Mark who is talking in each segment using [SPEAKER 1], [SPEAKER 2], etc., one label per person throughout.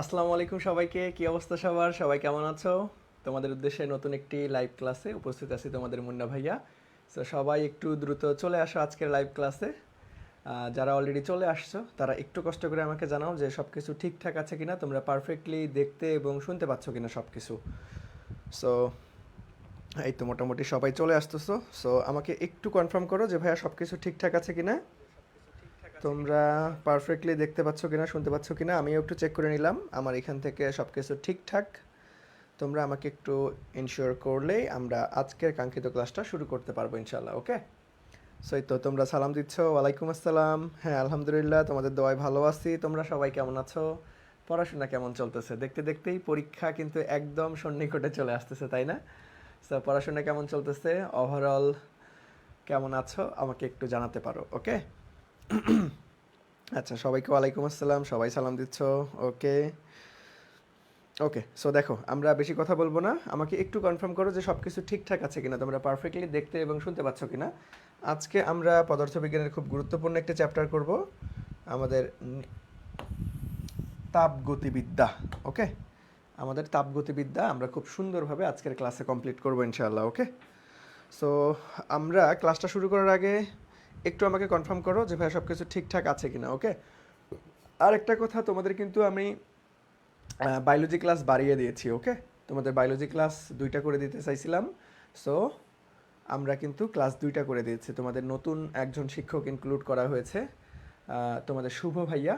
[SPEAKER 1] আসসালামু আলাইকুম সবাইকে। কি অবস্থা সবার? সবাই কেমন আছো? তোমাদের উদ্দেশ্যে নতুন একটি লাইভ ক্লাসে উপস্থিত আছি তোমাদের মুন্না ভাইয়া। সো সবাই একটু দ্রুত চলে আসো আজকের লাইভ ক্লাসে। যারা অলরেডি চলে আসছো তারা একটু কষ্ট করে আমাকে জানাও যে সব কিছু ঠিকঠাক আছে কিনা, তোমরা পারফেক্টলি দেখতে এবং শুনতে পাচ্ছ কিনা সব কিছু। সো এই তো মোটামুটি সবাই চলে আসতেছো। সো আমাকে একটু কনফার্ম করো যে ভাইয়া সব কিছু ঠিকঠাক আছে কিনা, তোমরা পারফেক্টলি দেখতে পাচ্ছ কিনা, শুনতে পাচ্ছ কিনা। আমিও একটু চেক করে নিলাম আমার এখান থেকে সব কিছু ঠিকঠাক। তোমরা আমাকে একটু ইনশিওর করলেই আমরা আজকের কাঙ্ক্ষিত ক্লাসটা শুরু করতে পারবো ইনশাল্লাহ। ওকে, সো এই তো তোমরা সালাম দিচ্ছ। ওয়ালাইকুম আসসালাম। হ্যাঁ আলহামদুলিল্লাহ, তোমাদের দোয়ায় ভালো আছি। তোমরা সবাই কেমন আছো? পড়াশোনা কেমন চলতেছে? দেখতে দেখতেই পরীক্ষা কিন্তু একদম সন্নিকটে চলে আসতেছে, তাই না? সো পড়াশোনা কেমন চলতেছে, ওভারঅল কেমন আছো আমাকে একটু জানাতে পারো। ওকে, আচ্ছা সবাইকে ওয়ালাইকুম আসসালাম, সবাই সালাম দিচ্ছ। ওকে ওকে, সো দেখো আমরা বেশি কথা বলবো না, আমাকে একটু কনফার্ম করো যে সব কিছু ঠিকঠাক আছে কিনা, তোমরা পারফেক্টলি দেখতে এবং শুনতে পাচ্ছ কিনা। আজকে আমরা পদার্থবিজ্ঞানের খুব গুরুত্বপূর্ণ একটা চ্যাপ্টার করব, আমাদের তাপগতিবিদ্যা। ওকে, আমাদের তাপগতিবিদ্যা আমরা খুব সুন্দরভাবে আজকের ক্লাসে কমপ্লিট করবো ইনশাআল্লাহ। ওকে, সো আমরা ক্লাসটা শুরু করার আগে একটু আমাকে কনফার্ম করো যে ভাই সব কিছু ঠিকঠাক আছে কিনা। ওকে, আর একটা কথা, তোমাদের কিন্তু আমি বায়োলজি ক্লাস বাড়িয়ে দিয়েছি। ওকে, তোমাদের বায়োলজি ক্লাস 2টা করে দিতে চাইছিলাম। সো আমরা কিন্তু ক্লাস 2টা করে দিয়েছি, তোমাদের নতুন একজন শিক্ষক ইনক্লুড করা হয়েছে, তোমাদের শুভ ভাইয়া।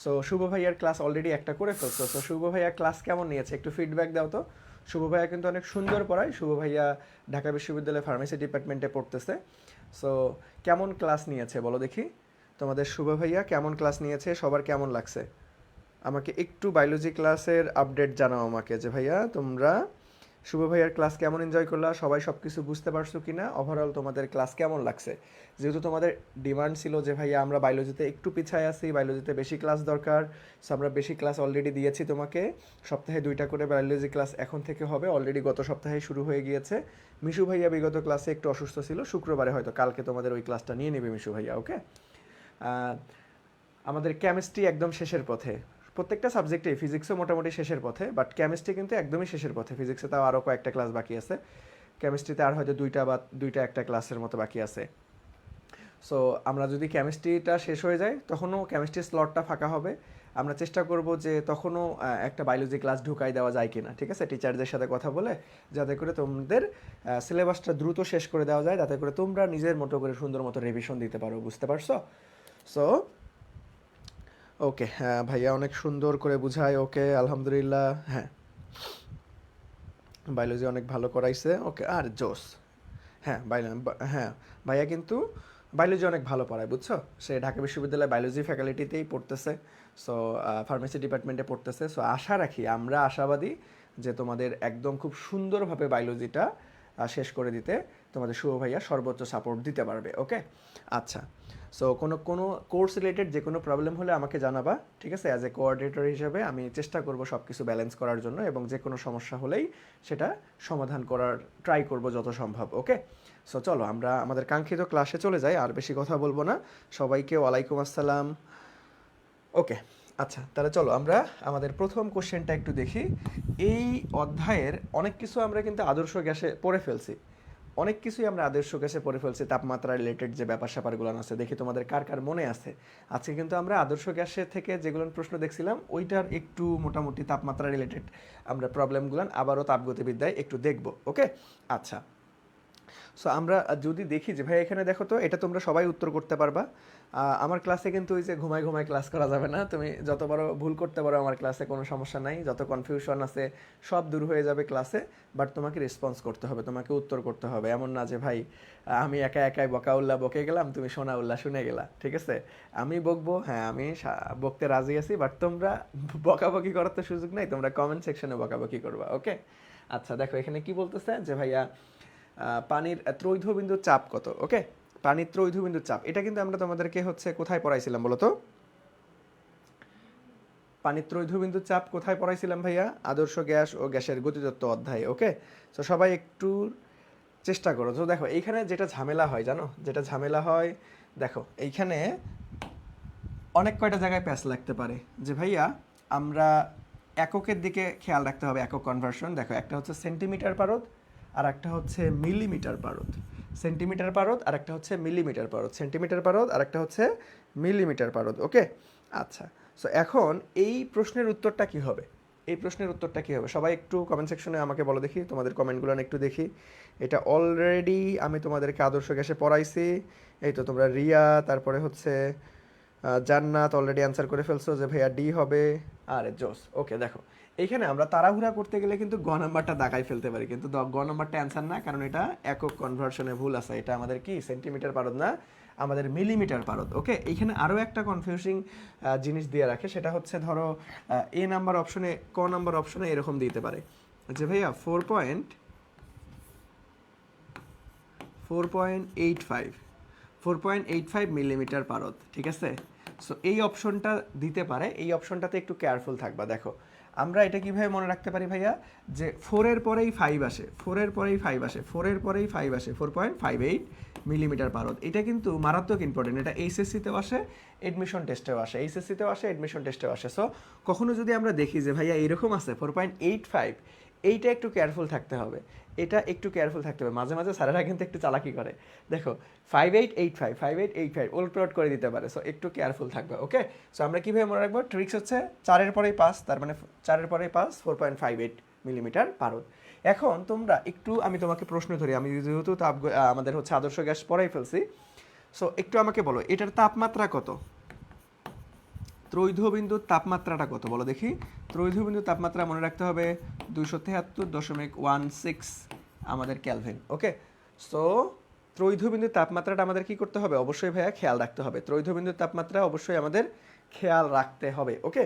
[SPEAKER 1] সো শুভ ভাইয়ার ক্লাস অলরেডি একটা করে ফেলছো। সো শুভ ভাইয়া ক্লাস কেমন নিয়েছে একটু ফিডব্যাক দাও তো। শুভ ভাইয়া কিন্তু অনেক সুন্দর পড়ায়। শুভ ভাইয়া ঢাকা বিশ্ববিদ্যালয়ে ফার্মেসি ডিপার্টমেন্টে পড়তেছে। সো কেমন ক্লাস নিয়েছে বলো দেখি, তোমাদের শুভ ভাইয়া কেমন ক্লাস নিয়েছে, সবার কেমন লাগছে? আমাকে একটু বায়োলজি ক্লাসের আপডেট জানাও আমাকে, যে ভাইয়া তোমরা শুভ ভাইয়ার ক্লাস কেমন এনজয় করলা, সবাই সব কিছু বুঝতে পারছো কি না, ওভারঅল তোমাদের ক্লাস কেমন লাগছে। যেহেতু তোমাদের ডিমান্ড ছিল যে ভাইয়া আমরা বায়োলজিতে একটু পিছায় আছি, বায়োলজিতে বেশি ক্লাস দরকার, সো আমরা বেশি ক্লাস অলরেডি দিয়েছি তোমাকে। সপ্তাহে 2টা করে বায়োলজি ক্লাস এখন থেকে হবে, অলরেডি গত সপ্তাহে শুরু হয়ে গিয়েছে। মিশু ভাইয়া বিগত ক্লাসে একটু অসুস্থ ছিল, শুক্রবারে হয়তো কালকে তোমাদের ওই ক্লাসটা নিয়ে নেবে মিশু ভাইয়া। ওকে, আমাদের কেমিস্ট্রি একদম শেষের পথে, প্রত্যেকটা সাবজেক্টে, ফিজিক্সও মোটামুটি শেষের পথে, বাট কেমিস্ট্রি কিন্তু একদমই শেষের পথে। ফিজিক্সে তাও আরও কয়েকটা ক্লাস বাকি আছে, কেমিস্ট্রিতে আর হয়তো 2টা বা 2টা একটা ক্লাসের মতো বাকি আছে। সো আমরা যদি কেমিস্ট্রিটা শেষ হয়ে যায় তখনও কেমিস্ট্রির স্লটটা ফাঁকা হবে। আমরা চেষ্টা করব যে তখনও একটা বায়োলজি ক্লাস ঢুকাই দেওয়া যায় কিনা, ঠিক আছে, টিচারদের সাথে কথা বলে, যাতে করে তোমাদের সিলেবাসটা দ্রুত শেষ করে দেওয়া যায়, যাতে করে তোমরা নিজের মতো করে সুন্দর মতো রিভিশন দিতে পারো। বুঝতে পারছো? সো ওকে, হ্যাঁ ভাইয়া অনেক সুন্দর করে বুঝায়। ওকে আলহামদুলিল্লাহ, হ্যাঁ বায়োলজি অনেক ভালো করাইছে। ওকে, আর জোস। হ্যাঁ হ্যাঁ ভাইয়া কিন্তু বায়োলজি অনেক ভালো পড়ায়, বুঝছো। সে ঢাকা বিশ্ববিদ্যালয়ে বায়োলজি ফ্যাকাল্টিতেই পড়তেছে। সো ফার্মেসি ডিপার্টমেন্টে পড়তেছে। সো আশা রাখি, আমরা আশাবাদী যে তোমাদের একদম খুব সুন্দরভাবে বায়োলজিটা শেষ করে দিতে তোমাদের শুভ ভাইয়া সর্বোচ্চ সাপোর্ট দিতে পারবে। ওকে, আচ্ছা, সো কোনো কোনো কোর্স রিলেটেড যে কোনো প্রবলেম হলে আমাকে জানাবা, ঠিক আছে। অ্যাজ এ কোঅর্ডিনেটর হিসেবে আমি চেষ্টা করব সব কিছু ব্যালেন্স করার জন্য, এবং যে কোনো সমস্যা হলেই সেটা সমাধান করার ট্রাই করব যত সম্ভব। ওকে, সো চলো আমরা আমাদের কাঙ্ক্ষিত ক্লাসে চলে যাই, আর বেশি কথা বলবো না। সবাইকে ওয়ালাইকুম আসসালাম। ওকে, আচ্ছা তাহলে চলো আমরা আমাদের প্রথম কোশ্চেনটা একটু দেখি। এই অধ্যায়ের অনেক কিছু আমরা কিন্তু আদর্শ গ্যাসে পড়ে ফেলছি, অনেক কিছুই আমরা আদর্শ গ্যাসে পড়ে ফেলছি। তাপমাত্রা রিলেটেড যে ব্যাপার স্যাপারগুলো আছে, দেখি তোমাদের কার কার মনে আছে। আজকে কিন্তু আমরা আদর্শ গ্যাসের থেকে যেগুলো প্রশ্ন দেখছিলাম ওইটার একটু মোটামুটি তাপমাত্রা রিলেটেড আমরা প্রবলেমগুলো আবারও তাপগতিবিদ্যায় একটু দেখব। ওকে, আচ্ছা, সো আমরা যদি দেখি যে ভাই এখানে দেখো তো, এটা তোমরা সবাই উত্তর করতে পারবা। আমার ক্লাসে কিন্তু ওই যে ঘুমায় ঘুমায় ক্লাস করা যাবে না, তুমি যত বড় ভুল করতে পারো আমার ক্লাসে কোনো সমস্যা নাই, যত কনফিউশন আছে সব দূর হয়ে যাবে ক্লাসে। বাট তোমাকে রেসপন্স করতে হবে, তোমাকে উত্তর করতে হবে। এমন না যে ভাই আমি একা একাই বকাউল্লাহ বকে গেলাম, তুমি সোনাউল্লাহ শুনে গেলা, ঠিক আছে। আমি বকবো, হ্যাঁ আমি বকতে রাজি আছি, বাট তোমরা বকাবকি করার তো সুযোগ নাই, তোমরা কমেন্ট সেকশনে বকাবকি করবা। ওকে, আচ্ছা দেখো এখানে কি বলতেছে যে ভাইয়া পানির ত্রৈধবিন্দুর চাপ কত। ওকে, পানির ত্রৈধবিন্দুর চাপ, এটা কিন্তু আমরা তোমাদেরকে হচ্ছে কোথায় পড়াইছিলাম বলো তো? পানির ত্রৈধবিন্দুর চাপ কোথায় পড়াইছিলাম ভাইয়া? আদর্শ গ্যাস ও গ্যাসের গতিতত্ত্ব অধ্যায়। ওকে, তো সবাই একটু চেষ্টা করো। তো দেখো এইখানে যেটা ঝামেলা হয় জানো, যেটা ঝামেলা হয়, দেখো এইখানে অনেক কয়টা জায়গায় প্যাচ লাগতে পারে যে ভাইয়া আমরা এককের দিকে খেয়াল রাখতে হবে, একক কনভার্সন। দেখো একটা হচ্ছে সেন্টিমিটার পারদ আর একটা হচ্ছে মিলিমিটার পারদ। সেন্টিমিটার পারদ আর একটা হচ্ছে মিলিমিটার পারদ। সেন্টিমিটার পারদ আর একটা হচ্ছে মিলিমিটার পারদ। ওকে, আচ্ছা। সো এখন এই প্রশ্নের উত্তরটা কি হবে? এই প্রশ্নের উত্তরটা কী হবে? সবাই একটু কমেন্ট সেকশনে আমাকে বলো দেখি, তোমাদের কমেন্টগুলো একটু দেখি। এটা অলরেডি আমি তোমাদেরকে আদর্শ গ্যাসে পড়াইছি। এই তো তোমরা রিয়া, তারপরে হচ্ছে জান্নাত অলরেডি অ্যান্সার করে ফেলছো যে ভাইয়া ডি হবে। আরে জোস, ওকে। দেখো এইখানে আমরা তাড়াহুড়া করতে গেলে কিন্তু গ নাম্বারটা দাগাই ফেলতে পারি, কিন্তু গ নাম্বারটা অ্যান্সার না, কারণ এটা একক কনভার্সনে ভুল আছে। এটা আমাদের কি সেন্টিমিটার পারদ না, আমাদের মিলিমিটার পারদ। ওকে, এইখানে আরও একটা কনফিউজিং জিনিস দিয়ে রাখে, সেটা হচ্ছে ধরো এ নাম্বার অপশনে, ক নাম্বার অপশনে এরকম দিতে পারে যে ভাইয়া 4.85 মিলিমিটার পারদ, ঠিক আছে। সো এই অপশনটা দিতে পারে, এই অপশনটাতে একটু কেয়ারফুল থাকবা। দেখো আমরা এটা কীভাবে মনে রাখতে পারি ভাইয়া, যে 4-এর পরেই 5 আসে, 4-এর পরেই 5 আসে, 4-এর পরেই 5 আসে, 4.58 মিলিমিটার পারদ। এটা কিন্তু মারাত্মক ইম্পর্টেন্ট। এটা এইচএসসিতেও আসে, এডমিশন টেস্টেও আসে, এইচএসসিতেও আসে, এডমিশন টেস্টেও আসে। সো কখনো যদি আমরা দেখি যে ভাইয়া এইরকম আছে 4.85, এইটা একটু কেয়ারফুল থাকতে হবে, এটা একটু কেয়ারফুল থাকতে হবে। মাঝে মাঝে স্যারেরা কিন্তু একটু চালাকি করে, দেখো 5885 উলটপালট করে দিতে পারে। সো একটু কেয়ারফুল থাকবে। ওকে, সো আমরা কীভাবে মনে রাখবো? ট্রিক্স হচ্ছে 4-এর পরেই 5, তার মানে 4-এর পরেই 5, 4.58 মিলিমিটার পারদ। এখন তোমরা একটু, আমি তোমাকে প্রশ্ন ধরি, আমি যেহেতু আমাদের হচ্ছে আদর্শ গ্যাস পড়াই ফেলছি, সো একটু আমাকে বলো এটার তাপমাত্রা কত? ত্রৈধবিন্দুর তাপমাত্রাটা কত বলো দেখি? ত্রৈধবিন্দুর তাপমাত্রা মনে রাখতে হবে 273.16 আমাদের ক্যালভিন। ওকে, সো ত্রৈধবিন্দুর তাপমাত্রাটা আমাদের কি করতে হবে? অবশ্যই ভাইয়া খেয়াল রাখতে হবে। ত্রৈধবিন্দুর তাপমাত্রা অবশ্যই আমাদের খেয়াল রাখতে হবে। ওকে,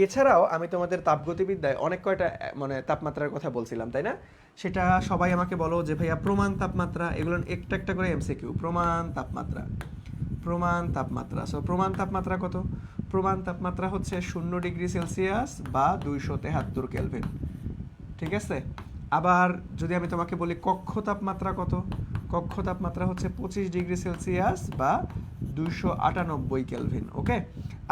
[SPEAKER 1] এছাড়াও আমি তোমাদের তাপগতিবিদ্যায় অনেক কয়টা মানে তাপমাত্রার কথা বলছিলাম, তাই না? সেটা সবাই আমাকে বলো যে ভাইয়া প্রমাণ তাপমাত্রা, এগুলো একটা একটা করে এমসিকিউ। প্রমাণ তাপমাত্রা, প্রমাণ তাপমাত্রা। সো প্রমাণ তাপমাত্রা কত? প্রমাণ তাপমাত্রা হচ্ছে 0 ডিগ্রি সেলসিয়াস বা 273 কেলভিন, ঠিক আছে। আবার যদি আমি তোমাকে বলি কক্ষ তাপমাত্রা কত? কক্ষ তাপমাত্রা হচ্ছে 25 ডিগ্রি সেলসিয়াস বা 298 কেলভিন। ওকে,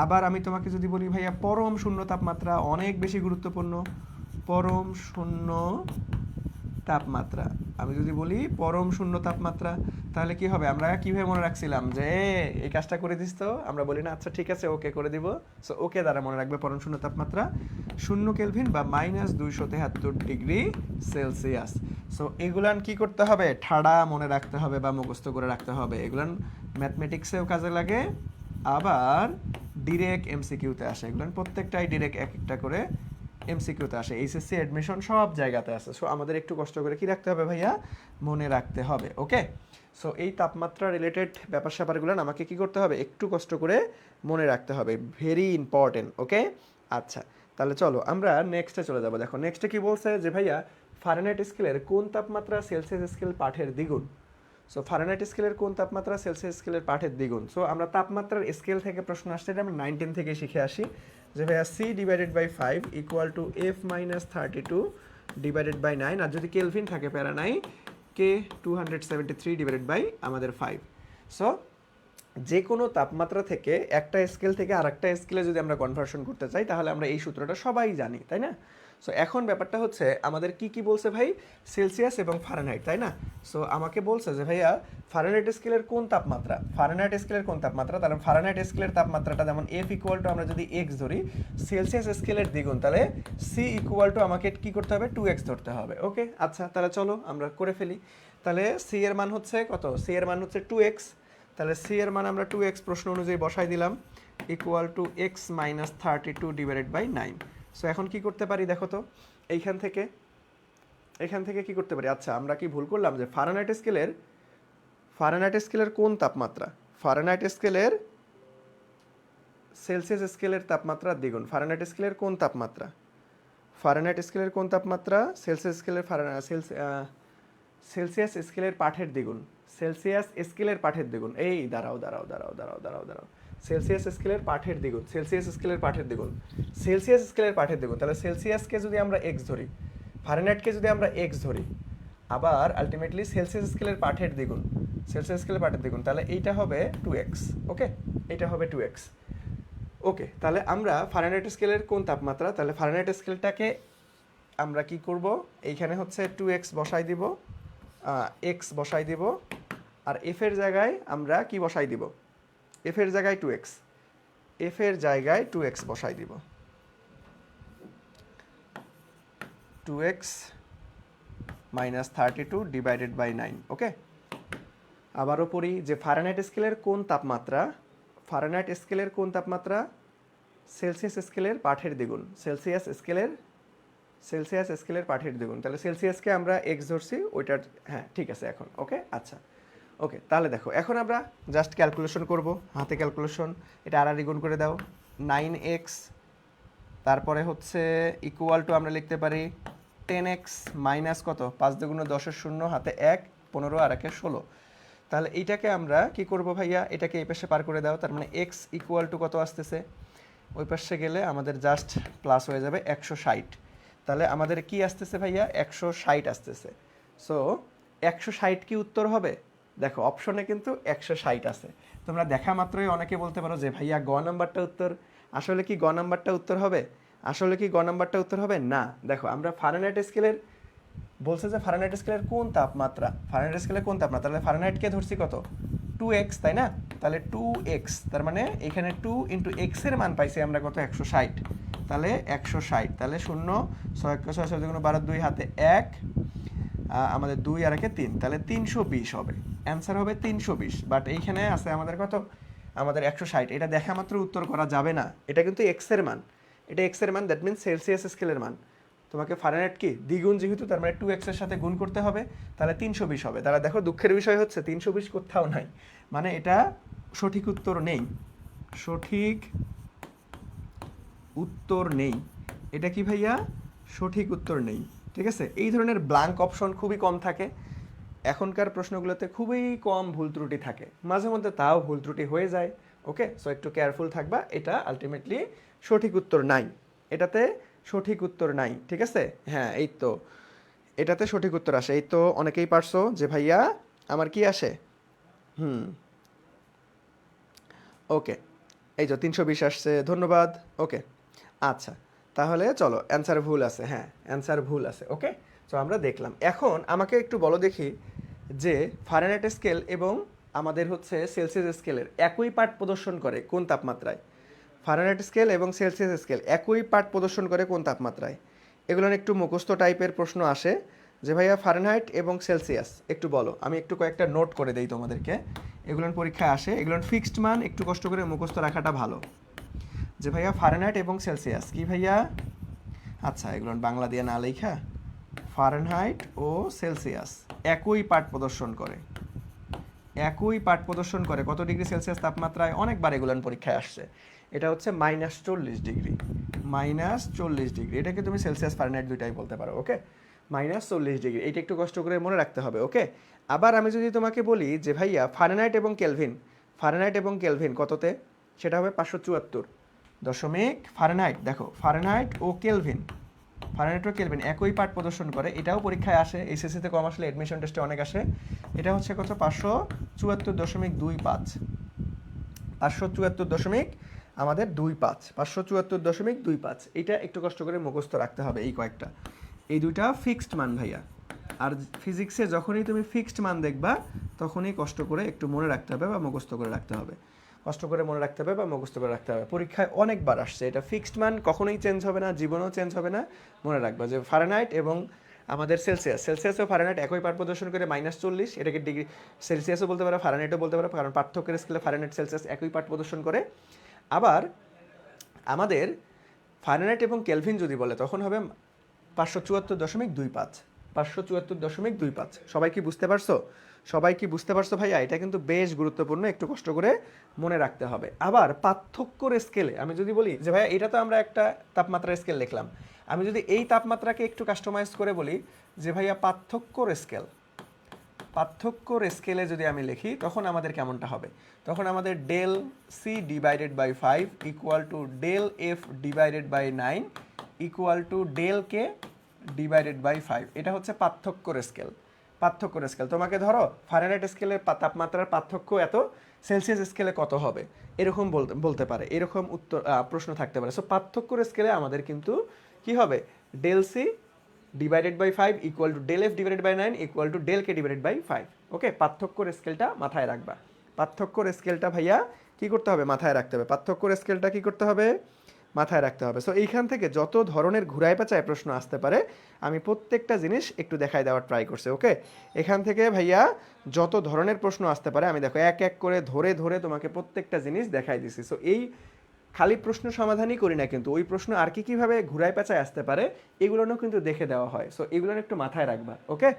[SPEAKER 1] আবার আমি তোমাকে যদি বলি ভাইয়া পরম শূন্য তাপমাত্রা, অনেক বেশি গুরুত্বপূর্ণ, পরম শূন্য তাপমাত্রা। আমি যদি বলি পরম শূন্য তাপমাত্রা, তাহলে কি হবে? আমরা কিভাবে মনে রাখছিলাম যে এই কাজটা করে দিস, তো আমরা বলি না আচ্ছা ঠিক আছে ওকে করে দিব। সো ওকে দ্বারা মনে রাখবে পরম শূন্য তাপমাত্রা 0 কেলভিন বা -273 ডিগ্রি সেলসিয়াস। সো এগুলান কি করতে হবে? ঠাড়া মনে রাখতে হবে বা মুখস্থ করে রাখতে হবে। এগুলান ম্যাথমেটিক্সেও কাজে লাগে, আবার ডিরেক্ট এমসিকিউতে আসে। এগুলান প্রত্যেকটাই ডিরেক্ট এক একটা করে এমসিকিউতে আসে, এইচএসসি অ্যাডমিশন সব জায়গাতে আছে। সো আমাদের একটু কষ্ট করে কি রাখতে হবে ভাইয়া? মনে রাখতে হবে। ওকে, সো এই তাপমাত্রা রিলেটেড ব্যাপার স্যাপারগুলো আমাকে কি করতে হবে? একটু কষ্ট করে মনে রাখতে হবে, ভেরি ইম্পর্টেন্ট। ওকে, আচ্ছা তাহলে চলো আমরা নেক্সটে চলে যাবো। দেখো নেক্সটে কি বলছে যে ভাইয়া ফারেনহাইট স্কেলের কোন তাপমাত্রা সেলসিয়াস স্কেল পাঠের দ্বিগুণ? সো ফারেনহাইট স্কেলের কোন তাপমাত্রা সেলসিয়াস স্কেলের পাঠের দ্বিগুণ? সো আমরা তাপমাত্রার স্কেল থেকে প্রশ্ন আসছে, এটা আমরা 9-10 থেকে শিখে আসি যে ভাইয়া C/5 equal to F-32 divided by 9, আর যদি কেলভিন থাকে প্যারা নাই কে 273 ডিভাইডেড বাই আমাদের 5। সো যে কোনো তাপমাত্রা থেকে একটা স্কেল থেকে আরেকটা স্কেলে যদি আমরা কনভার্সন করতে চাই, তাহলে আমরা এই সূত্রটা সবাই জানি, তাই না? সো এখন ব্যাপারটা হচ্ছে আমাদের কি কি বলছে ভাই? সেলসিয়াস এবং ফারেনহাইট, তাই না? সো আমাকে বলছে যে ভাইয়া ফারেনহাইট স্কেলের কোন তাপমাত্রা, ফারেনহাইট স্কেলের কোন তাপমাত্রা, তাহলে ফারেনহাইট স্কেলের তাপমাত্রাটা যেমন F ইকুয়াল টু আমরা যদি x ধরি, সেলসিয়াস স্কেলের দ্বিগুণ, তাহলে C ইকুয়াল টু আমাকে কি করতে হবে? 2x ধরতে হবে। ওকে, আচ্ছা তাহলে চলো আমরা করে ফেলি। তাহলে C এর মান হচ্ছে কত? C এর মান হচ্ছে 2x। তাহলে C এর মান আমরা 2x প্রশ্ন অনুযায়ী বসাই দিলাম, equal to x - 32 divided by 9। So এখন কি করতে পারি দেখো তো, এখান থেকে কি করতে পারি? আচ্ছা আমরা কি ভুল করলাম যে ফারেনহাইট স্কেলের কোন তাপমাত্রা? ফারেনহাইট স্কেলের সেলসিয়াস স্কেলের তাপমাত্রা দ্বিগুণ। ফারেনহাইট স্কেলের কোন তাপমাত্রা? ফারেনহাইট স্কেলের কোন তাপমাত্রা? সেলসিয়াস স্কেলের সেলসিয়াস স্কেলের পাঠের দ্বিগুণ। সেলসিয়াস স্কেলের পাঠের দ্বিগুণ। এই দাঁড়াও, সেলসিয়াস স্কেলের পাঠের দ্বিগুণ, সেলসিয়াস স্কেলের পাঠের দ্বিগুণ, সেলসিয়াস স্কেলের পাঠের দ্বিগুণ। তাহলে সেলসিয়াসকে যদি আমরা x ধরি, ফারেনহাইটকে যদি আমরা x ধরি, আবার আলটিমেটলি সেলসিয়াস স্কেলের পাঠের দ্বিগুণ, সেলসিয়াস স্কেলের পাঠের দ্বিগুণ, তাহলে এইটা হবে 2x। ওকে, এইটা হবে 2x। ওকে, তাহলে আমরা ফারেনহাইট স্কেলের কোন তাপমাত্রা, তাহলে ফারেনহাইট স্কেলটাকে আমরা কি করব, এইখানে হচ্ছে 2x বসাই দিব, x বসাই দিব, আর f এর জায়গায় আমরা কি বসাই দিব, f এর জায়গায় 2x, f এর জায়গায় 2x বসাই দিব, 2x মাইনাস 32 ডিভাইডেড বাই 9। ওকে, আবারও পড়ি যে ফারেনহাইট স্কেলের কোন তাপমাত্রা, ফারেনহাইট স্কেলের কোন তাপমাত্রা, সেলসিয়াস স্কেলের পাঠের দ্বিগুণ, সেলসিয়াস স্কেলের পাঠের দ্বিগুণ। তাহলে সেলসিয়াসকে আমরা এক্স ধরছি, ওইটার, হ্যাঁ ঠিক আছে এখন। ওকে আচ্ছা, ওকে তাহলে দেখো এখন আমরা জাস্ট ক্যালকুলেশন করব, হাতে ক্যালকুলেশন, এটা আর দ্বিগুণ করে দাও, 9x, তারপরে হচ্ছে ইকুয়াল টু আমরা লিখতে পারি 10x মাইনাস কত, 5 দুগুণে 10-এর 0, হাতে 1, 15 আর 1-এ 16। তাহলে এইটাকে আমরা কি করব ভাইয়া, এটাকে এই পাশে পার করে দাও, তার মানে x ইকুয়াল টু কত আসতেছে, ওই পাশে গেলে আমাদের জাস্ট প্লাস হয়ে যাবে 160। তাহলে আমাদের কি আসতেছে ভাইয়া, 160 আসতেছে। সো 160 কি উত্তর হবে, দেখো অপশনে কিন্তু 160 আছে। তোমরা দেখা মাত্রই অনেকে বলতে পারো যে ভাইয়া গ নাম্বারটা উত্তর, আসলে কি গ নাম্বারটা উত্তর হবে, আসলে কি গ নাম্বারটা উত্তর হবে না। দেখো আমরা ফারেনহাইট স্কেলের বলছে যে ফারেনহাইট স্কেলের কোন তাপমাত্রা, ফারেনহাইট স্কেলের কোন তাপমাত্রা, তাহলে ফারেনহাইটকে ধরছি কত 2x, তাই না, তাহলে 2x, তার মানে এখানে 2 ইন্টু এক্স এর মান পাইছি আমরা কত 160, তাহলে 160, তাহলে 0 6 6 6 12 2 হাতে 1, আমাদের 2 আর 1-এ 3, তাহলে 320 হবে, অ্যান্সার হবে 320। বাট এইখানে আছে আমাদের কত, আমাদের 160, এটা দেখা মাত্র উত্তর করা যাবে না, এটা কিন্তু এক্স এর মান, এটা এক্স এর মান, দ্যাট মিনস সেলসিয়াস স্কেলের মান। তোমাকে ফারেনহাইট কি দ্বিগুণ, যেহেতু তার মানে 2x এর সাথে গুণ করতে হবে, তাহলে 320 হবে। তাহলে দেখো দুঃখের বিষয় হচ্ছে 320 কোথাও নাই, মানে এটা সঠিক উত্তর নেই, সঠিক উত্তর নেই, এটা কি ভাইয়া, সঠিক উত্তর নেই। ঠিক আছে, এই ধরনের ব্ল্যাঙ্ক অপশন খুবই কম থাকে, এখনকার প্রশ্নগুলোতে খুবই কম ভুল ত্রুটি থাকে, মাঝে মধ্যে তাও ভুল ত্রুটি হয়ে যায়। ওকে, সো একটু কেয়ারফুল থাকবা, এটা আলটিমেটলি সঠিক উত্তর নাই, এটাতে সঠিক উত্তর নাই। ঠিক আছে, হ্যাঁ এই তো, এটাতে সঠিক উত্তর আসে, এই তো অনেকেই পারছো যে ভাইয়া আমার কি আসে, ওকে এই যে 320 আসছে, ধন্যবাদ। ওকে আচ্ছা, তাহলে চলো অ্যান্সার ভুল আছে, হ্যাঁ অ্যান্সার ভুল আছে। ওকে, তো আমরা দেখলাম, এখন আমাকে একটু বলো দেখি যে ফারেনহাইট স্কেল এবং আমাদের হচ্ছে সেলসিয়াস স্কেলের একই পাঠ প্রদর্শন করে কোন তাপমাত্রায়, ফারেনহাইট স্কেল এবং সেলসিয়াস স্কেল একই পাঠ প্রদর্শন করে কোন তাপমাত্রায়। এগুলো একটু মুখস্থ টাইপের প্রশ্ন আসে যে ভাইয়া ফারেনহাইট এবং সেলসিয়াস একটু বলো, আমি একটু কয়েকটা নোট করে দেই তোমাদেরকে, এগুলোর পরীক্ষায় আসে, এগুলোর ফিক্সড মান একটু কষ্ট করে মুখস্থ রাখাটা ভালো, যে ভাইয়া ফারেনহাইট এবং সেলসিয়াস কি ভাইয়া, আচ্ছা এগুলো বাংলা দিয়ে না লেখা, ফারেনহাইট ও সেলসিয়াস একই পাঠ প্রদর্শন করে, একই পাঠ প্রদর্শন করে কত ডিগ্রি সেলসিয়াস তাপমাত্রায়, অনেকবার এগুলো পরীক্ষায় আসছে। এটা হচ্ছে -40 ডিগ্রি, -40 ডিগ্রি, এটাকে তুমি সেলসিয়াস ফারেনহাইট দুইটাই বলতে পারো। ওকে, -40 ডিগ্রি, এইটা একটু কষ্ট করে মনে রাখতে হবে। ওকে, আবার আমি যদি তোমাকে বলি যে ভাইয়া ফারেনহাইট এবং কেলভিন, ফারেনহাইট এবং কেলভিন কততে, সেটা হবে 574 ফারেনহাইট, দেখো ফারেনহাইট ও কেলভিন, ফারেনহাইট ও কেলভিন একই পাঠ প্রদর্শন করে, এটাও পরীক্ষায় আসে, এইচএসসিতে কম আসলে অ্যাডমিশন টেস্টে অনেক আসে। এটা হচ্ছে কত 574.25, 574 আমাদের 25, 574.25, এটা একটু কষ্ট করে মুখস্থ রাখতে হবে এই কয়েকটা, এই দুইটা ফিক্সড মান ভাইয়া। আর ফিজিক্সে যখনই তুমি ফিক্সড মান দেখবা তখনই কষ্ট করে একটু মনে রাখতে হবে বা মুখস্থ করে রাখতে হবে, কষ্ট করে মনে রাখতে হবে বা মুখস্থ করে রাখতে হবে, পরীক্ষায় অনেকবার আসছে, এটা ফিক্সড মান কখনোই চেঞ্জ হবে না, জীবনেও চেঞ্জ হবে না। মনে রাখবা যে ফারেনহাইট এবং আমাদের সেলসিয়াস ও ফারেনহাইট একই পাঠ প্রদর্শন করে -40, এটাকে ডিগ্রি সেলসিয়াসও বলতে পারো, ফারেনহাইটও বলতে পারো, কারণ পার্থক্যের স্কেলে ফারেনহাইট সেলসিয়াস একই পাঠ প্রদর্শন করে। আবার আমাদের ফারেনহাইট এবং কেলভিন যদি বলে তখন হবে 574.25, 574.25। সবাই কি বুঝতে পারছো, সবাই কি বুঝতে পারছো ভাইয়া, এটা কিন্তু বেশ গুরুত্বপূর্ণ, একটু কষ্ট করে মনে রাখতে হবে। আবার পার্থক্যর স্কেলে আমি যদি বলি যে ভাইয়া এটা তো আমরা একটা তাপমাত্রার স্কেল লিখলাম, আমি যদি এই তাপমাত্রাকে একটু কাস্টমাইজ করে বলি যে ভাইয়া পার্থক্যর স্কেল, পার্থক্যর স্কেলে যদি আমি লিখি তখন আমাদের কেমনটা হবে, তখন আমাদের del C divided by 5 equal to del F divided by 9 equal to del K divided by 5, এটা হচ্ছে পার্থক্যর স্কেল। পার্থক্যর স্কেল, তোমাকে ধরো ফারেনহাইট স্কেলের তাপমাত্রার পার্থক্য এত, সেলসিয়াস স্কেলে কত হবে, এরকম বলতে পারে, এরকম উত্তর প্রশ্ন থাকতে পারে। সো পার্থক্যর স্কেলে আমাদের কিন্তু কি হবে, del C divided by 5 equal to del F divided by 9 equal to del K divided by 5। Okay, পার্থক্যর স্কেলটা মাথায় রাখবা, পার্থক্যর স্কেলটা ভাইয়া কি করতে হবে, মাথায় রাখতে হবে, পার্থক্যর স্কেলটা কি করতে হবে, মাথায় রাখতে হবে। সো এইখান থেকে যত ধরনের ঘুরায় পেঁচায় প্রশ্ন আসতে পারে আমি প্রত্যেকটা জিনিস একটু দেখাই দেওয়ার ট্রাই করছি। ওকে, এখান থেকে ভাইয়া যত ধরনের প্রশ্ন আসতে পারে আমি দেখো এক এক করে ধরে ধরে তোমাকে প্রত্যেকটা জিনিস দেখাই দিছি। সো এই খালি প্রশ্ন সমাধানই করি না, কিন্তু ওই প্রশ্ন আর কি কীভাবে ঘুরায় পেঁচায় আসতে পারে এগুলোও কিন্তু দেখে দেওয়া হয়। সো এগুলো একটু মাথায় রাখবা। ওকে,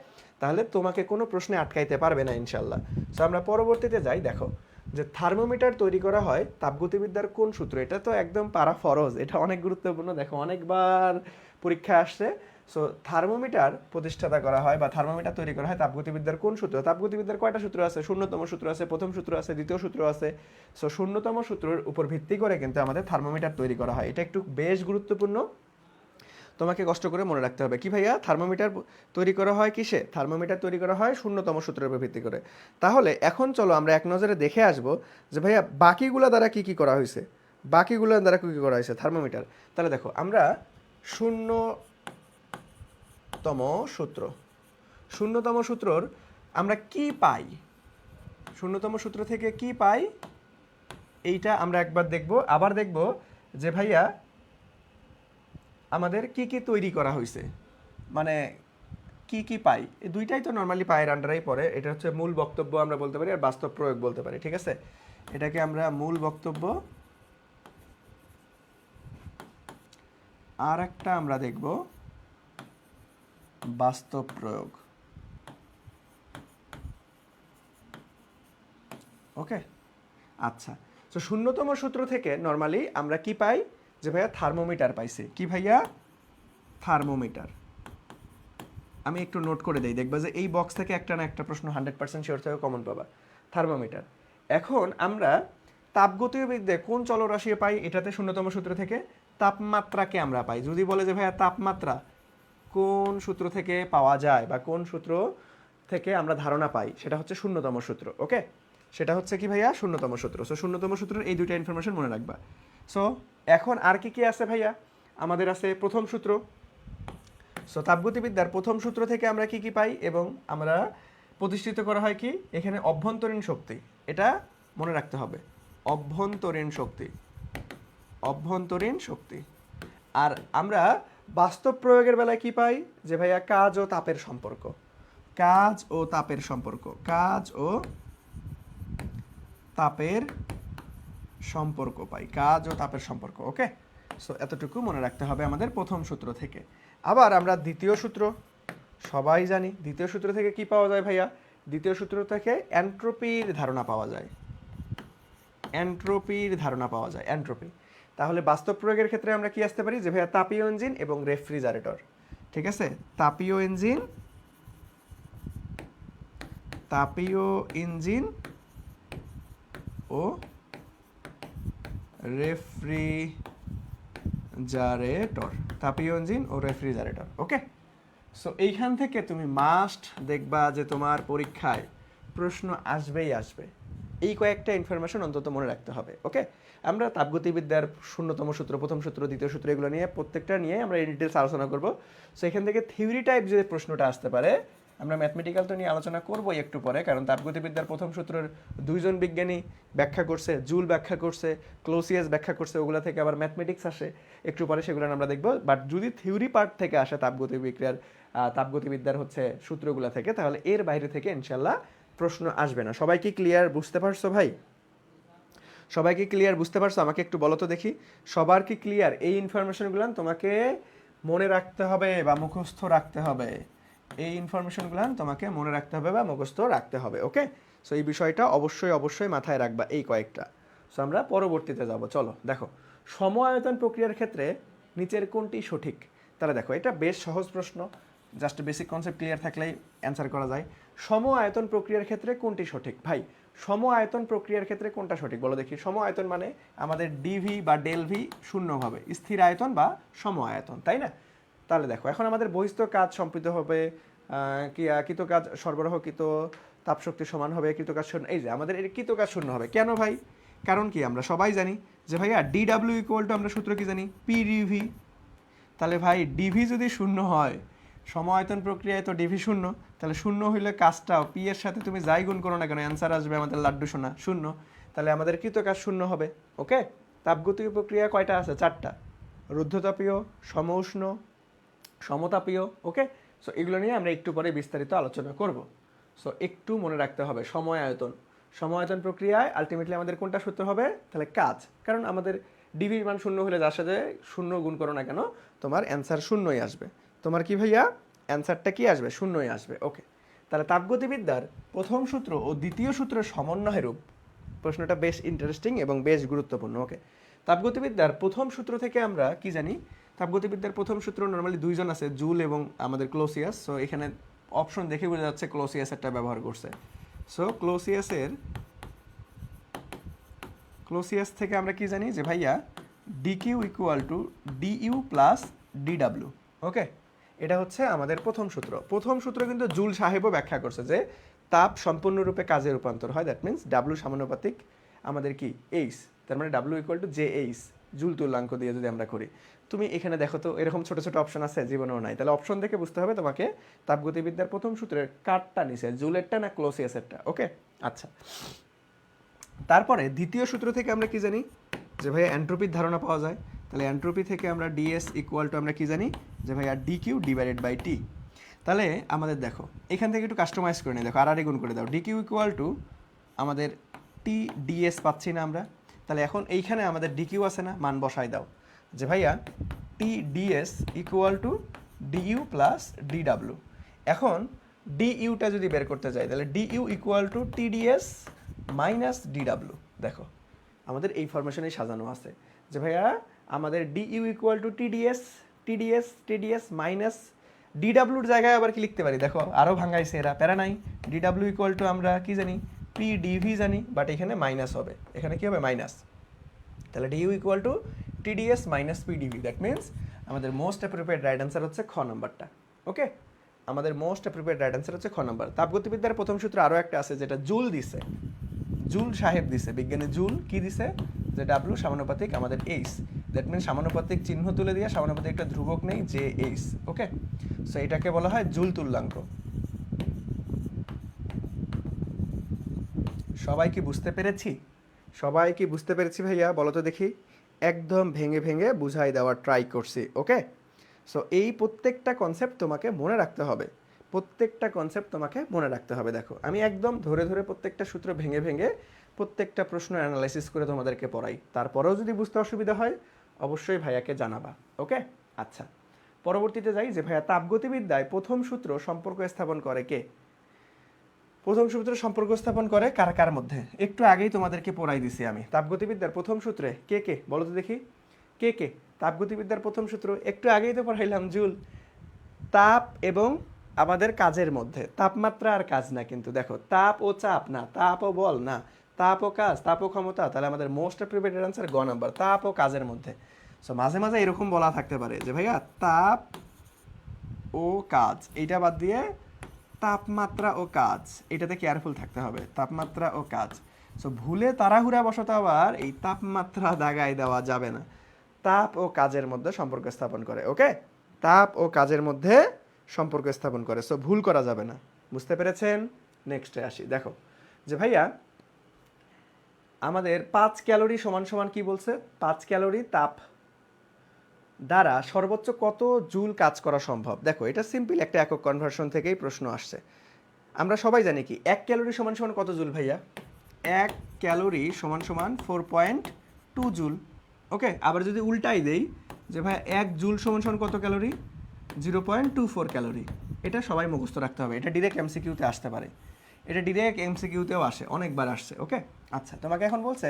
[SPEAKER 1] তাহলে তোমাকে কোনো প্রশ্নে আটকাইতে পারবে না ইনশাল্লাহ। সো আমরা পরবর্তীতে যাই। দেখো যে থার্মোমিটার তৈরি করা হয় তাপগতিবিদ্যার কোন সূত্র, এটা তো একদম পারা ফরজ, এটা অনেক গুরুত্বপূর্ণ, দেখো অনেকবার পরীক্ষা আসছে। সো থার্মোমিটার প্রতিষ্ঠাতা করা হয় বা থার্মোমিটার তৈরি করা হয় তাপগতিবিদ্যার কোন সূত্র, তাপগতিবিদ্যার কয়টা সূত্র আছে, শূন্যতম সূত্র আছে, প্রথম সূত্র আছে, দ্বিতীয় সূত্র আছে। সো শূন্যতম সূত্রের উপর ভিত্তি করে কিন্তু আমাদের থার্মোমিটার তৈরি করা হয়, এটা একটু বেশ গুরুত্বপূর্ণ, তোমাকে কষ্ট করে মনে রাখতে হবে। কি ভাইয়া, থার্মোমিটার তৈরি করা হয় কিসে, থার্মোমিটার তৈরি করা হয় শূন্যতম সূত্রের উপর ভিত্তি করে। তাহলে এখন চলো আমরা এক নজরে দেখে আসবো যে ভাইয়া বাকিগুলো দ্বারা কি কি করা হয়েছে, বাকিগুলো দ্বারা কি কি করা হয়েছে থার্মোমিটার। তাহলে দেখো আমরা শূন্যতম সূত্র, শূন্যতম সূত্রর আমরা কি পাই, শূন্যতম সূত্র থেকে কি পাই এইটা আমরা একবার দেখব, আবার দেখব যে ভাইয়া আমাদের কি কি তৈরি করা হয়েছে, মানে কি কি পাই, এই দুইটাই তো নর্মালি পায়ের আন্ডারেই পড়ে। এটা হচ্ছে মূল বক্তব্য আমরা বলতে পারি, আর বাস্তব প্রয়োগ বলতে পারি, ঠিক আছে। এটাকে আমরা মূল বক্তব্য, আর একটা আমরা দেখব বাস্তব প্রয়োগ। ওকে, আচ্ছা। তো শূন্যতম সূত্র থেকে নর্মালি আমরা কি পাই, যে ভাইয়া থার্মোমিটার পাইছে, কি ভাইয়া, থার্মোমিটার। আমি একটু নোট করে দেই, দেখবা যে এই বক্স থেকে একটা না একটা প্রশ্ন 100% শিওর থেকে কমন পাবা, থার্মোমিটার। এখন আমরা তাপগতিবিদ্যায় কোন চলরাশি পাই, এটাতে শূন্যতম সূত্র থেকে তাপমাত্রাকে আমরা পাই। যদি বলে যে ভাইয়া তাপমাত্রা কোন সূত্র থেকে পাওয়া যায় বা কোন সূত্র থেকে আমরা ধারণা পাই, সেটা হচ্ছে শূন্যতম সূত্র। ওকে, সেটা হচ্ছে কি ভাইয়া, শূন্যতম সূত্র। সো শূন্যতম সূত্রের এই দুইটা ইনফরমেশন মনে রাখবা। সো এখন আর কি কি আছে ভাইয়া, আমাদের আছে প্রথম সূত্র। সো তাপগতিবিদ্যার প্রথম সূত্র থেকে আমরা কি কি পাই, এবং আমরা প্রতিষ্ঠিত করা হয় কি, এখানে অভ্যন্তরীণ শক্তি, এটা মনে রাখতে হবে, অভ্যন্তরীণ শক্তি, অভ্যন্তরীণ শক্তি। আর আমরা বাস্তব প্রয়োগের বেলায় কি পাই, যে ভাইয়া কাজ ও তাপের সম্পর্ক, কাজ ও তাপের সম্পর্ক, কাজ ও তাপের সম্পর্ক পাই, কাজ ও তাপের সম্পর্ক। ওকে, সো এতটুকু মনে রাখতে হবে আমাদের প্রথম সূত্র থেকে। আবার আমরা দ্বিতীয় সূত্র সবাই জানি, দ্বিতীয় সূত্র থেকে কি পাওয়া যায় ভাইয়া, দ্বিতীয় সূত্র থেকে এন্ট্রপির ধারণা পাওয়া যায়, এন্ট্রপির ধারণা পাওয়া যায়, এন্ট্রপি। তাহলে বাস্তব প্রয়োগের ক্ষেত্রে আমরা কি আসতে পারি, যে ভাইয়া তাপীয় ইঞ্জিন এবং রেফ্রিজারেটর, ঠিক আছে, তাপীয় ইঞ্জিন, তাপীয় ইঞ্জিন ও রেফ্রিজারেটর, তাপীয় ইঞ্জিন ও রেফ্রিজারেটর। ওকে, সো এইখান থেকে তুমি মাস্ট দেখবা যে তোমার পরীক্ষায় প্রশ্ন আসবেই আসবে, এই কয়েকটা ইনফরমেশন অন্তত মনে রাখতে হবে। ওকে, আমরা তাপগতিবিদ্যার শূন্যতম সূত্র, প্রথম সূত্র, দ্বিতীয় সূত্র, এগুলো নিয়ে প্রত্যেকটা নিয়ে আমরা এই ডিটেলস আলোচনা করব। সো এখান থেকে থিওরি টাইপ যে প্রশ্নটা আসতে পারে, আমরা ম্যাথমেটিক্যাল তো নিয়ে আলোচনা করবোই একটু পরে, কারণ তাপগতিবিদ্যার প্রথম সূত্রের দুইজন বিজ্ঞানী ব্যাখ্যা করছে, জুল ব্যাখ্যা করছে, ক্লোসিয়াস ব্যাখ্যা করছে, ওগুলো থেকে আবার ম্যাথমেটিক্স আসে একটু পরে, সেগুলো আমরা দেখব। বাট যদি থিওরি পার্ট থেকে আসে তাপগতিবিদ্যার, তাপগতিবিদ্যার হচ্ছে সূত্রগুলো থেকে, তাহলে এর বাইরে থেকে ইনশাল্লাহ প্রশ্ন আসবে না। সবাই কি ক্লিয়ার, বুঝতে পারছো ভাই, সবাই কি ক্লিয়ার, বুঝতে পারছো, আমাকে একটু বলো তো দেখি, সবার কি ক্লিয়ার, এই ইনফরমেশনগুলো তোমাকে মনে রাখতে হবে বা মুখস্থ রাখতে হবে, এই ইনফরমেশনগুলো তোমাকে মনে রাখতে হবে বা মুখস্থ রাখতে হবে। ওকে, সো এই বিষয়টা অবশ্যই অবশ্যই মাথায় রাখবা, এই কয়েকটা। সো আমরা পরবর্তীতে যাব, চলো দেখো সম আয়তন প্রক্রিয়ার ক্ষেত্রে নিচের কোনটি সঠিক। তাহলে দেখো এটা বেশ সহজ প্রশ্ন, জাস্ট বেসিক কনসেপ্ট ক্লিয়ার থাকলেই অ্যান্সার করা যায়। সম আয়তন প্রক্রিয়ার ক্ষেত্রে কোনটি সঠিক, ভাই সম আয়তন প্রক্রিয়ার ক্ষেত্রে কোনটা সঠিক বলো দেখি। সম আয়তন মানে আমাদের ডিভি বা ডেল ভি শূন্য হবে, স্থির আয়তন বা সম আয়তন, তাই না। তাহলে দেখো এখন আমাদের বহিস্থ কাজ সম্পৃক্ত হবে কৃত কাজ সরবরাহকৃত তাপশক্তি সমান হবে কৃত কাজ শূন্য। এই যে আমাদের এর কৃত কাজ শূন্য হবে কেন ভাই? কারণ কি আমরা সবাই জানি যে ভাইয়া ডিডাব্লিউ ইকুয়াল টু আমরা সূত্র কি জানি পি ডিভি। তাহলে ভাই ডিভি যদি শূন্য হয়, সমায়তন প্রক্রিয়ায় তো ডিভি শূন্য, তাহলে শূন্য হইলে কাজটাও পি এর সাথে তুমি যাই গুণ করো না কেন অ্যান্সার আসবে আমাদের লাড্ডু সোনা শূন্য। তাহলে আমাদের কৃত কাজ শূন্য হবে। ওকে, তাপগতীয় প্রক্রিয়া কয়টা আছে? 4টা, রুদ্ধতাপীয়, সমউষ্ণ, সমতাপীয়। ওকে, সো এগুলো নিয়ে আমরা একটু পরে বিস্তারিত আলোচনা করব। সো একটু মনে রাখতে হবে সময় আয়তন, সমায়তন প্রক্রিয়ায় আলটিমেটলি আমাদের কোনটা সূত্র হবে? তাহলে কাজ, কারণ আমাদের ডিভির মান শূন্য হলে যার সাথে শূন্য গুণ করো না কেন তোমার অ্যান্সার শূন্যই আসবে। তোমার কি ভাইয়া অ্যান্সারটা কি আসবে? শূন্যই আসবে। ওকে, তাহলে তাপগতিবিদ্যার প্রথম সূত্র ও দ্বিতীয় সূত্রের সমন্বয় রূপ, প্রশ্নটা বেশ ইন্টারেস্টিং এবং বেশ গুরুত্বপূর্ণ। ওকে, তাপগতিবিদ্যার প্রথম সূত্র থেকে আমরা কি জানি? তাপগতিবিদ্যার প্রথম সূত্র নর্মালি দুইজন আছে, জুল এবং আমাদের ক্লোসিয়াস। সো এখানে অপশন দেখে বোঝা যাচ্ছে ক্লোসিয়াসেরটা ব্যবহার করছে। সো ক্লোসিয়াস থেকে আমরা কি জানি যে ভাইয়া DQ equal to DU plus DW. Okay, এটা হচ্ছে আমাদের প্রথম সূত্র। প্রথম সূত্র কিন্তু জুল সাহেবও ব্যাখ্যা করছে যে তাপ সম্পূর্ণরূপে কাজে রূপান্তর হয়, দ্যাট মিনস ডাব্লু সমানুপাতিক আমাদের কি এইচ, তার মানে W equal to J H, joule তুল্যাঙ্ক দিয়ে যদি আমরা করি। তুমি এখানে দেখো তো এরকম ছোট ছোট অপশন আছে, জীবনেও নাই। তাহলে অপশন দেখে বুঝতে হবে তোমাকে তাপগতিবিদ্যার প্রথম সূত্রের কারটা নিছে, জুলেরটা না ক্লোসিয়াসেরটা। ওকে, আচ্ছা, তারপরে দ্বিতীয় সূত্র থেকে আমরা কি জানি যে ভাইয়া এন্ট্রপির ধারণা পাওয়া যায়। তাহলে এন্ট্রপি থেকে আমরা ডিএস ইকুয়াল টু আমরা কি জানি যে ভাইয়া ডিকিউ ডিভাইডেড বাই টি। তাহলে আমাদের দেখো এখান থেকে একটু কাস্টমাইজ করে নিই, দেখো আর গুণ করে দাও, ডিকিউ ইকুয়াল টু আমাদের টি ডিএস পাচ্ছি না আমরা। তাহলে এখন এইখানে আমাদের ডিকিউ আছে না, মান বসাই দাও যে ভাইয়া T dS equal to DU plus ডিডাব্লিউ। এখন ডিইউটা যদি বের করতে যাই তাহলে dU equal to TdS minus ডিডাব্লিউ। দেখো আমাদের এই ফরমেশনেই সাজানো আছে যে ভাইয়া আমাদের dU equal to TdS minus ডিডাব্লিউর জায়গায় আবার কি লিখতে পারি? দেখো আরও ভাঙাইছে এরা, প্যারা নাই। ডিডাব্লিউ ইকুয়াল টু আমরা কি জানি পি ডিভি জানি, বাট এখানে মাইনাস হবে, এখানে কি হবে? মাইনাস। তাহলে dU equal to TdS minus P dV, that means আমাদের মোস্ট অ্যাপ্রোপ্রিয়েট রাইট অ্যান্সার হচ্ছে খ নাম্বারটা। ওকে, আমাদের মোস্ট অ্যাপ্রোপ্রিয়েট রাইট অ্যান্সার হচ্ছে খ নাম্বার। তাপগতিবিদ্যার প্রথম সূত্র আরও একটা আছে যেটা জুল দিছে, জুল সাহেব দিছে, বিজ্ঞানী জুল কি দিছে যে ডাব্লু সমানুপাতিক আমাদের এইচ, দ্যাট মিনস সমানুপাতিক চিহ্ন তুলে দিয়ে সমানুপাতিক একটা ধ্রুবক নেই যে এইচ। ওকে, সো এটাকে বলা হয় জুল তুল্যাঙ্ক। সবাই কি বুঝতে পেরেছি? সবাই কি বুঝতে পেরেছি ভাইয়া? বলো তো দেখি। একদম ভেঙে ভেঙে বুঝাই দেওয়ার ট্রাই করছি। ওকে, সো এই প্রত্যেকটা কনসেপ্ট তোমাকে মনে রাখতে হবে, প্রত্যেকটা কনসেপ্ট তোমাকে মনে রাখতে হবে। দেখো আমি একদম ধরে ধরে প্রত্যেকটা সূত্র ভেঙে ভেঙে প্রত্যেকটা প্রশ্ন অ্যানালাইসিস করে তোমাদেরকে পড়াই। তারপরেও যদি বুঝতে অসুবিধা হয় অবশ্যই ভাইয়াকে জানাবা। ওকে, আচ্ছা, পরবর্তীতে যাই যে ভাইয়া তাপগতিবিদ্যায় প্রথম সূত্র সম্পর্ক স্থাপন করে কে? প্রথম সূত্র সম্পর্ক স্থাপন করে কার কার মধ্যে? একটু আগেই তোমাদেরকে পড়াই দিছি আমি। তাপগতিবিদ্যার প্রথম সূত্রে কে কে বলো তো দেখি, কে কে? তাপগতিবিদ্যার প্রথম সূত্র একটু আগেই তো পড়াইলাম, জুল। তাপ এবং আমাদের কাজের মধ্যে, তাপমাত্রা আর কাজ না কিন্তু, দেখো তাপ ও চাপ না, তাপ ও বল না, তাপ ও কাজ, তাপ ও ক্ষমতা। তাহলে আমাদের মোস্ট অ্যাপ্রোপ্রিয়েট অ্যান্সার গ নাম্বার, তাপ ও কাজের মধ্যে। সো মাঝে মাঝে এরকম বলা থাকতে পারে যে ভাইয়া তাপ ও কাজ, এইটা বাদ দিয়ে তাপমাত্রা ও কাজ, এটাতে কেয়ারফুল থাকতে হবে, তাপমাত্রা ও কাজ। সো ভুলে তাড়াহুড়া বশত আবার এই তাপমাত্রা দাগায় দেওয়া যাবে না। তাপ ও কাজের মধ্যে সম্পর্ক স্থাপন করে। ওকে, তাপ ও কাজের মধ্যে সম্পর্ক স্থাপন করে, সো ভুল করা যাবে না। বুঝতে পেরেছেন? নেক্সটে আসি। দেখো যে ভাইয়া আমাদের 5 ক্যালোরি সমান সমান কি বলছে? 5 ক্যালোরি তাপ দ্বারা সর্বোচ্চ কত জুল কাজ করা সম্ভব? দেখো এটা সিম্পল একটা একক কনভার্সন থেকেই প্রশ্ন আসছে। আমরা সবাই জানি কি 1 ক্যালোরি সমান সমান কত জুল ভাইয়া? 1 ক্যালোরি সমান সমান 4.2 জুল। ওকে, আবার যদি উল্টাই দেই যে ভাই 1 জুল সমান সমান কত ক্যালোরি? 0.24 ক্যালোরি। এটা সবাই মুখস্থ রাখতে হবে, এটা ডিরেক্ট এমসিকিউতে আসতে পারে, এটা ডিরেক্ট এমসিকিউতেও আসে, অনেকবার আসছে। ওকে, আচ্ছা, তোমাকে এখন বলছে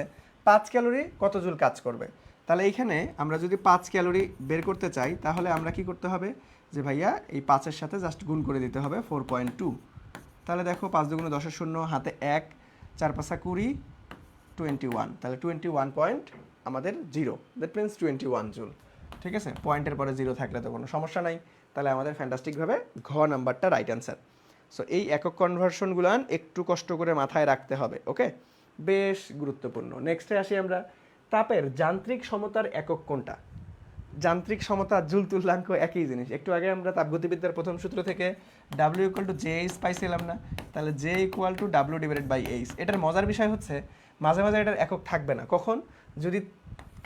[SPEAKER 1] 5 ক্যালোরি কত জুল কাজ করবে। তাহলে এইখানে আমরা যদি 5 ক্যালোরি বের করতে চাই তাহলে আমরা কি করতে হবে যে ভাইয়া এই 5-এর সাথে জাস্ট গুণ করে দিতে হবে 4.2। তাহলে দেখো 5 দুগুণে 10-এর শূন্য, হাতে 1, 4 5 20, 21। তাহলে 21 পয়েন্ট আমাদের 0, দ্যাট মিনস 21 জুল। ঠিক আছে, পয়েন্টের পরে 0 থাকলে তো কোনো সমস্যা নাই। তাহলে আমাদের ফ্যান্টাস্টিকভাবে ঘ নাম্বারটা রাইট অ্যান্সার। সো এই একক কনভার্সনগুলান একটু কষ্ট করে মাথায় রাখতে হবে, ওকে, বেশ গুরুত্বপূর্ণ। নেক্সটে আসি আমরা, তাপের যান্ত্রিক সমতার একক কোনটা? যান্ত্রিক সমতা জুল তুল্যাঙ্ক একই জিনিস। একটু আগে আমরা তাপগতিবিদ্যার প্রথম সূত্র থেকে W equal to J H পাইছিলাম না? তাহলে J equal to W divided by H. এটার মজার বিষয় হচ্ছে মাঝে মাঝে এটার একক থাকবে না। কখন? যদি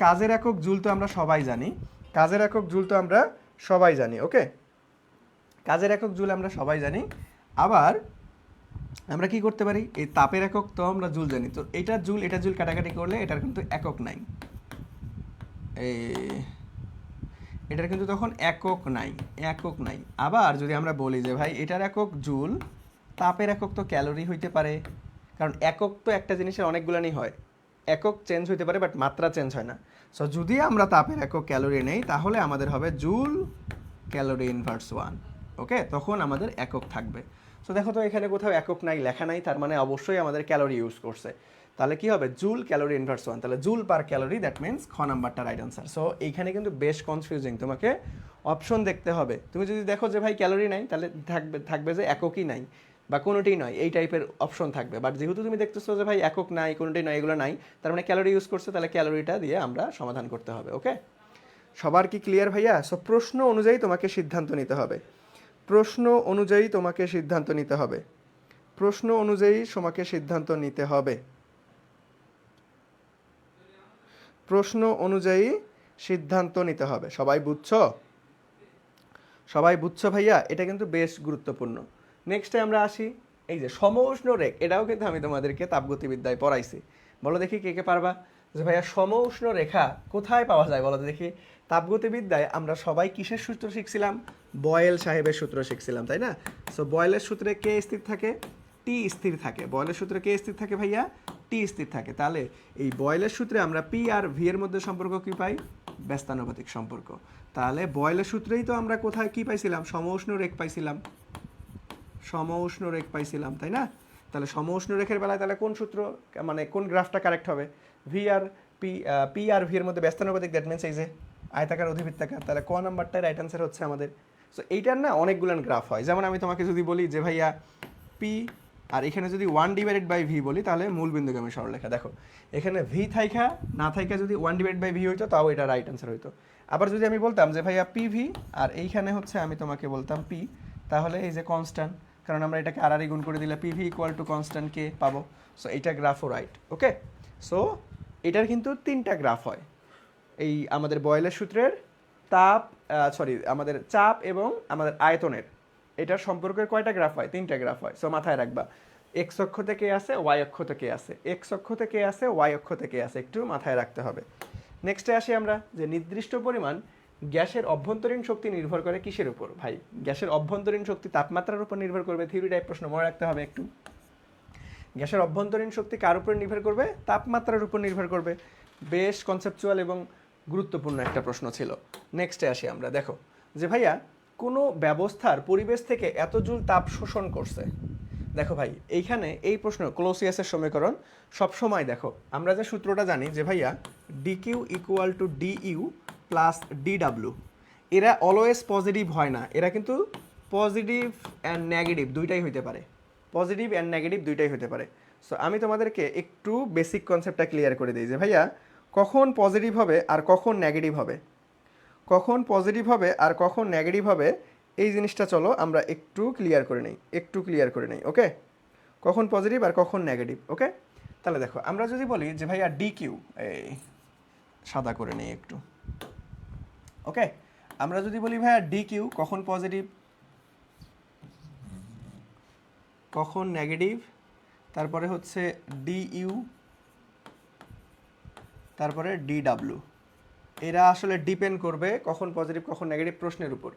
[SPEAKER 1] কাজের একক জুল তো আমরা সবাই জানি, কাজের একক জুল তো আমরা সবাই জানি, ওকে, কাজের একক জুল আমরা সবাই জানি। আবার আমরা কি করতে পারি, এই তাপের একক তো আমরা জুল জানি, তো এটা জুল এটা জুল কাটাকাটি করলে এটার কিন্তু একক নাই, এটার কিন্তু তখন একক নাই, একক নাই। আবার যদি আমরা বলি যে ভাই এটার একক জুল, তাপের একক তো ক্যালোরি হইতে পারে, কারণ একক তো একটা জিনিসের অনেকগুলানি হয়, একক চেঞ্জ হইতে পারে বাট মাত্রা চেঞ্জ হয় না। সো যদি আমরা তাপের একক ক্যালোরি নেই তাহলে আমাদের হবে জুল ক্যালোরি ইনভার্স 1, ওকে, তখন আমাদের একক থাকবে। সো দেখো তো এখানে কোথাও একক নাই, লেখা নাই, তার মানে অবশ্যই আমাদের ক্যালোরি ইউজ করছে। তাহলে কি হবে, জুল ক্যালোরি ইনভার্স 1, তাহলে joule per calorie, that means খ নাম্বারটা রাইট আনসার। সো এইখানে কিন্তু বেশ কনফিউজিং, তোমাকে অপশন দেখতে হবে। তুমি যদি দেখো যে ভাই ক্যালোরি নাই, তাহলে থাকবে যে এককই নাই বা কোনোটি নয়, এই টাইপের অপশন থাকবে। বাট যেহেতু তুমি দেখতেছো যে ভাই একক নাই, কোনোটি নয়, এগুলো নাই, তার মানে ক্যালোরি ইউজ করছে, তাহলে ক্যালোরিটা দিয়ে আমরা সমাধান করতে হবে, ওকে। সবার কি ক্লিয়ার ভাইয়া? সো প্রশ্ন অনুযায়ী তোমাকে সিদ্ধান্ত নিতে হবে, প্রশ্ন অনুযায়ী তোমাকে সিদ্ধান্ত নিতে হবে, প্রশ্ন অনুযায়ী তোমাকে সিদ্ধান্ত নিতে হবে, প্রশ্ন অনুযায়ী সিদ্ধান্ত নিতে হবে। সবাই বুঝছো? সবাই বুঝছো ভাইয়া? এটা কিন্তু বেশ গুরুত্বপূর্ণ। নেক্সটে আমরা আসি, এই যে সমউষ্ণ রেখ, এটাও কিন্তু আমি তোমাদেরকে তাপগতিবিদ্যায় পড়াইছি। বলো দেখি কে কে পারবা যে ভাইয়া সমউষ্ণ রেখা কোথায় পাওয়া যায়, বলো দেখি। তাপগতিবিদ্যায় আমরা সবাই কিসের সূত্র শিখছিলাম? বয়েল সাহেবের সূত্র শিখছিলাম, তাই না? সো বয়েলের সূত্রে কে স্থির থাকে? টি স্থির থাকে। বয়েলের সূত্রে কে স্থির থাকে ভাইয়া? টি স্থির থাকে। তাহলে এই বয়েলের সূত্রে আমরা পি আর ভি এর মধ্যে সম্পর্ক কি পাই? ব্যস্তানুপাতিক সম্পর্ক। তাহলে বয়েলের সূত্রেই তো আমরা কোথায় কি পাইছিলাম? সমউষ্ণ রেখ পাইছিলাম, সমউষ্ণ রেখ পাইছিলাম, তাই না? তাহলে সমউষ্ণ রেখের বেলায় তাহলে কোন সূত্র, মানে কোন গ্রাফটা কারেক্ট হবে? ভি আর পি আর ভি এর মধ্যে ব্যস্তানুপাতিক, দ্যাট মিনস এই যে আয়তাকার অধিবৃত্তাকার, তাহলে ক নাম্বারটাই রাইট অ্যান্সার হচ্ছে আমাদের। সো এইটার না অনেকগুলো গ্রাফ হয়। যেমন আমি তোমাকে যদি বলি যে ভাইয়া পি আর এখানে যদি 1 ডিভাইডেড বাই ভি বলি, তাহলে মূল বিন্দুগামী সরলরেখা। দেখো এখানে ভি থাইকা না থাইকা যদি 1 ডিভাইড বাই ভি হইতো, তাও এটা রাইট অ্যান্সার হইতো। আবার যদি আমি বলতাম যে ভাইয়া পি ভি আর এইখানে হচ্ছে আমি তোমাকে বলতাম পি, তাহলে এই যে কনস্ট্যান্ট, কারণ আমরা এটাকে আর গুণ করে দিলে P V equal to constant কে পাবো। সো এইটা গ্রাফও রাইট, ওকে। সো এটার কিন্তু 3টা গ্রাফ হয়। এই আমাদের বয়েলের সূত্রের তাপ, আমাদের চাপ এবং আমাদের আয়তনের, এটার সম্পর্কের কয়টা গ্রাফ হয়? 3টা গ্রাফ হয়। সো মাথায় রাখবা, এক্স অক্ষ থেকে আসে, ওয়াই অক্ষ থেকে আসে, এক্স অক্ষ থেকে আসে, ওয়াই অক্ষ থেকে আসে, একটু মাথায় রাখতে হবে। নেক্সটে আসি আমরা, যে নির্দিষ্ট পরিমাণ গ্যাসের অভ্যন্তরীণ শক্তি নির্ভর করে কিসের উপর? ভাই গ্যাসের অভ্যন্তরীণ শক্তি তাপমাত্রার উপর নির্ভর করবে। থিওরি টাইপ প্রশ্ন, মনে রাখতে হবে একটু। গ্যাসের অভ্যন্তরীণ শক্তি কার উপর নির্ভর করবে? তাপমাত্রার উপর নির্ভর করবে। বেশ কনসেপচুয়াল এবং গুরুত্বপূর্ণ একটা প্রশ্ন ছিল। নেক্সটে আসি আমরা, দেখো যে ভাইয়া কোনো ব্যবস্থার পরিবেশ থেকে এত জুল তাপ শোষণ করছে। দেখো ভাই এইখানে এই প্রশ্ন ক্লোসিয়াসের সমীকরণ সবসময়, দেখো আমরা যে সূত্রটা জানি যে ভাইয়া DQ equal to DU plus DW, এরা অলওয়েজ পজিটিভ হয় না, এরা কিন্তু পজিটিভ অ্যান্ড নেগেটিভ দুইটাই হইতে পারে, পজিটিভ অ্যান্ড নেগেটিভ দুইটাই হতে পারে। সো আমি তোমাদেরকে একটু বেসিক কনসেপ্টটা ক্লিয়ার করে দিই যে ভাইয়া কখন পজিটিভ হবে আর কখন নেগেটিভ হবে, কখন পজিটিভ হবে আর কখন নেগেটিভ হবে, এই জিনিসটা চলো আমরা একটু ক্লিয়ার করে নিই, একটু ক্লিয়ার করে নিই, ওকে। কখন পজিটিভ আর কখন নেগেটিভ, ওকে। তাহলে দেখো আমরা যদি বলি যে ভাইয়া ডি কিউ, এই সাদা করে নিই একটু, ওকে। আমরা যদি বলি ভাইয়া ডি কিউ কখন পজিটিভ কখন নেগেটিভ, তারপরে হচ্ছে ডিইউ, তারপরে ডিডাব্লিউ, এরা আসলে ডিপেন্ড করবে কখন পজিটিভ কখন নেগেটিভ প্রশ্নের উপর।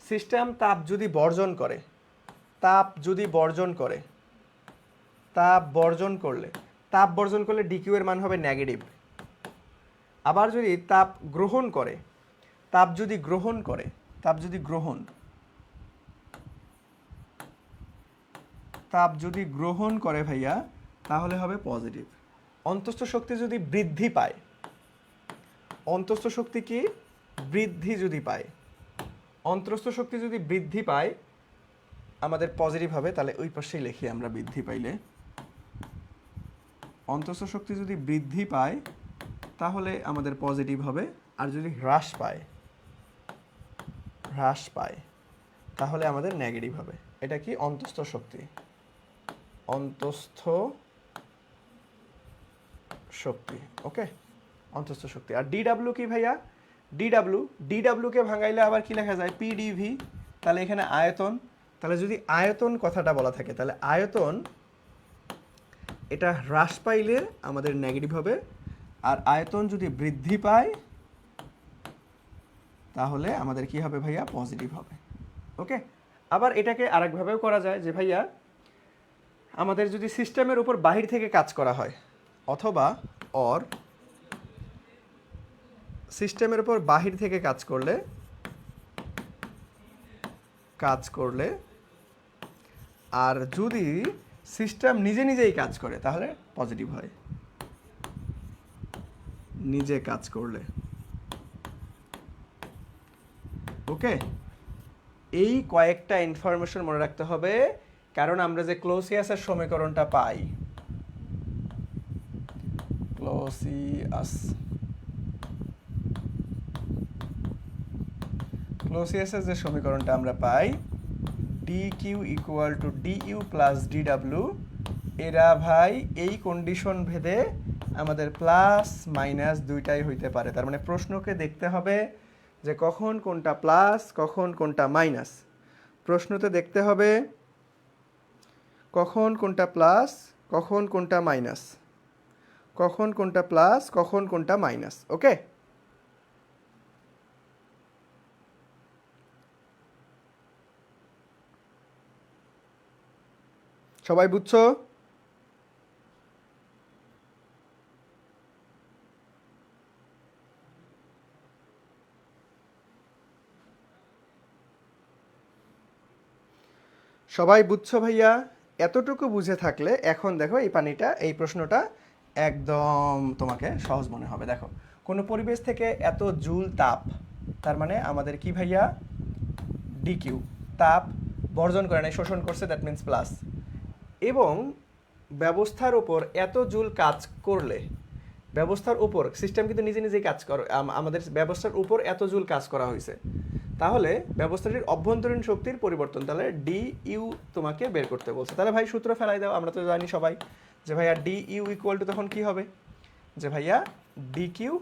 [SPEAKER 1] সিস্টেম তাপ যদি বর্জন করে, তাপ যদি বর্জন করে, তাপ বর্জন করলে ডিকিউ এর মান হবে নেগেটিভ। আবার যদি তাপ গ্রহণ করে, তাপ যদি গ্রহণ করে ভাইয়া, তাহলে হবে পজিটিভ। অন্তস্থ শক্তি যদি বৃদ্ধি পায়, অন্তস্থ শক্তি কি বৃদ্ধি যদি পায়, অন্তঃস্থ শক্তি যদি বৃদ্ধি পায় আমাদের পজিটিভ হবে, তাহলে ওই পাশেই লিখি আমরা বৃদ্ধি পাইলে। অন্তঃস্থ শক্তি যদি বৃদ্ধি পায় তাহলে আমাদের পজিটিভ হবে, আর যদি হ্রাস পায় তাহলে আমাদের নেগেটিভ হবে। এটা কি অন্তঃস্থ শক্তি, অন্তঃস্থ শক্তি। ওকে, অন্তঃস্থ শক্তি। আর ডিডাব্লিউ কি ভাইয়া? ডিডাব্লিউকে ভাঙাইলে আবার কি লেখা যায়? পিডিভি। তাহলে এখানে আয়তন, তাহলে যদি আয়তন কথাটা বলা থাকে তাহলে আয়তন এটা হ্রাস পাইলে আমাদের নেগেটিভ হবে, আর আয়তন যদি বৃদ্ধি পায় তাহলে আমাদের কি হবে ভাইয়া? পজিটিভ হবে। ওকে, আবার এটাকে আরেকভাবেও করা যায় যে ভাইয়া আমাদের যদি সিস্টেমের উপর বাহির থেকে কাজ করা হয়, অথবা সিস্টেমের উপর বাহির থেকে কাজ করলে আর যদি সিস্টেম নিজে নিজেই কাজ করে তাহলে পজিটিভ হয়। নিজে কাজ করলে। ওকে, এই কয়েকটা ইনফরমেশন মনে রাখতে হবে, কারণ আমরা যে ক্লোসিয়াসের সমীকরণটা পাই, ক্লোসিয়াসের যে সমীকরণটা আমরা পাই dq equal to du plus dw, এরা ভাই এই কন্ডিশন ভেদে আমাদের প্লাস মাইনাস দুইটাই হইতে পারে। তার মানে প্রশ্নকে দেখতে হবে যে কখন কোনটা প্লাস কখন কোনটা মাইনাস। প্রশ্নতে দেখতে হবে কখন কোনটা প্লাস কখন কোনটা মাইনাস, কখন কোনটা প্লাস কখন কোনটা মাইনাস। ওকে, সবাই বুঝছো? সবাই বুঝছো ভাইয়া? এতটুকু বুঝে থাকলে এখন দেখো এই এই প্রশ্নটা একদম তোমাকে সহজ মনে হবে। দেখো, কোনো পরিবেশ থেকে এত জুল তাপ, তার মানে আমাদের কি ভাইয়া? ডিকিউ, তাপ বর্জন করে নাই, শোষণ করছে, দ্যাট মিন্স প্লাস। এবং ব্যবস্থার উপর এত জুল কাজ করলে, ব্যবস্থার উপর সিস্টেম কিন্তু নিজে নিজেই কাজ করে, আমাদের ব্যবস্থার উপর এত জুল কাজ করা হয়েছে, তাহলে ব্যবস্থাটির অভ্যন্তরীণ শক্তির পরিবর্তন, তাহলে ডি ইউ তোমাকে বের করতে বলছে। তাহলে ভাই সূত্র ফেলাই দাও, আমরা তো জানি সবাই যে ভাইয়া ডি ইউ ইকুয়াল টু তখন কি হবে? যে ভাইয়া d Q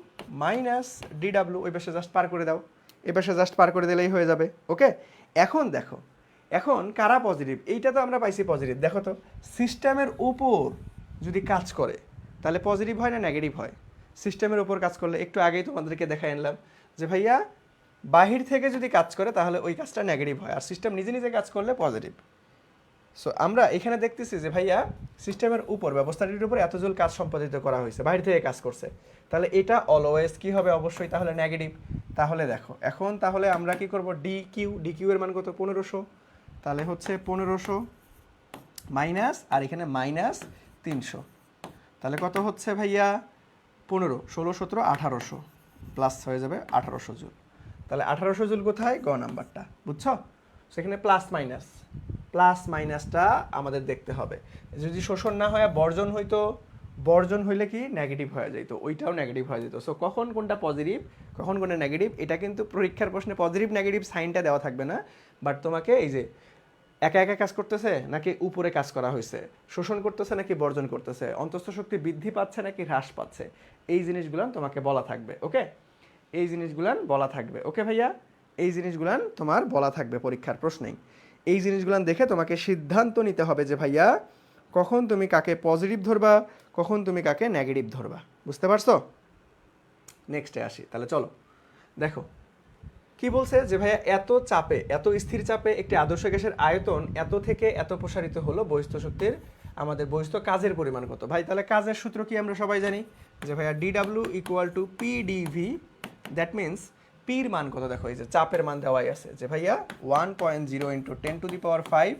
[SPEAKER 1] minus d W, ওই পাশে জাস্ট পার করে দাও, এ পাশে জাস্ট পার করে দিলেই হয়ে যাবে। ওকে, এখন দেখো, এখন কারা পজিটিভ? এইটা তো আমরা পাইছি পজিটিভ। দেখো তো, সিস্টেমের উপর যদি কাজ করে তাহলে পজিটিভ হয় না নেগেটিভ হয়? সিস্টেমের উপর কাজ করলে, একটু আগেই তোমাদেরকে দেখাই আনলাম যে ভাইয়া বাহির থেকে যদি কাজ করে তাহলে ওই কাজটা নেগেটিভ হয়, আর সিস্টেম নিজে নিজে কাজ করলে পজিটিভ। সো আমরা এখানে দেখতেছি যে ভাইয়া সিস্টেমের উপর, ব্যবস্থাটির উপর এত জুল কাজ সম্পাদিত করা হয়েছে, বাইরে থেকে কাজ করছে, তাহলে এটা অলওয়েজ কি হবে? অবশ্যই তাহলে নেগেটিভ। তাহলে দেখো এখন তাহলে আমরা কি করব? ডি কিউ এর মান কত? 1500। তাহলে হচ্ছে 1500 মাইনাস, আর এখানে মাইনাস 300, তাহলে কত হচ্ছে ভাইয়া? 15, 16, 17, 1800 প্লাস হয়ে যাবে 1800 জুল। তাহলে 1800 জুল কোথায়? গ নাম্বারটা, বুঝছো? সেখানে প্লাস মাইনাসটা আমাদের দেখতে হবে। যদি শোষণ না হয় বর্জন হইতো, বর্জন হইলে কি নেগেটিভ হয়ে যেত, ওইটাও নেগেটিভ হয়ে যেত। সো কখন কোনটা পজিটিভ কখন কোনটা নেগেটিভ, এটা কিন্তু পরীক্ষার প্রশ্নে পজিটিভ নেগেটিভ সাইনটা দেওয়া থাকবে না, বাট তোমাকে এই যে একা একা কাজ করতেছে নাকি উপরে কাজ করা হয়েছে, শোষণ করতেছে নাকি বর্জন করতেছে, অন্তঃস্থ শক্তি বৃদ্ধি পাচ্ছে নাকি হ্রাস পাচ্ছে, এই জিনিসগুলান তোমাকে বলা থাকবে। ওকে, এই জিনিসগুলান বলা থাকবে। ওকে ভাইয়া, এই জিনিসগুলান তোমার বলা থাকবে পরীক্ষার প্রশ্নেই। এই জিনিসগুলান দেখে তোমাকে সিদ্ধান্ত নিতে হবে যে ভাইয়া কখন তুমি কাকে পজিটিভ ধরবা, কখন তুমি কাকে নেগেটিভ ধরবা। বুঝতে পারছো? নেক্সটে আসি তাহলে, চলো দেখো কি বলছে যে ভাইয়া এত চাপে, এত স্থির চাপে একটি আদর্শ গ্যাসের আয়তন এত থেকে এত প্রসারিত হলো, বহিস্থ শক্তির আমাদের বহিস্থ কাজের পরিমাণ কত? ভাই তাহলে কাজের সূত্র কি আমরা সবাই জানি যে ভাইয়া DW equal to PDV, that means পির মান কত? দেখো এই যে চাপের মান দেওয়াই আছে যে ভাইয়া 1.0 ইন্টু 10⁵,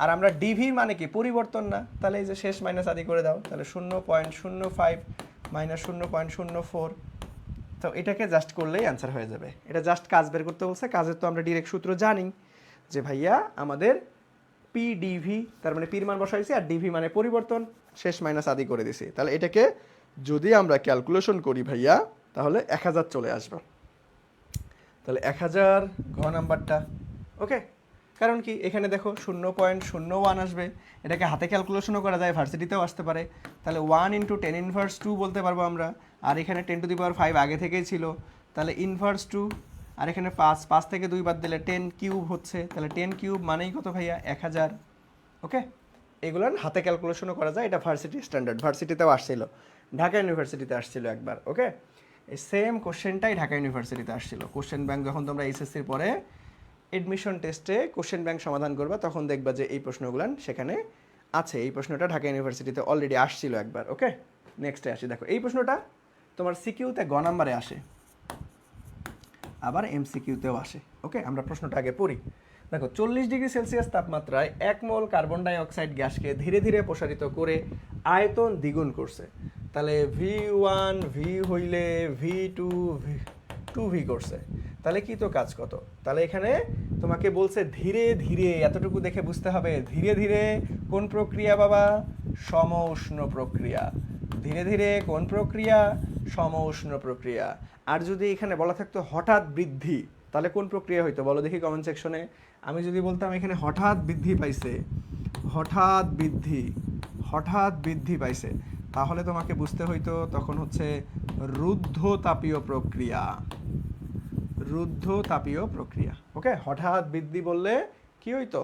[SPEAKER 1] আর আমরা ডিভির মানে কি? পরিবর্তন না, তাহলে এই যে শেষ মাইনাস আদি করে দাও, তাহলে 0.05 মাইনাস 0.04, তো এটাকে জাস্ট করলেই অ্যান্সার হয়ে যাবে। এটা জাস্ট কাজ বের করতে বলছে, কাজের তো আমরা ডিরেক্ট সূত্র জানি যে ভাইয়া আমাদের পি ডিভি, তার মানে পির মান বসাইছি আর ডিভি মানে পরিবর্তন, শেষ মাইনাস আদি করে দিছি। তাহলে এটাকে যদি আমরা ক্যালকুলেশন করি ভাইয়া তাহলে 1000 চলে আসবে। তাহলে 1000 ঘ নাম্বারটা। ওকে, কারণ কি এখানে দেখো 0.01 আসবে, এটাকে হাতে ক্যালকুলেশনও করা যায়, ভার্সিটিতেও আসতে পারে। তাহলে 1 × 10⁻² বলতে পারবো আমরা, আর এখানে 10⁵ আগে থেকেই ছিল, তাহলে ইনভার্স 2, আর এখানে 5 থেকে 2 বাদ দিলে 10³ হচ্ছে, তাহলে 10³ মানেই কত ভাইয়া 1000। ওকে, এগুলো হাতে ক্যালকুলেশনও করা যায়, এটা ভার্সিটি স্ট্যান্ডার্ড, ভার্সিটিতেও আসছিল, ঢাকা ইউনিভার্সিটিতে আসছিল একবার। ওকে, এই সেম কোশ্চেনটাই ঢাকা ইউনিভার্সিটিতে আসছিল। কোশ্চেন ব্যাংক যখন তোমরা এইচএসসির পরে এডমিশন টেস্টে কোশ্চেন ব্যাংক সমাধান করবা তখন দেখবা যে এই প্রশ্নগুলান সেখানে আছে। এই প্রশ্নটা ঢাকা ইউনিভার্সিটিতে অলরেডি আসছিল একবার। ওকে, নেক্সটে আসি। দেখো এই প্রশ্নটা তোমার সিকিউতে গ নাম্বারে আসে, আবার এমসিকিউতেও আসে। ওকে, আমরা প্রশ্নটা আগে পড়ি। দেখো 40°C তাপমাত্রায় 1 মোল কার্বন ডাই অক্সাইড গ্যাসকে ধীরে ধীরে প্রসারিত করে আয়তন দ্বিগুণ করছে। তাহলে V1 ভি হইলে V2 2V করছে, তাহলে কি তো কাজ কত? তাহলে এখানে তোমাকে বলছে ধীরে ধীরে, এতটুকু দেখে বুঝতে হবে ধীরে ধীরে কোন প্রক্রিয়া বাবা? সম উষ্ণ প্রক্রিয়া। ধীরে ধীরে কোন প্রক্রিয়া? সম উষ্ণ প্রক্রিয়া। আর যদি এখানে বলা থাকতো হঠাৎ বৃদ্ধি, তাহলে কোন প্রক্রিয়া হইতো বলো দেখি কমেন্ট সেকশনে। আমি যদি বলতাম এখানে হঠাৎ বৃদ্ধি পাইছে, হঠাৎ বৃদ্ধি পাইছে, তাহলে তোমাকে বুঝতে হইতো তখন হচ্ছে রুদ্ধতাপীয় প্রক্রিয়া। রুদ্ধতাপীয় প্রক্রিয়া। ওকে, হঠাৎ বৃদ্ধি বললে কি হইতো?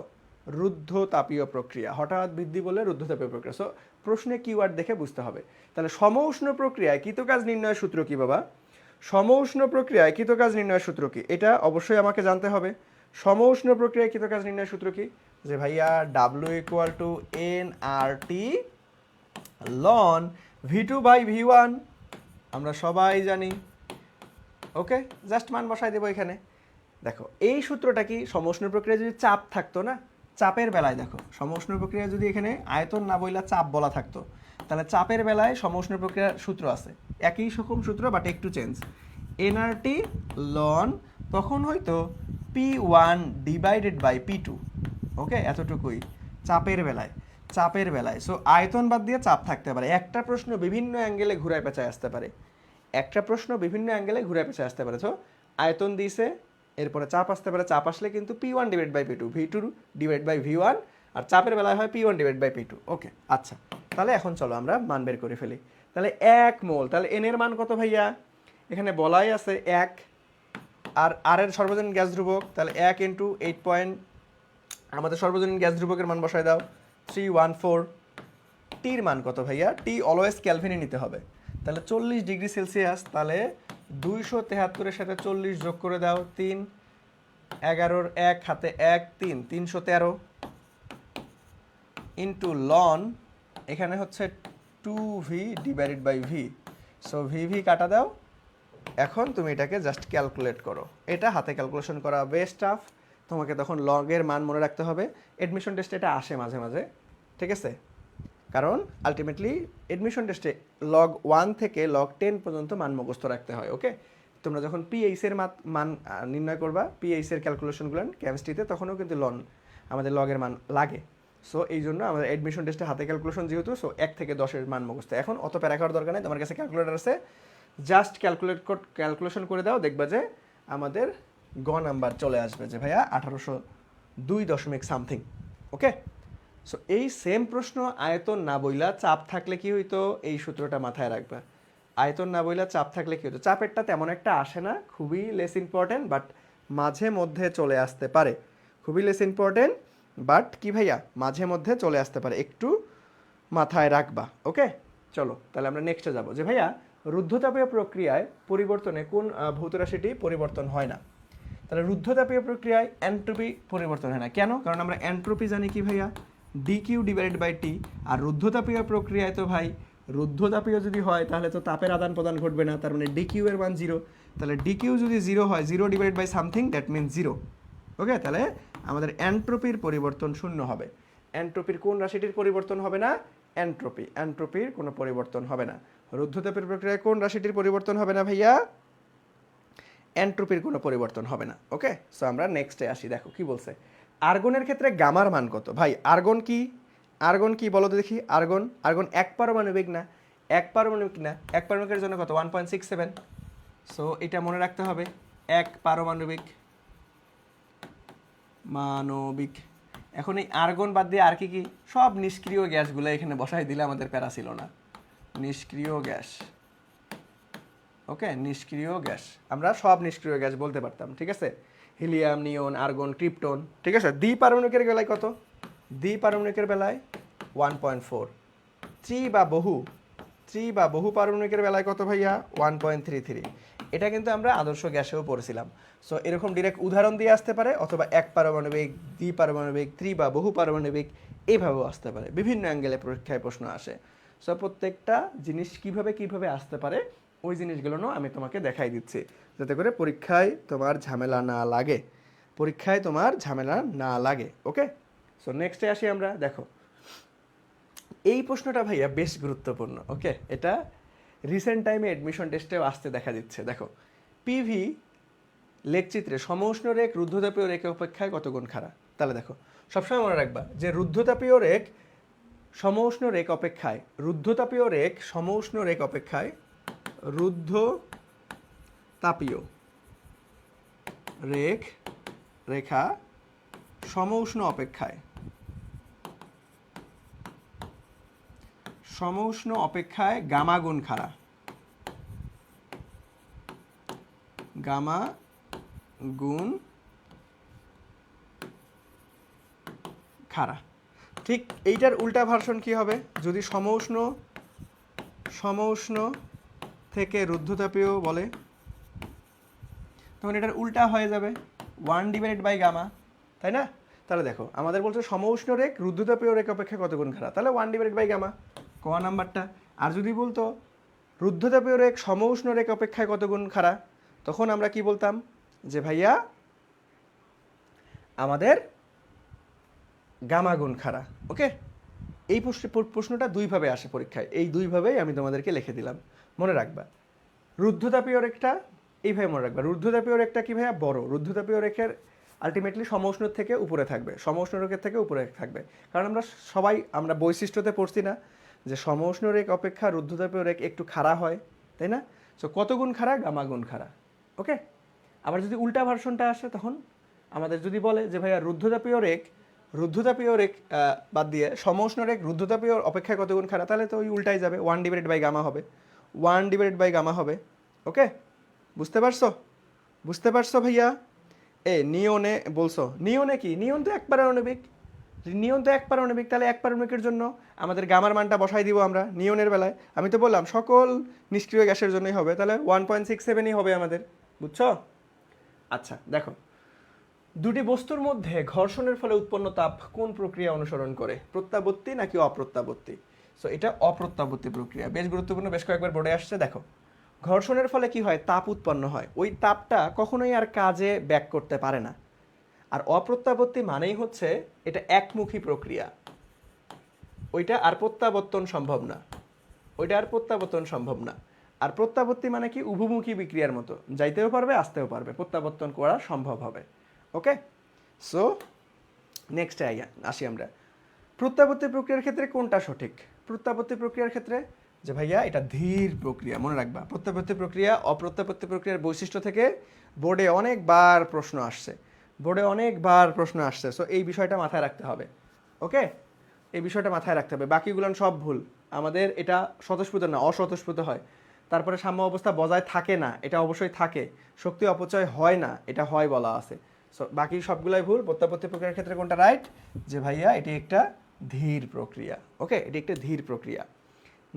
[SPEAKER 1] রুদ্ধতাপীয় প্রক্রিয়া। হঠাৎ বৃদ্ধি বললে রুদ্ধতাপীয় প্রক্রিয়া। সো প্রশ্নে কিওয়ার্ড দেখে বুঝতে হবে। তাহলে সমউষ্ণ প্রক্রিয়ায় কৃতকাজ নির্ণয়ের সূত্র কি বাবা? সমউষ্ণ প্রক্রিয়ায় কৃতকাজ নির্ণয়ের সূত্র কি? এটা অবশ্যই আমাকে জানতে হবে। সমউষ্ণ প্রক্রিয়ায় কৃতকাজ নির্ণয়ের সূত্র কি? যে ভাইয়া W = nRT ln V2/V1, আমরা সবাই জানি। ওকে, জাস্ট মান বসাই দেবো এখানে। দেখো এই সূত্রটা কি? সমউষ্ণ প্রক্রিয়া যদি চাপ থাকতো না, চাপের বেলায় দেখো সমউষ্ণ প্রক্রিয়া যদি এখানে আয়তন না বইলা চাপ বলা থাকতো, তাহলে চাপের বেলায় সমউষ্ণ প্রক্রিয়ার সূত্র আছে, একই রকম সূত্র বাট একটু চেঞ্জ। nRT ln, তখন হয়তো P1/P2। ওকে, এতটুকুই চাপের বেলায়। সো আয়তন বাদ দিয়ে চাপ থাকতে পারে। একটা প্রশ্ন বিভিন্ন অ্যাঙ্গেলে ঘুরায় পেঁচায় আসতে পারে, সো আয়তন দিয়েছে, এরপরে চাপ আসতে পারে, চাপ আসলে কিন্তু P1/P2, V2/V1, আর চাপের বেলায় হয় P1/P2। ওকে, আচ্ছা, তাহলে এখন চলো আমরা মান বের করে ফেলি। তাহলে 1 মোল, তাহলে n এর মান কত ভাইয়া? এখানে বলাই আছে 1, আর আর এর সর্বজনীন গ্যাস ধ্রুবক, তাহলে 1 × 8 আমাদের সর্বজনীন গ্যাস ধ্রুবকের মান বসায় দাও 314। টির মান কত ভাইয়া? টি অলওয়েজ ক্যালভিনে নিতে হবে। তাহলে 40°C, তাহলে 273-এর সাথে 40 যোগ করে দাও 3, 11-র 1 হাতে 1, 3, 313 ইন্টু লন, এখানে হচ্ছে 2V/V। সো VV কাটা দাও। এখন তুমি এটাকে জাস্ট ক্যালকুলেট করো। এটা হাতে ক্যালকুলেশন করা বেস্ট টাফ, তোমাকে তখন লগের মান মনে রাখতে হবে। এডমিশন টেস্টে এটা আসে মাঝে মাঝে, ঠিক আছে? কারণ আলটিমেটলি এডমিশন টেস্টে লগ 1 থেকে লগ 10 পর্যন্ত মান মুখস্থ রাখতে হয়। ওকে, তোমরা যখন পিএইচের মান নির্ণয় করবা, পিএইচের ক্যালকুলেশনগুলো কেমিস্ট্রিতে, তখনও কিন্তু আমাদের লগের মান লাগে। সো এই জন্য আমাদের এডমিশন টেস্টে হাতে ক্যালকুলেশন যেহেতু, সো 1 থেকে 10-এর মান মুখস্থ। এখন অত প্যারা করার দরকার নেই, তোমার কাছে ক্যালকুলেটর আছে, জাস্ট ক্যালকুলেশন করে দাও, দেখবা যে আমাদের গ নাম্বার চলে আসবে যে ভাইয়া 1802.something। ওকে, সো এই সেম প্রশ্ন আয়তন না বইলা চাপ থাকলে কি হইতো? এই সূত্রটা মাথায় রাখবা। আয়তন না বইলা চাপ থাকলে কি হতো? চাপেরটা তেমন একটা আসে না, খুবই লেস ইম্পর্টেন্ট, বাট মাঝে মধ্যে চলে আসতে পারে। খুবই লেস ইম্পর্টেন্ট, বাট কি ভাইয়া মাঝে মধ্যে চলে আসতে পারে, একটু মাথায় রাখবা। ওকে, চলো তাহলে আমরা নেক্সটে যাব যে ভাইয়া রুদ্ধতাপীয় প্রক্রিয়ায় পরিবর্তনে কোন ভৌত রাশিটি পরিবর্তন হয় না? তাহলে রুদ্ধতাপীয় প্রক্রিয়ায় এন্ট্রপি পরিবর্তন হয় না। কেন? কারণ আমরা এন্ট্রপি জানি কি ভাইয়া? dQ/T। আর রুদ্ধতাপীয় প্রক্রিয়ায় তো ভাই রুদ্ধতাপীয় যদি হয় তাহলে তো তাপের আদান প্রদান ঘটবে না, তার মানে dQ এর মান 0। তাহলে dQ যদি 0 হয়, 0/something, দ্যাট মিনস 0। ওকে, তাহলে আমাদের এন্ট্রপির পরিবর্তন 0 হবে। এন্ট্রপির কোন রাশিটির পরিবর্তন হবে না? এন্ট্রপির কোনো পরিবর্তন হবে না। রুদ্ধতাপের প্রক্রিয়ায় কোন রাশিটির পরিবর্তন হবে না ভাইয়া? এন্ট্রোপির কোনো পরিবর্তন হবে না। ওকে, সো আমরা নেক্সটে আসি। দেখো কি বলছে, আর্গনের ক্ষেত্রে গামার মান কত? ভাই আর্গন কি, আর্গন কি বলো তো দেখি। আর্গন, আর্গন এক পারমাণবিক না, এক পারমাণবিক না, এক পারমাণবিকের জন্য কত? 1.67। সো এটা মনে রাখতে হবে, এক পারমাণবিক মানবিক। এখন এই আর্গন বাদ দিয়ে আর কি কি? সব নিষ্ক্রিয় গ্যাসগুলো এখানে বসাই দিলে আমাদের প্যারা ছিল না। নিষ্ক্রিয় গ্যাস, ওকে, নিষ্ক্রিয় গ্যাস, আমরা সব নিষ্ক্রিয় গ্যাস বলতে পারতাম, ঠিক আছে? হিলিয়াম, নিয়ন, আর্গন, ক্রিপ্টন, ঠিক আছে? দ্বিপারমাণবিকের বেলায় কত? দ্বিপারমাণবিকের বেলায় 1.4। ত্রি বা বহু পারমাণবিকের বেলায় কত ভাইয়া? 1.33। এটা কিন্তু আমরা আদর্শ গ্যাসেও পড়েছিলাম। সো এরকম ডিরেক্ট উদাহরণ দিয়ে আসতে পারে, অথবা এক পারমাণবিক, দ্বিপারমাণবিক, ত্রি বা বহু পারমাণবিক, এইভাবেও আসতে পারে। বিভিন্ন অ্যাঙ্গেলে পরীক্ষায় প্রশ্ন আসে। সো প্রত্যেকটা জিনিস কিভাবে আসতে পারে ওই জিনিসগুলো আমি তোমাকে দেখাই দিচ্ছি, যাতে করে পরীক্ষায় তোমার ঝামেলা না লাগে, পরীক্ষায় তোমার ঝামেলা না লাগে। ওকে, সো নেক্সটে আসি আমরা। দেখো এই প্রশ্নটা ভাইয়া বেশ গুরুত্বপূর্ণ। ওকে, এটা রিসেন্ট টাইমে অ্যাডমিশন টেস্টেও আসতে দেখা দিচ্ছে। দেখো, পিভি লেখচিত্রে সমউষ্ণ রেখ রুদ্ধতাপীয় রেখে অপেক্ষায় কত গুণ খাড়া? তাহলে দেখো, সবসময় মনে রাখবা যে রুদ্ধতাপীয় রেখ সমউষ্ণ রেখ অপেক্ষায়, রুদ্ধতাপীয় রেখ সমউষ্ণ রেখ অপেক্ষায়, রুদ্ধ তাপীয় রেখা সমউষ্ণ অপেক্ষায়, সমউষ্ণ অপেক্ষায় গামা গুণ খাড়া, গামা গুণ খাড়া। ঠিক এইটার উল্টা ভার্সন কি হবে? যদি সমউষ্ণ থেকে রুদ্ধতাপীয় বলে, তখন এটার উল্টা হয়ে যাবে 1/গামা, তাই না? তাহলে দেখো, আমাদের বলছে সমউষ্ণ রেখ রুদ্ধতাপীয় রেখ অপেক্ষা কত গুণ খাড়া, তাহলে 1/গামা, ক নাম্বারটা। আর যদি বলতো রুদ্ধতাপীয় রেখ সমউষ্ণ রেখ অপেক্ষায় কত গুণ খাড়া, তখন আমরা কি বলতাম যে ভাইয়া আমাদের গামা গুণ খাড়া। ওকে, এই প্রশ্নটা দুইভাবে আসে পরীক্ষায়, এই দুইভাবেই আমি তোমাদেরকে লিখে দিলাম, মনে রাখবা। রুদ্ধতাপীয় রেখটা এইভাবে মনে রাখবা, রুদ্ধতাপীয় রেখটা কি ভাইয়া? বড়। রুদ্ধতাপীয় রেখের আলটিমেটলি সমউষ্ণ থেকে উপরে থাকবে, সমউষ্ণ রেখের থেকে উপরে থাকবে, কারণ আমরা বৈশিষ্ট্যতে পড়ছি না যে সমউষ্ণ রেখ অপেক্ষা রুদ্ধতাপীয় রেখ একটু খাড়া হয়, তাই না? সো কত গুণ খাড়া? গামা গুণ খাড়া। ওকে, আবার যদি উল্টা ভার্সনটা আসে, তখন আমাদের যদি বলে যে ভাইয়া রুদ্ধতাপীয় রেখ বাদ দিয়ে সমউষ্ণ রেখ রুদ্ধতাপীয় অপেক্ষায় কত গুণ খাড়া, তাহলে তো ওই উল্টাই যাবে, 1/গামা হবে, 1/গামা হবে। ওকে, বুঝতে পারছো ভাইয়া? নিয়নে বলছো, নিয়নে কি? নিয়ন তো এক পারমাণবিক, তাহলে এক পারমাণবিকের জন্য আমাদের গামার মানটা বসাই দিব আমরা নিয়নের বেলায়। আমি তো বললাম সকল নিষ্ক্রিয় গ্যাসের জন্যই হবে, তাহলে 1.67ই হবে আমাদের, বুঝছো? আচ্ছা দেখো, দুটি বস্তুর মধ্যে ঘর্ষণের ফলে উৎপন্ন তাপ কোন প্রক্রিয়া অনুসরণ করে? প্রত্যাবর্তী নাকি অপ্রত্যাবর্তী? সো এটা অপ্রত্যাবর্তী প্রক্রিয়া, বেশ গুরুত্বপূর্ণ, বেশ কয়েকবার বোর্ডে আসছে। দেখো, ঘর্ষণের ফলে কি হয়? তাপ উৎপন্ন হয়, ওই তাপটা কখনোই আর কাজে ব্যাক করতে পারে না। আর অপ্রত্যাবর্তী মানেই হচ্ছে এটা একমুখী প্রক্রিয়া, ওইটা আর প্রত্যাবর্তন সম্ভব না, আর প্রত্যাবর্তী মানে কি? উভমুখী বিক্রিয়ার মতো, যাইতেও পারবে আসতেও পারবে, প্রত্যাবর্তন করা সম্ভব হবে। ওকে, সো নেক্সটে আসি আমরা। প্রত্যাবর্তী প্রক্রিয়ার ক্ষেত্রে কোনটা সঠিক? প্রত্যাবর্তী প্রক্রিয়ার ক্ষেত্রে যে ভাইয়া এটা ধীর প্রক্রিয়া, মনে রাখবা। প্রত্যাবর্তী প্রক্রিয়া অপ্রত্যাবর্তী প্রক্রিয়ার বৈশিষ্ট্য থেকে বোর্ডে অনেকবার প্রশ্ন আসছে, সো এই বিষয়টা মাথায় রাখতে হবে। ওকে, এই বিষয়টা মাথায় রাখতে হবে, বাকিগুলো সব ভুল। আমাদের এটা স্বতঃস্ফূর্ত না, অস্বতঃস্ফূর্ত হয়। তারপরে সাম্য অবস্থা বজায় থাকে না, এটা অবশ্যই থাকে। শক্তি অপচয় হয় না, এটা হয় বলা আছে। সো বাকি সবগুলাই ভুল। প্রত্যাবর্তী প্রক্রিয়ার ক্ষেত্রে কোনটা রাইট? যে ভাইয়া এটি একটা ধীর প্রক্রিয়া। ওকে, এটি একটা ধীর প্রক্রিয়া।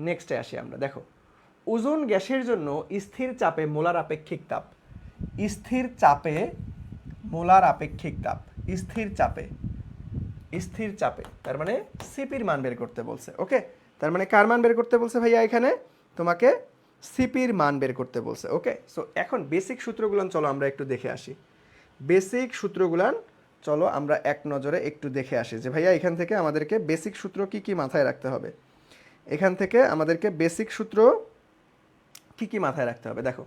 [SPEAKER 1] নেক্সটে আসি আমরা। দেখো, ওজোন গ্যাসের জন্য স্থির চাপে মোলার আপেক্ষিক তাপ, স্থির চাপে তার মানে সিপির মান বের করতে বলছে। ওকে, তার মানে কার মান বের করতে বলছে ভাইয়া? এখানে তোমাকে সিপির মান বের করতে বলছে। ওকে, সো এখন বেসিক সূত্রগুলো চলো আমরা একটু দেখে আসি। এক নজরে একটু দেখে আসি যে ভাইয়া এখান থেকে আমাদেরকে বেসিক সূত্র কি মাথায় রাখতে হবে। দেখো,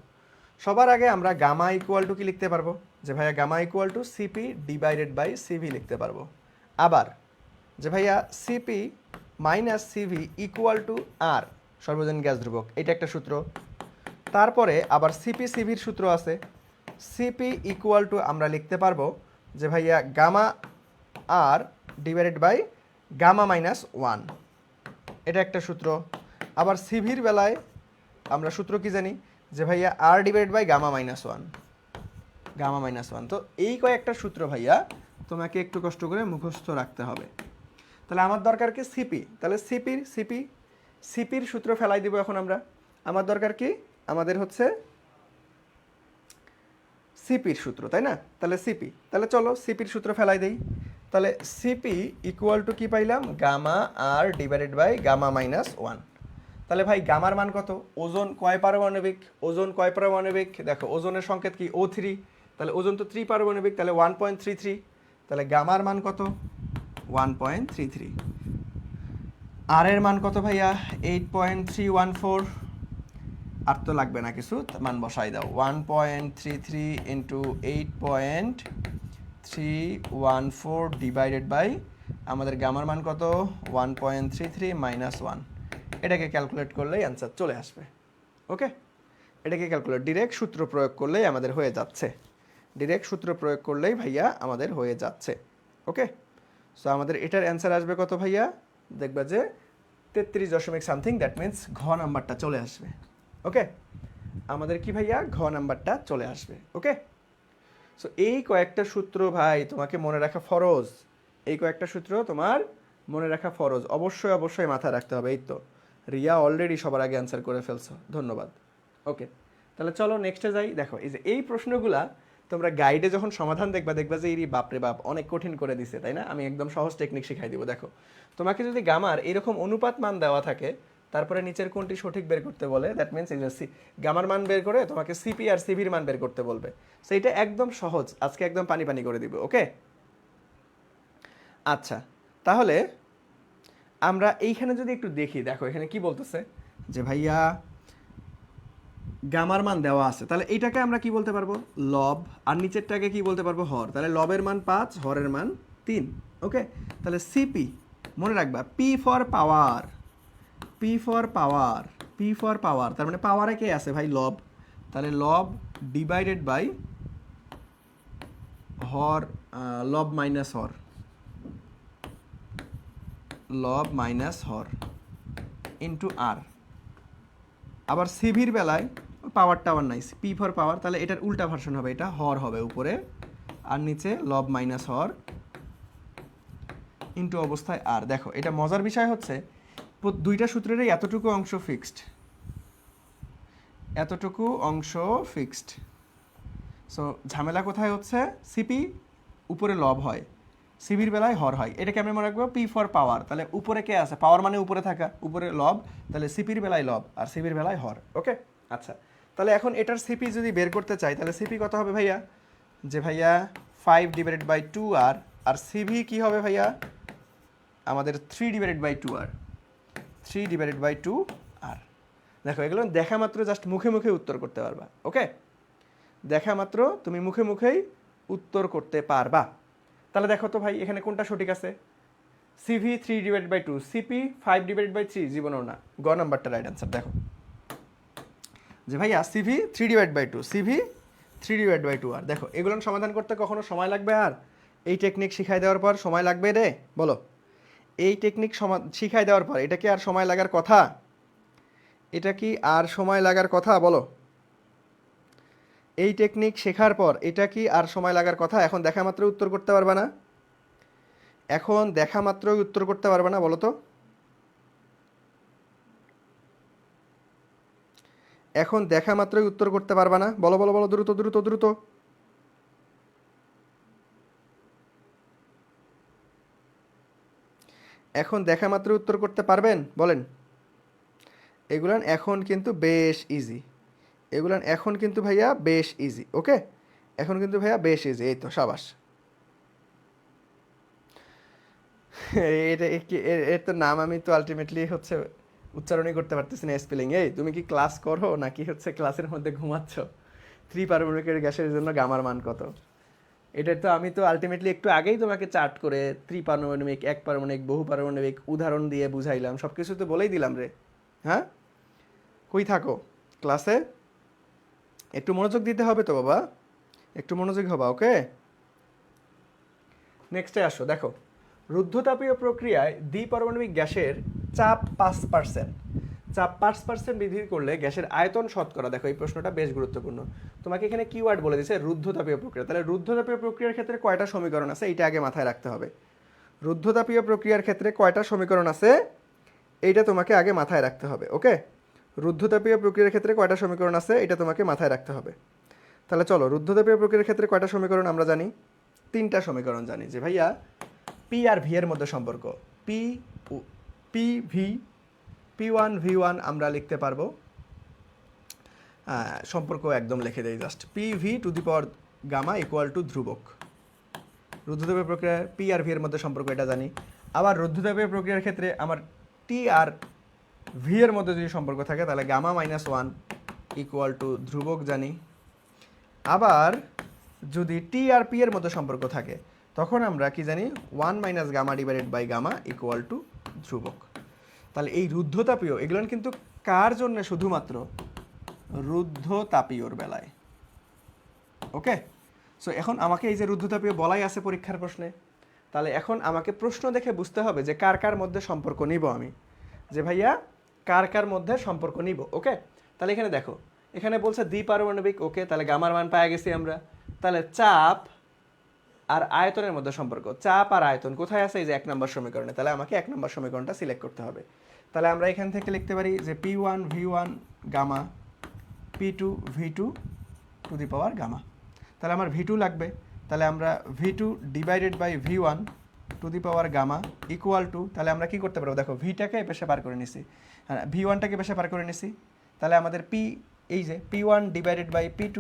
[SPEAKER 1] সবার আগে আমরা গামা ইকুয়াল টু কি লিখতে পারবো, যে ভাইয়া gamma equal to CP divided by CV লিখতে পারবো। আবার যে ভাইয়া CP minus CV equal to R, সর্বজনীন গ্যাস ধ্রুবক, এটা একটা সূত্র। তারপরে আবার সিপি সিভির সূত্র আছে, সিপি ইকুয়াল টু আমরা লিখতে পারবো যে ভাইয়া gamma R divided by gamma minus one, এটা একটা সূত্র। আবার সিভির বেলায় আমরা সূত্র কি জানি, যে ভাইয়া R divided by gamma minus one, gamma minus one. তো এই কয়েকটা সূত্র ভাইয়া তোমাকে একটু কষ্ট করে মুখস্থ রাখতে হবে। তাহলে আমার দরকার কি সিপি, তাহলে সিপির সূত্র ফেলাই দিব এখন আমরা। আমার দরকার কি, আমাদের হচ্ছে সিপির সূত্র, তাই না? তাহলে সিপি, তাহলে চলো সিপির সূত্র ফেলাই দেই। তাহলে সিপি ইকুয়াল টু কি পাইলাম, gamma R divided by gamma minus one. তাহলে ভাই গামার মান কত, ওজন কয় পারমাণবিক, ওজন কয় পারমাণবিক, দেখো ওজনের সংকেত কি O3, তাহলে ওজন তো 3 পারমাণবিক, তাহলে 1.33। তাহলে গামার মান কত, 1.33। আর এর মান কত ভাইয়া, 8.314। আর তো লাগবে না কিছু, মান বসাই দাও, 1.33 ইন্টু 8.314 ডিভাইডেড বাই আমাদের গামার মান কত, 1.33 মাইনাস 1। এটাকে ক্যালকুলেট করলেই অ্যান্সার চলে আসবে। ওকে, এটাকে ক্যালকুলেট ডিরেক্ট সূত্র প্রয়োগ করলেই আমাদের হয়ে যাচ্ছে, ডিরেক্ট সূত্র প্রয়োগ করলেই ভাইয়া আমাদের হয়ে যাচ্ছে। ওকে, সো আমাদের এটার অ্যান্সার আসবে কত ভাইয়া, দেখবা যে 33 দশমিক সামথিং, দ্যাট মিন্স ঘ নাম্বারটা চলে আসবে। ওকে, আমাদের কি ভাইয়া ঘ নাম্বারটা চলে আসবে। ওকে, সো এই কয়েকটা সূত্র ভাই তোমাকে মনে রাখা ফরজ, এই কয়েকটা সূত্র তোমার মনে রাখা ফরজ, অবশ্যই অবশ্যই মাথায় রাখতে হবে। এই তো রিয়া অলরেডি সবার আগে অ্যান্সার করে ফেলছো, ধন্যবাদ। ওকে, তাহলে চলো নেক্সটে যাই। দেখো এই যে এই প্রশ্নগুলা তোমরা গাইডে যখন সমাধান দেখবা, দেখবা যে এই বাপরে বাপ অনেক কঠিন করে দিছে, তাই না? আমি একদম সহজ টেকনিক শিখাই দিব। দেখো তোমাকে যদি গামার এরকম অনুপাত মান দেওয়া থাকে, তারপরে নিচের কোনটি সঠিক বের করতে বলে, দ্যাট মিনস এই যে গামার মান বের করে তোমাকে সিপি আর সিভির মান বের করতে বলবে। সো এটা একদম সহজ, আজকে একদম পানি পানি করে দিব। ওকে, আচ্ছা তাহলে আমরা এইখানে যদি একটু দেখি, দেখো এখানে কি বলতেছে, যে ভাইয়া গামার মান দেওয়া আছে, তাহলে এইটাকে আমরা কি বলতে পারবো, লব, আর নিচেরটাকে কি বলতে পারবো, হর। তাহলে লবের মান 5, হরের মান 3। ওকে, তাহলে সিপি মনে রাখবা, P for power, P for power, P for পাওয়ার, তার মানে পাওয়ারে কে আছে ভাই, লব। তাহলে লব ডিভাইডেড বাই হর, লব মাইনাস হর, লব মাইনাস হর ইন্টু আর। আবার সিভির বেলায় পাওয়ার টাওয়ার নাই, পি ফর পাওয়ার, তাহলে এটার উল্টা ভার্সন হবে, এটা হর হবে উপরে আর নিচে লব মাইনাস হর ইন্টু অবস্থায় আর। দেখো এটা মজার বিষয় হচ্ছে দুইটা সূত্রেরই এতটুকু অংশ ফিক্সড, এতটুকু অংশ ফিক্সড। সো ঝামেলা কোথায় হচ্ছে, সিপি উপরে লব হয়, সিভির বেলায় হর হয়। এটাকে আমি মনে রাখবো পি ফর পাওয়ার, তাহলে উপরে কে আছে, পাওয়ার মানে উপরে থাকা, উপরে লব, তাহলে সিপির বেলায় লব আর সিভির বেলায় হর। ওকে, আচ্ছা তাহলে এখন এটার সিপি যদি বের করতে চাই, তাহলে সিপি কত হবে ভাইয়া, যে ভাইয়া 5 ডিভাইডেড বাই 2 আর, আর সিভি কি হবে ভাইয়া আমাদের 3 divided by 2 R, 3 divided by 2 R. দেখো এগুলো দেখা মাত্র জাস্ট মুখে মুখে উত্তর করতে পারবা। ওকে, দেখা মাত্র তুমি মুখে মুখেই উত্তর করতে পারবা। তাহলে দেখো তো ভাই এখানে কোনটা সঠিক আছে, CV 3 divided by 2, CP 5 divided by 3, জীবনেও না, গ নাম্বারটা রাইট অ্যান্সার। দেখো যে ভাইয়া CV 3 divide by 2, CV 3 divide by 2 R. দেখো এগুলো সমাধান করতে কখনো সময় লাগবে আর এই টেকনিক শিখাই দেওয়ার পর সময় লাগবে রে, বলো? এই টেকনিক শিখাই দেওয়ার পর এটা কি আর সময় লাগার কথা, এটা কি আর সময় লাগার কথা, বলো? এই টেকনিক শেখার পর এটা কি আর সময় লাগার কথা? এখন দেখা মাত্র উত্তর করতে পারবে না, এখন দেখা মাত্রই উত্তর করতে পারবে না, বলো তো? এখন দেখা মাত্রই উত্তর করতে পারবে না, বলো বলো বলো, দ্রুত দ্রুত দ্রুত। এখন দেখা মাত্র উত্তর করতে পারবেন, বলেন? এগুলান এখন কিন্তু বেশ ইজি, এগুলান এখন কিন্তু ভাইয়া বেশ ইজি। ওকে, এখন কিন্তু ভাইয়া বেশ ইজি, এই তো সাবাস। এটা এর তো নাম আমি তো আলটিমেটলি হচ্ছে উচ্চারণই করতে পারতেছি না, স্পেলিং। এই তুমি কি ক্লাস করো নাকি হচ্ছে ক্লাসের মধ্যে ঘুমাচ্ছ? ত্রিপারমাণবিকের গ্যাসের জন্য গামার মান কত? এটা তো আমি তো আলটিমেটলি একটু আগেই তোমাকে চার্ট করে ত্রিপারমাণবিক, এক পারমাণবিক, বহু পারমাণবিক উদাহরণ দিয়ে বুঝাইলাম, সব কিছু তো বলেই দিলাম রে। হ্যাঁ, কই থাকো ক্লাসে? একটু মনোযোগ দিতে হবে তো বাবা, একটু মনোযোগী হবা, ওকে? নেক্সটে আসো, দেখো রুদ্ধতাপীয় প্রক্রিয়ায় দ্বিপারমাণবিক গ্যাসের চাপ 5%, চাপ 5% বৃদ্ধি করলে গ্যাসের আয়তন শতকরা, দেখো এই প্রশ্নটা বেশ গুরুত্বপূর্ণ। তোমাকে এখানে কিওয়ার্ড বলে দিছে রুদ্ধতাপীয় প্রক্রিয়া, তাহলে রুদ্ধতাপীয় প্রক্রিয়ার ক্ষেত্রে কয়টা সমীকরণ আছে এইটা আগে মাথায় রাখতে হবে। রুদ্ধতাপীয় প্রক্রিয়ার ক্ষেত্রে কয়টা সমীকরণ আছে এইটা তোমাকে আগে মাথায় রাখতে হবে, ওকে? রুদ্ধতাপীয় প্রক্রিয়ার ক্ষেত্রে কয়টা সমীকরণ আছে এটা তোমাকে মাথায় রাখতে হবে। তাহলে চলো, রুদ্ধতাপীয় প্রক্রিয়ার ক্ষেত্রে কয়টা সমীকরণ আমরা জানি? 3টা সমীকরণ জানি, যে ভাইয়া পি আর ভি এর মধ্যে সম্পর্ক, পি ভি, P1 V1 আমরা লিখতে পারবো, সম্পর্ক একদম লিখে দেই just, PV to the power gamma equal to ধ্রুবক। রুদ্ধতাপীয় প্রক্রিয়ার পি আর ভি এর মধ্যে সম্পর্ক এটা জানি। আবার রুদ্ধতাপীয় প্রক্রিয়ার ক্ষেত্রে আমার টি আর ভি এর মধ্যে যদি সম্পর্ক থাকে তাহলে গামা -1 ইকুয়াল টু ধ্রুবক জানি। আবার যদি টি আর পি এর মধ্যে সম্পর্ক থাকে তখন আমরা কি জানি, 1 - gamma divided by gamma equal to ধ্রুবক। তাহলে এই রুদ্ধতাপীয় এগুলো কিন্তু কার জন্য? শুধুমাত্র রুদ্ধতাপীয়র বেলায়, ওকে? সো এখন আমাকে এই যে রুদ্ধতাপীয় বলাই আছে পরীক্ষার প্রশ্নে, তাহলে এখন আমাকে প্রশ্ন দেখে বুঝতে হবে যে কার কার মধ্যে সম্পর্ক নিব আমি, যে ভাইয়া কার কার মধ্যে সম্পর্ক নিব, ওকে? তাহলে এখানে দেখো, এখানে বলছে দ্বিপারমাণবিক, ওকে? তাহলে গামার মান পাওয়া গেছি আমরা। তাহলে চাপ আর আয়তনের মধ্যে সম্পর্ক, চাপ আর আয়তন কোথায় আছে? এই যে 1 নম্বর সমীকরণে। তাহলে আমাকে 1 নম্বর সমীকরণটা সিলেক্ট করতে হবে। তাহলে আমরা এখান থেকে লিখতে পারি যে P1 V1 gamma P2 V2 to the power gamma. তাহলে আমার V2 লাগবে, তাহলে আমরা V2 divided by V1 to the power gamma equal to, তাহলে আমরা কি করতে পারবো? দেখো ভিটাকে পেশে পার করে নিছি, হ্যাঁ V1টাকে পেশে পার করে নিছি, তাহলে আমাদের P, এই যে P1 ডিভাইডেড বাই P2,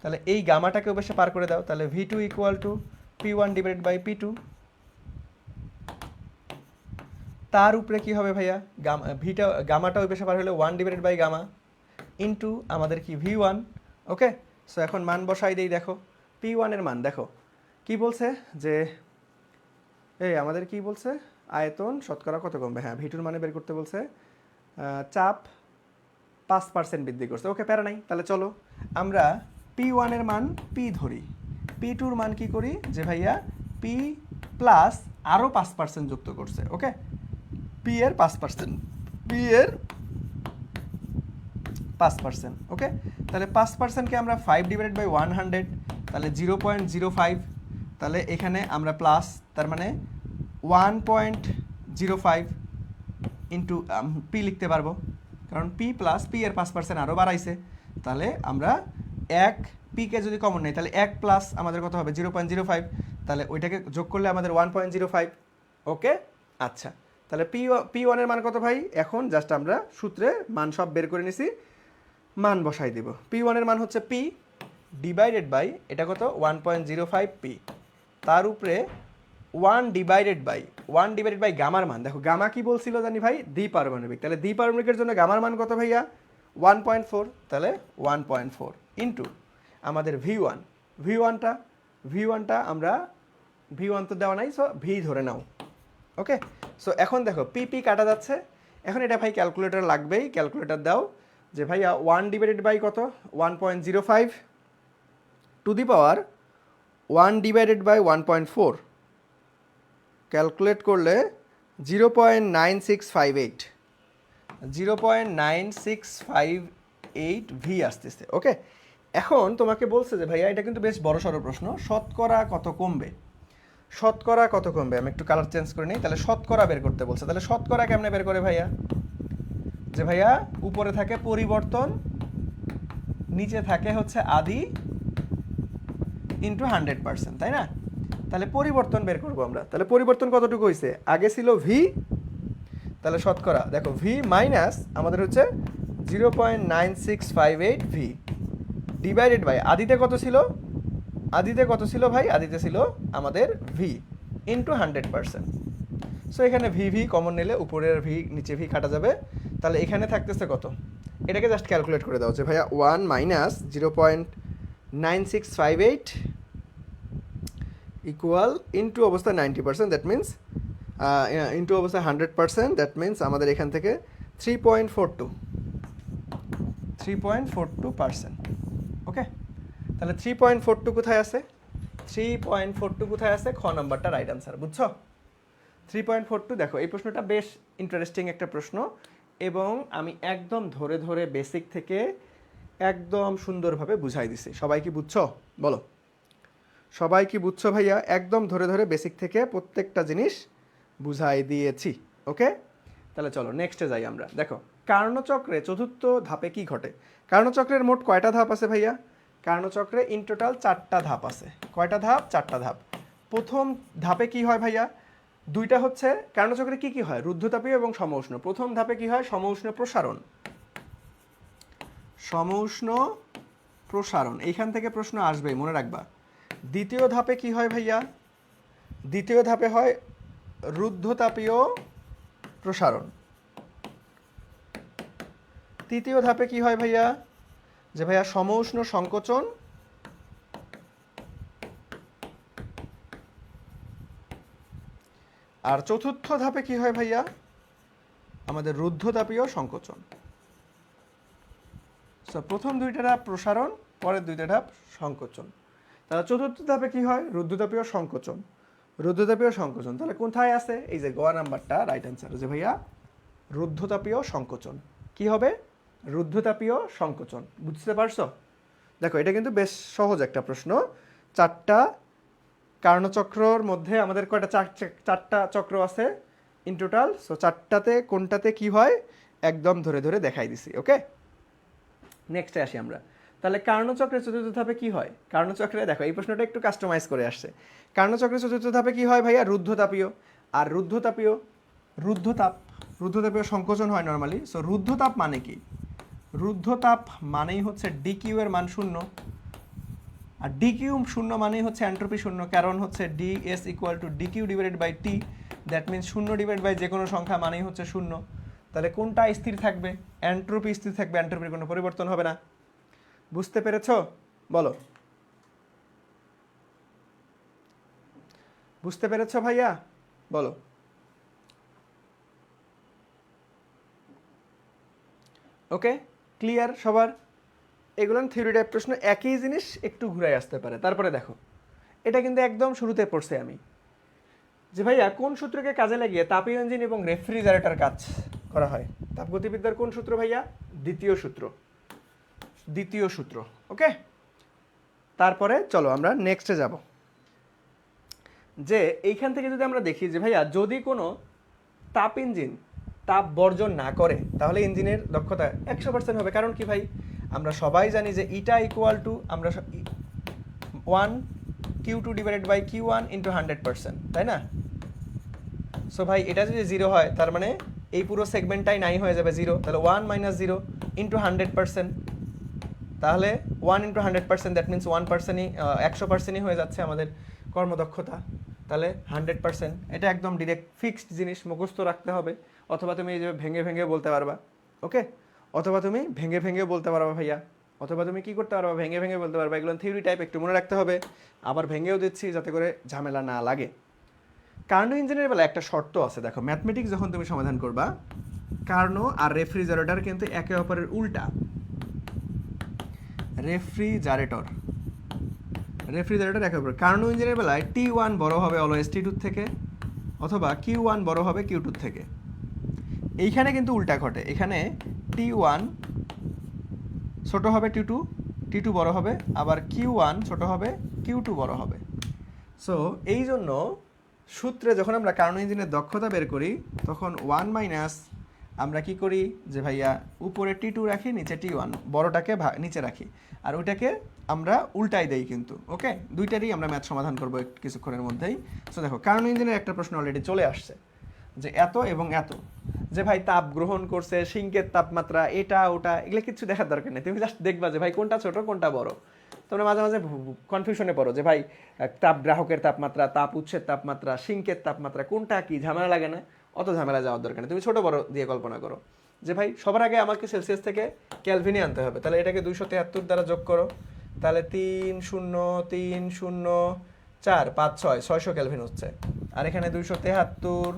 [SPEAKER 1] তাহলে এই গামাটাকেও বেশি পার করে দাও, তাহলে V2 equal to P1 divided by P2। তার উপরে কি হবে ভাইয়া? গামাটা ওই বেশি পার হলে 1 ডিভাইডেড বাই গামা ইন্টু আমাদের কি V1, ওকে? সো এখন মান বসাই দেই, দেখো P1 এর মান দেখো কি বলছে, যে এই আমাদের কি বলছে, আয়তন শতকরা কত কমবে, হ্যাঁ V2 মানে বের করতে বলছে, চাপ 5% বৃদ্ধি করছে, ওকে প্যারা নাই। তাহলে চলো আমরা P1 এর মান P ধরি, P2 এর মান কি করি, যে ভাইয়া P প্লাস আরও 5% যুক্ত করছে, ওকে? P এর 5%, P এর 5%, ওকে? তাহলে 5%কে আমরা 5 ডিভাইডেড বাই 100, তাহলে 0.05, তাহলে এখানে আমরা প্লাস, তার মানে 1.05 ইন্টু P লিখতে পারবো, কারণ P প্লাস P এর 5% আরও বাড়াইছে। তাহলে আমরা Pকে যদি কমন নেই তাহলে 1 প্লাস আমাদের কত হবে 0.05, তাহলে ওইটাকে যোগ করলে আমাদের 1.05, ওকে? আচ্ছা, তাহলে P1 এর মান কত ভাই? এখন জাস্ট আমরা সূত্রে মান সব বের করে নিছি, মান বসাই দিব। P1 এর মান হচ্ছে P ডিভাইডেড বাই এটা কত 1.05 P, তার উপরে 1 ডিভাইডেড বাই গামার মান। দেখো গামা কি বলছিল জানি ভাই? দ্বিপারমাণবিক, তাহলে দ্বিপারমাণবিকের জন্য গামার মান কত ভাইয়া? 1.4, তাহলে 1.4 ইন্টু আমাদের V1টা আমরা V1 তো দেওয়া নাই, সো V ধরে নাও, ওকে? সো এখন দেখো P কাটা যাচ্ছে, এখন এটা ভাই ক্যালকুলেটর লাগবেই, ক্যালকুলেটর দাও, যে ভাইয়া 1 ডিভাইডেড বাই কত 1.05 to the power 1 divided by 1.4, calculate করলে 0.9658 V আসতেছে, ওকে? এখন তোমাকে বলছে যে ভাইয়া এটা কিন্তু বেশ বড়সড় প্রশ্ন, শতকরা কত কমবে, শতকরা কত কমবে। আমি একটু কালার চেঞ্জ করে নিই, তাহলে শতকরা বের করতে বলছে। তাহলে শতকরা কেমনে বের করে ভাইয়া? যে ভাইয়া উপরে থাকে পরিবর্তন, নিচে থাকে হচ্ছে আদি ইন্টু 100%, তাই না? তাহলে পরিবর্তন বের করবো আমরা, তাহলে পরিবর্তন কতটুকু হয়েছে? আগে ছিল V, তাহলে শতকরা দেখো V মাইনাস আমাদের হচ্ছে 0.9658 V ডিভাইডেড বাই আদিতে কত ছিল? ভাই আদিতে ছিল আমাদের V ইন্টু 100%। সো এখানে V কমন নিলে উপরের V নিচে V কাটা যাবে, তাহলে এখানে থাকতেছে কত? এটাকে জাস্ট ক্যালকুলেট করে দাও যে ভাইয়া 1 মাইনাস 0.9658 ইকুয়াল ইন্টু অবস্থা 90%, দ্যাট মিনস ইন্টু অবস্থা 100%, দ্যাট মিনস আমাদের এখান থেকে 3.42%। ওকে, তাহলে 3.42 কোথায় আছে? 3.42 কোথায় আছে? খ নাম্বারটা রাইট আনসার, বুঝছো? 3.42। দেখো এই প্রশ্নটা বেশ ইন্টারেস্টিং একটা প্রশ্ন, এবং আমি একদম ধরে ধরে বেসিক থেকে একদম সুন্দরভাবে বুঝাই দিছি। সবাই কি বুঝছো? বলো, সবাই কি বুঝছো ভাইয়া? একদম ধরে ধরে বেসিক থেকে প্রত্যেকটা জিনিস বুঝাই দিয়েছি। ওকে, তাহলে চলো নেক্সটে যাই আমরা। দেখো কার্ণচক্রে চতুর্থ ধাপে কি ঘটে? কার্ণচক্রের মোট কয়টা ধাপ আছে ভাইয়া? কার্ণচক্রে ইন টোটাল 4টা ধাপ আছে। কয়টা ধাপ? 4টা ধাপ। প্রথম ধাপে কি হয় ভাইয়া? দুইটা হচ্ছে কার্ণচক্রে কি কি হয়? রুদ্ধতাপীয় এবং সমউষ্ণ। প্রথম ধাপে কি হয়? সমউষ্ণ প্রসারণ। সমউষ্ণ প্রসারণ, এইখান থেকে প্রশ্ন আসবেই, মনে রাখবা। দ্বিতীয় ধাপে কি হয় ভাইয়া? দ্বিতীয় ধাপে হয় রুদ্ধতাপীয় প্রসারণ। তৃতীয় ধাপে কি হয় ভাইয়া? যে ভাইয়া সমউষ্ণ সংকোচন। আর চতুর্থ ধাপে কি হয় ভাইয়া? আমাদের রুদ্ধতাপীয় সংকোচন। প্রথম দুইটা ধাপ প্রসারণ, পরের দুইটা ধাপ সংকোচন। তাহলে চতুর্থ ধাপে কি হয়? রুদ্ধতাপীয় সংকোচন। রুদ্ধতাপীয় সংকোচন তাহলে কোথায় আছে? এই যে গ নাম্বারটা রাইট অ্যান্সার, যে ভাইয়া রুদ্ধতাপীয় সংকোচন। কি হবে? রুদ্ধতাপীয় সংকোচন। বুঝতে পারছো? দেখো এটা কিন্তু বেশ সহজ একটা প্রশ্ন। 4টা কার্ণচক্রর মধ্যে আমাদের কয়টা? 4টা চক্র আছে ইন টোটাল। সো 4টাতে কোনটাতে কি হয় একদম ধরে ধরে দেখাই দিছি। ওকে, নেক্সটে আসি আমরা। তাহলে কার্ণচক্রের চতুর্থ ধাপে কি হয়? কার্ণচক্রে দেখো এই প্রশ্নটা একটু কাস্টমাইজ করে আসছে। কার্ণচক্রের চতুর্থ ধাপে কি হয় ভাইয়া? রুদ্ধতাপীয়। আর রুদ্ধতাপীয় সংকোচন হয় নর্মালি। সো রুদ্ধতাপ মানে কি? রুদ্ধতাপ মানেই হচ্ছে ডিকিউ এর মান শূন্য, আর ডিকিউ শূন্য মানেই হচ্ছে এন্ট্রপি শূন্য, কারণ হচ্ছে dS equal to dQ divided by T, that means শূন্য ডিভাইড বাই যে কোনো সংখ্যা মানেই হচ্ছে শূন্য। তাহলে কোনটা স্থির থাকবে? এন্ট্রপি স্থির থাকবে, এন্ট্রপির কোনো পরিবর্তন হবে না। বুঝতে পেরেছো? বলো, বুঝতে পেরেছো ভাইয়া? বলো। ওকে, ক্লিয়ার সবার? এগুলো থিওরি টাইপ প্রশ্ন, একই জিনিস একটু ঘুরাই আসতে পারে। তারপরে দেখো এটা কিন্তু একদম শুরুতে পড়ছে আমি, যে ভাইয়া কোন সূত্রকে কাজে লাগিয়ে তাপীয় ইঞ্জিন এবং রেফ্রিজারেটর কাজ করা হয়? তাপগতিবিদ্যার কোন সূত্র ভাইয়া? দ্বিতীয় সূত্র। দ্বিতীয় সূত্র। ওকে, তারপরে চলো আমরা নেক্সটে যাব। যে এইখান থেকে যদি আমরা দেখি যে ভাইয়া যদি কোনো তাপ ইঞ্জিন তাপ বর্জন না করে তাহলে ইঞ্জিনের দক্ষতা 100% হবে। কারণ কি ভাই? আমরা সবাই জানি যে ইটা ইকুয়াল টু আমরা 1 Q2 divided by Q1 into 100%, তাই না? সো ভাই এটা যদি 0 হয় তার মানে এই পুরো সেগমেন্টটাই নাই হয়ে যাবে 0। তাহলে 1 মাইনাস 0 ইন্টু 100%, তাহলে 1 ইন্টু 100%, দ্যাট মিনস 1%ই 100%ই হয়ে যাচ্ছে আমাদের কর্মদক্ষতা। তাহলে 100%, এটা একদম ডিরেক্ট ফিক্সড জিনিস, মুখস্থ রাখতে হবে। অথবা তুমি এই যে ভেঙে ভেঙে বলতে পারবা। ওকে, অথবা তুমি ভেঙে ভেঙে বলতে পারবা ভাইয়া, অথবা তুমি কি করতে পারবা? ভেঙে ভেঙে বলতে পারবা। এগুলো থিওরি টাইপ, একটু মনে রাখতে হবে। আবার ভেঙেও দিচ্ছি যাতে করে ঝামেলা না লাগে। কার্নো ইঞ্জিনের বেলা একটা শর্ত আছে, দেখো ম্যাথমেটিক্স যখন তুমি সমাধান করবা, কার্নো আর রেফ্রিজারেটর কিন্তু একে অপরের উল্টা। রেফ্রিজারেটর একে অপরের। কার্নো ইঞ্জিনের বেলায় T1 বড় হবে অলওয়েজ T2 থেকে, অথবা Q1 বড় হবে Q2 থেকে। এইখানে কিন্তু উল্টা ঘটে, এখানে T1 ছোট হবে T2 বড় হবে, আবার Q1 ছোট হবে Q2 বড় হবে। সো এই জন্য সূত্রে যখন আমরা কার্নো ইঞ্জিনের দক্ষতা বের করি তখন 1 মাইনাস আমরা কি করি যে ভাইয়া উপরে T2 রাখি, নিচে T1, বড়টাকে নিচে রাখি, আর ওইটাকে আমরা উল্টাই দেই কিন্তু। ওকে, দুইটারই আমরা ম্যাথ সমাধান করবো কিছুক্ষণের মধ্যেই। সো দেখো কার্নো ইঞ্জিনের একটা প্রশ্ন অলরেডি চলে আসছে, যে এত এবং এত, যে ভাই তাপ গ্রহণ করছে, সিঙ্কের তাপমাত্রা, এটা ওটা, এগুলো কিছু দেখার দরকার নেই। তুমি জাস্ট দেখবা যে ভাই কোনটা ছোট কোনটা বড়। তোমরা মাঝে মাঝে কনফিউশনে পড়ো যে ভাই তাপ গ্রাহকের তাপমাত্রা, তাপ উৎসের তাপমাত্রা, সিঙ্কের তাপমাত্রা, কোনটা কি, ঝামেলা লাগে না? অত ঝামেলা যাওয়ার দরকার নেই, তুমি ছোট বড় দিয়ে কল্পনা করো। যে ভাই সবার আগে আমাকে সেলসিয়াস থেকে ক্যালভিনে আনতে হবে, তাহলে এটাকে 273 দ্বারা যোগ করো, তাহলে 3 0 3 0 4 5 6 600 ক্যালভিন হচ্ছে। আর এখানে 273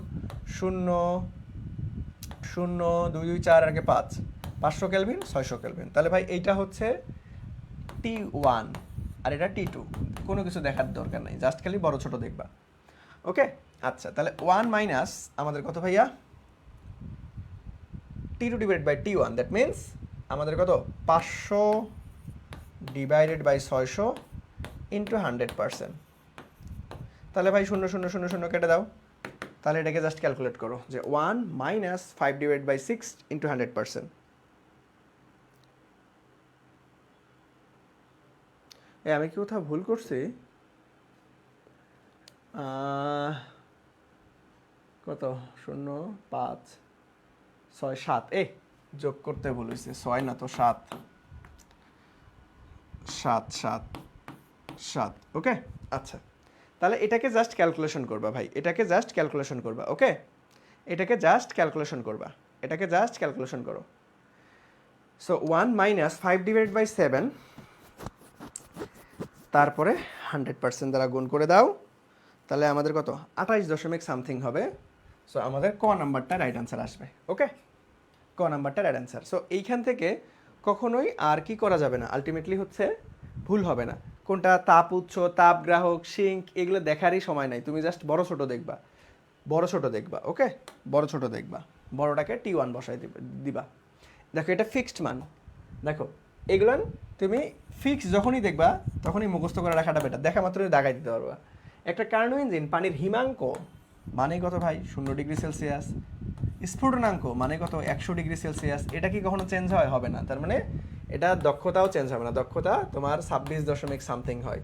[SPEAKER 1] 0 0 2 2 4 আগে 5 500 ক্যালভিন 600 ক্যালভিন। তাহলে ভাই এইটা হচ্ছে T1 আর এটা T2, কোনো কিছু দেখার দরকার নাই, জাস্ট খালি বড় ছোট দেখবা। ওকে, আচ্ছা, তাহলে 1 মাইনাস আমাদের কত ভাইয়া T2 divided by T1, that means আমাদের কত 500 ডিভাইডেড বাই 600 ইন্টু 100%। তাহলে ভাই 0 0 0 0 কেটে দাও, তাহলে এটাকে জাস্ট ক্যালকুলেট করো যে 1 মাইনাস 5 ডিভাইড বাই 6 ইন্টু 100%। আমি কি কোথাও ভুল করছি? কত 0 5 6 7, যোগ করতে ভুল হয়েছে, 6 না তো 7 7 7 7। ওকে, আচ্ছা, তাহলে এটাকে জাস্ট ক্যালকুলেশন করবা ভাই, এটাকে জাস্ট ক্যালকুলেশন করবা। ওকে, এটাকে জাস্ট ক্যালকুলেশন করবা, এটাকে জাস্ট ক্যালকুলেশন করো। সো 1 মাইনাস 5 ডিভাইড বাই 7, তারপরে 100% দ্বারা গুণ করে দাও, তাহলে আমাদের কত 28 দশমিক সামথিং হবে। সো আমাদের ক নাম্বারটা রাইট অ্যান্সার আসবে। ওকে, ক নাম্বারটা রাইট অ্যান্সার। সো এইখান থেকে কখনোই আর কি করা যাবে না, আলটিমেটলি হচ্ছে ভুল হবে না। কোনটা তাপ উৎস, তাপ গ্রাহক, সিঙ্ক, এগুলো দেখারই সময় নাই, তুমি জাস্ট বড় ছোট দেখবা, বড় ছোট দেখবা। ওকে, বড় ছোট দেখবা, বড়টাকে T1 বসাই দিবা। দেখো এটা ফিক্সড মান, দেখো এগুলো তুমি ফিক্স যখনই দেখবা তখনই মুখস্থ করে রাখাটা বেটার, দেখা মাত্রই দাগাই দিতে পারবা। একটা কার্নো ইঞ্জিন পানির হিমাঙ্ক মানে কত ভাই 0 ডিগ্রি সেলসিয়াস, স্ফুটনাঙ্ক মানে কত 100 ডিগ্রি সেলসিয়াস। এটা কি কখনো চেঞ্জ হয়? হবে না। তার মানে এটা দক্ষতাও চেঞ্জ হবে না, দক্ষতা তোমার 26 দশমিক সামথিং হয়।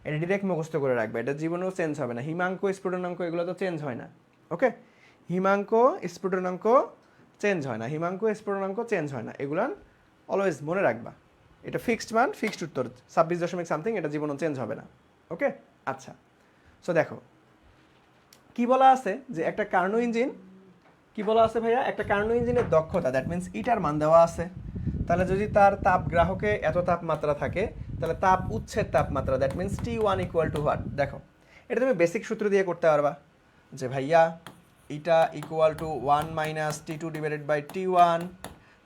[SPEAKER 1] এটা ডিরেক্ট মুখস্থ করে রাখবে, এটা জীবনেও চেঞ্জ হবে না। হিমাঙ্ক স্ফুটনাঙ্ক এগুলো তো চেঞ্জ হয় না। ওকে, হিমাঙ্ক স্ফুটনাঙ্ক চেঞ্জ হয় না, হিমাঙ্ক স্ফুটনাঙ্ক চেঞ্জ হয় না, এগুলো অলওয়েজ মনে রাখবা। এটা ফিক্সড মান, ফিক্সড উত্তর 26 দশমিক সামথিং, এটা জীবনও চেঞ্জ হবে না। ওকে, আচ্ছা, সো দেখো কি বলা আছে যে একটা কার্নো ইঞ্জিন, কি বলা আছে ভাইয়া, একটা কার্নো ইঞ্জিনের দক্ষতা, দ্যাট মিনস ইটার মান দেওয়া আছে। তাহলে যদি তার তাপ গ্রাহকে এত তাপমাত্রা থাকে, তাহলে তাপ উৎসের তাপমাত্রা, that means T1 equal to what. দেখো এটা তুমি বেসিক সূত্র দিয়ে করতে পারবা যে ভাইয়া eta equal to 1 minus T2 divided by T1,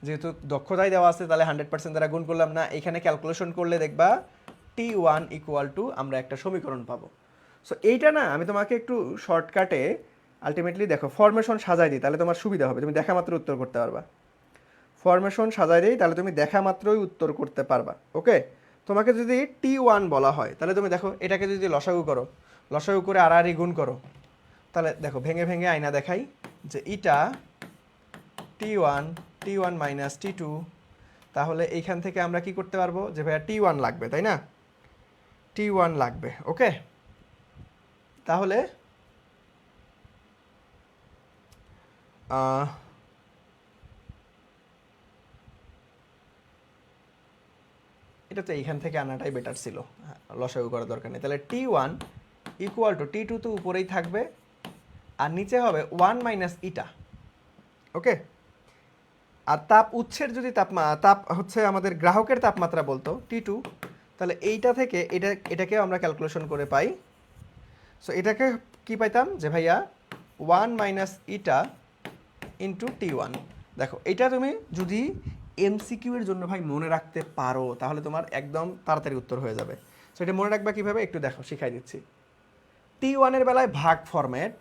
[SPEAKER 1] যেহেতু দক্ষতায় দেওয়া আছে তাহলে 100% দ্বারা গুণ করলাম না, এখানে ক্যালকুলেশন করলে দেখবা T1 ইকুয়াল টু আমরা একটা সমীকরণ পাবো। সো এইটা না আমি তোমাকে একটু শর্টকাটে আলটিমেটলি দেখো ফরমেশন সাজাই দিই, তাহলে তোমার সুবিধা হবে, তুমি দেখা মাত্র উত্তর করতে পারবা। ফরমেশন সাজাই দিই তাহলে তুমি দেখা মাত্রই উত্তর করতে পারবা। ওকে, তোমাকে যদি T1 বলা হয় তাহলে তুমি দেখো এটাকে যদি লসাগু করো, লসাগু করে আড়াআড়ি গুণ করো, তাহলে দেখো ভেঙে ভেঙে আয়না দেখাই যে ইটা T1 T1 মাইনাস T2, তাহলে এইখান থেকে আমরা কি করতে পারবো যে ভাইয়া T1 লাগবে, তাই না, T1 লাগবে। ওকে, তাহলে এটা তো এইখান থেকে আনাটাই বেটার ছিল, লসাগু করার দরকার নেই। তাহলে T1 ইকুয়াল টু T2 তো উপরেই থাকবে আর নিচে হবে 1 মাইনাস ইটা। ওকে, আর তাপ উৎসের যদি তাপ হচ্ছে আমাদের গ্রাহকের তাপমাত্রা বলতো T2, তাহলে এইটা থেকে এটাকেও আমরা ক্যালকুলেশন করে পাই। সো এটাকে কি পাইতাম যে ভাইয়া 1 মাইনাস ইটা ইন্টু T1। দেখো এটা তুমি যদি MCQ এর জন্য ভাই মনে রাখতে পারো তাহলে তোমার একদম তাড়াতাড়ি উত্তর হয়ে যাবে। সো এটা মনে রাখবা কীভাবে একটু দেখো, শিখাই দিচ্ছি। T1 এর বেলায় ভাগ ফরম্যাট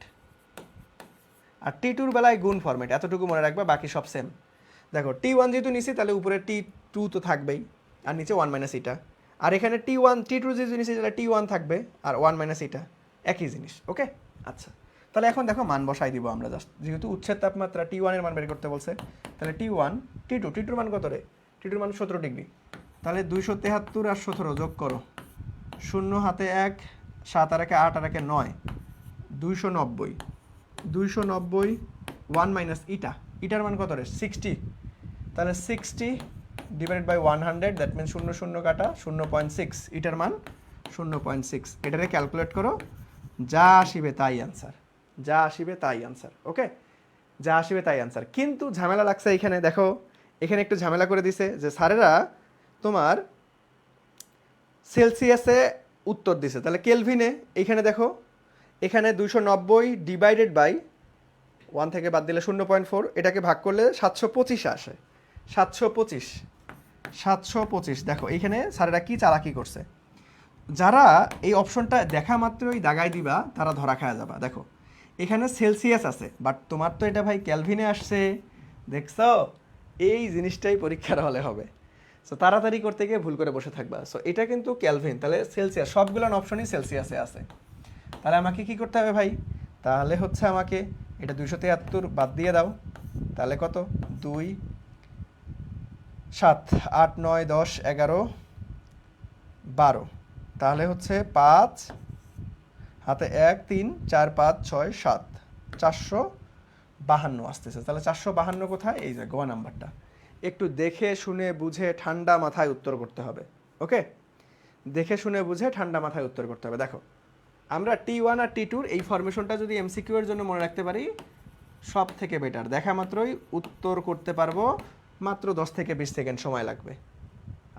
[SPEAKER 1] আর T2 বেলায় গুণ ফরম্যাট, এতটুকু মনে রাখবা, বাকি সব সেম। দেখো T1 যেহেতু নিছি তাহলে উপরে T2 তো থাকবেই আর নিচে 1 মাইনাস ইটা, আর এখানে T2 যেহেতু নিছি তাহলে T1 থাকবে আর 1 মাইনাস ইটা, একই জিনিস। ওকে, আচ্ছা, তাহলে এখন দেখো মান বসাই দিব আমরা, জাস্ট যেহেতু উৎসের তাপমাত্রা T1 এর মান বের করতে বলছে, তাহলে T1 T2 মান কত রে, T2 মান 17 ডিগ্রি, তাহলে 273 আর 17 যোগ করো, 0 হাতে 1, 7 আর 1 8 আর 1 9, 290, 1 মাইনাস ইটার মান কত রে 60, তাহলে 60 ডিভাইডেড বাই 100, দ্যাট মিনস 0 0 কাটা 0.6, ইটার মান 0.6। এটারে ক্যালকুলেট করো, যা আসিবে তাই অ্যান্সার, যা আসিবে তাই অ্যান্সার। ওকে, যা আসবে তাই অ্যান্সার। কিন্তু ঝামেলা লাগছে এখানে, দেখো এখানে একটু ঝামেলা করে দিছে যে স্যারেরা তোমার সেলসিয়াসে উত্তর দিছে, তাহলে কেলভিনে এখানে দেখো, এখানে 290 ডিভাইডেড বাই 1 থেকে বাদ দিলে 0.4, এটাকে ভাগ করলে 725 আসে। 725, 725। দেখো এইখানে স্যারেরা কি চালাকি করছে, যারা এই অপশনটা দেখা মাত্রই দাগাই দিবা তারা ধরা খাওয়া যাবা। দেখো এখানে সেলসিয়াস আছে, বাট তোমার তো এটা ভাই ক্যালভিনে আসছে, দেখছো? এই জিনিসটাই পরীক্ষার হলে হবে। সো তাড়াতাড়ি করতে গিয়ে ভুল করে বসে থাকবা। সো এটা কিন্তু ক্যালভিন, তাহলে সেলসিয়াস, সবগুলো অপশনই সেলসিয়াসে আছে। তাহলে আমাকে কি করতে হবে ভাই? তাহলে হচ্ছে আমাকে এটা 273 বাদ দিয়ে দাও, তাহলে কত? 2, 7, 8, 9, 10, 11, 12, তাহলে হচ্ছে 5 হাতে 1, 3, 4, 5, 6, 7, 452 আসতেছে। তাহলে 452 কোথায়? এই যে গ নাম্বারটা। একটু দেখে শুনে বুঝে ঠান্ডা মাথায় উত্তর করতে হবে। ওকে, দেখে শুনে বুঝে ঠান্ডা মাথায় উত্তর করতে হবে। দেখো আমরা T1 আর T2 এই ফরমেশনটা যদি এমসিকিউ এর জন্য মনে রাখতে পারি, সব থেকে বেটার। দেখা মাত্রই উত্তর করতে পারবো, মাত্র 10 থেকে 20 সেকেন্ড সময় লাগবে।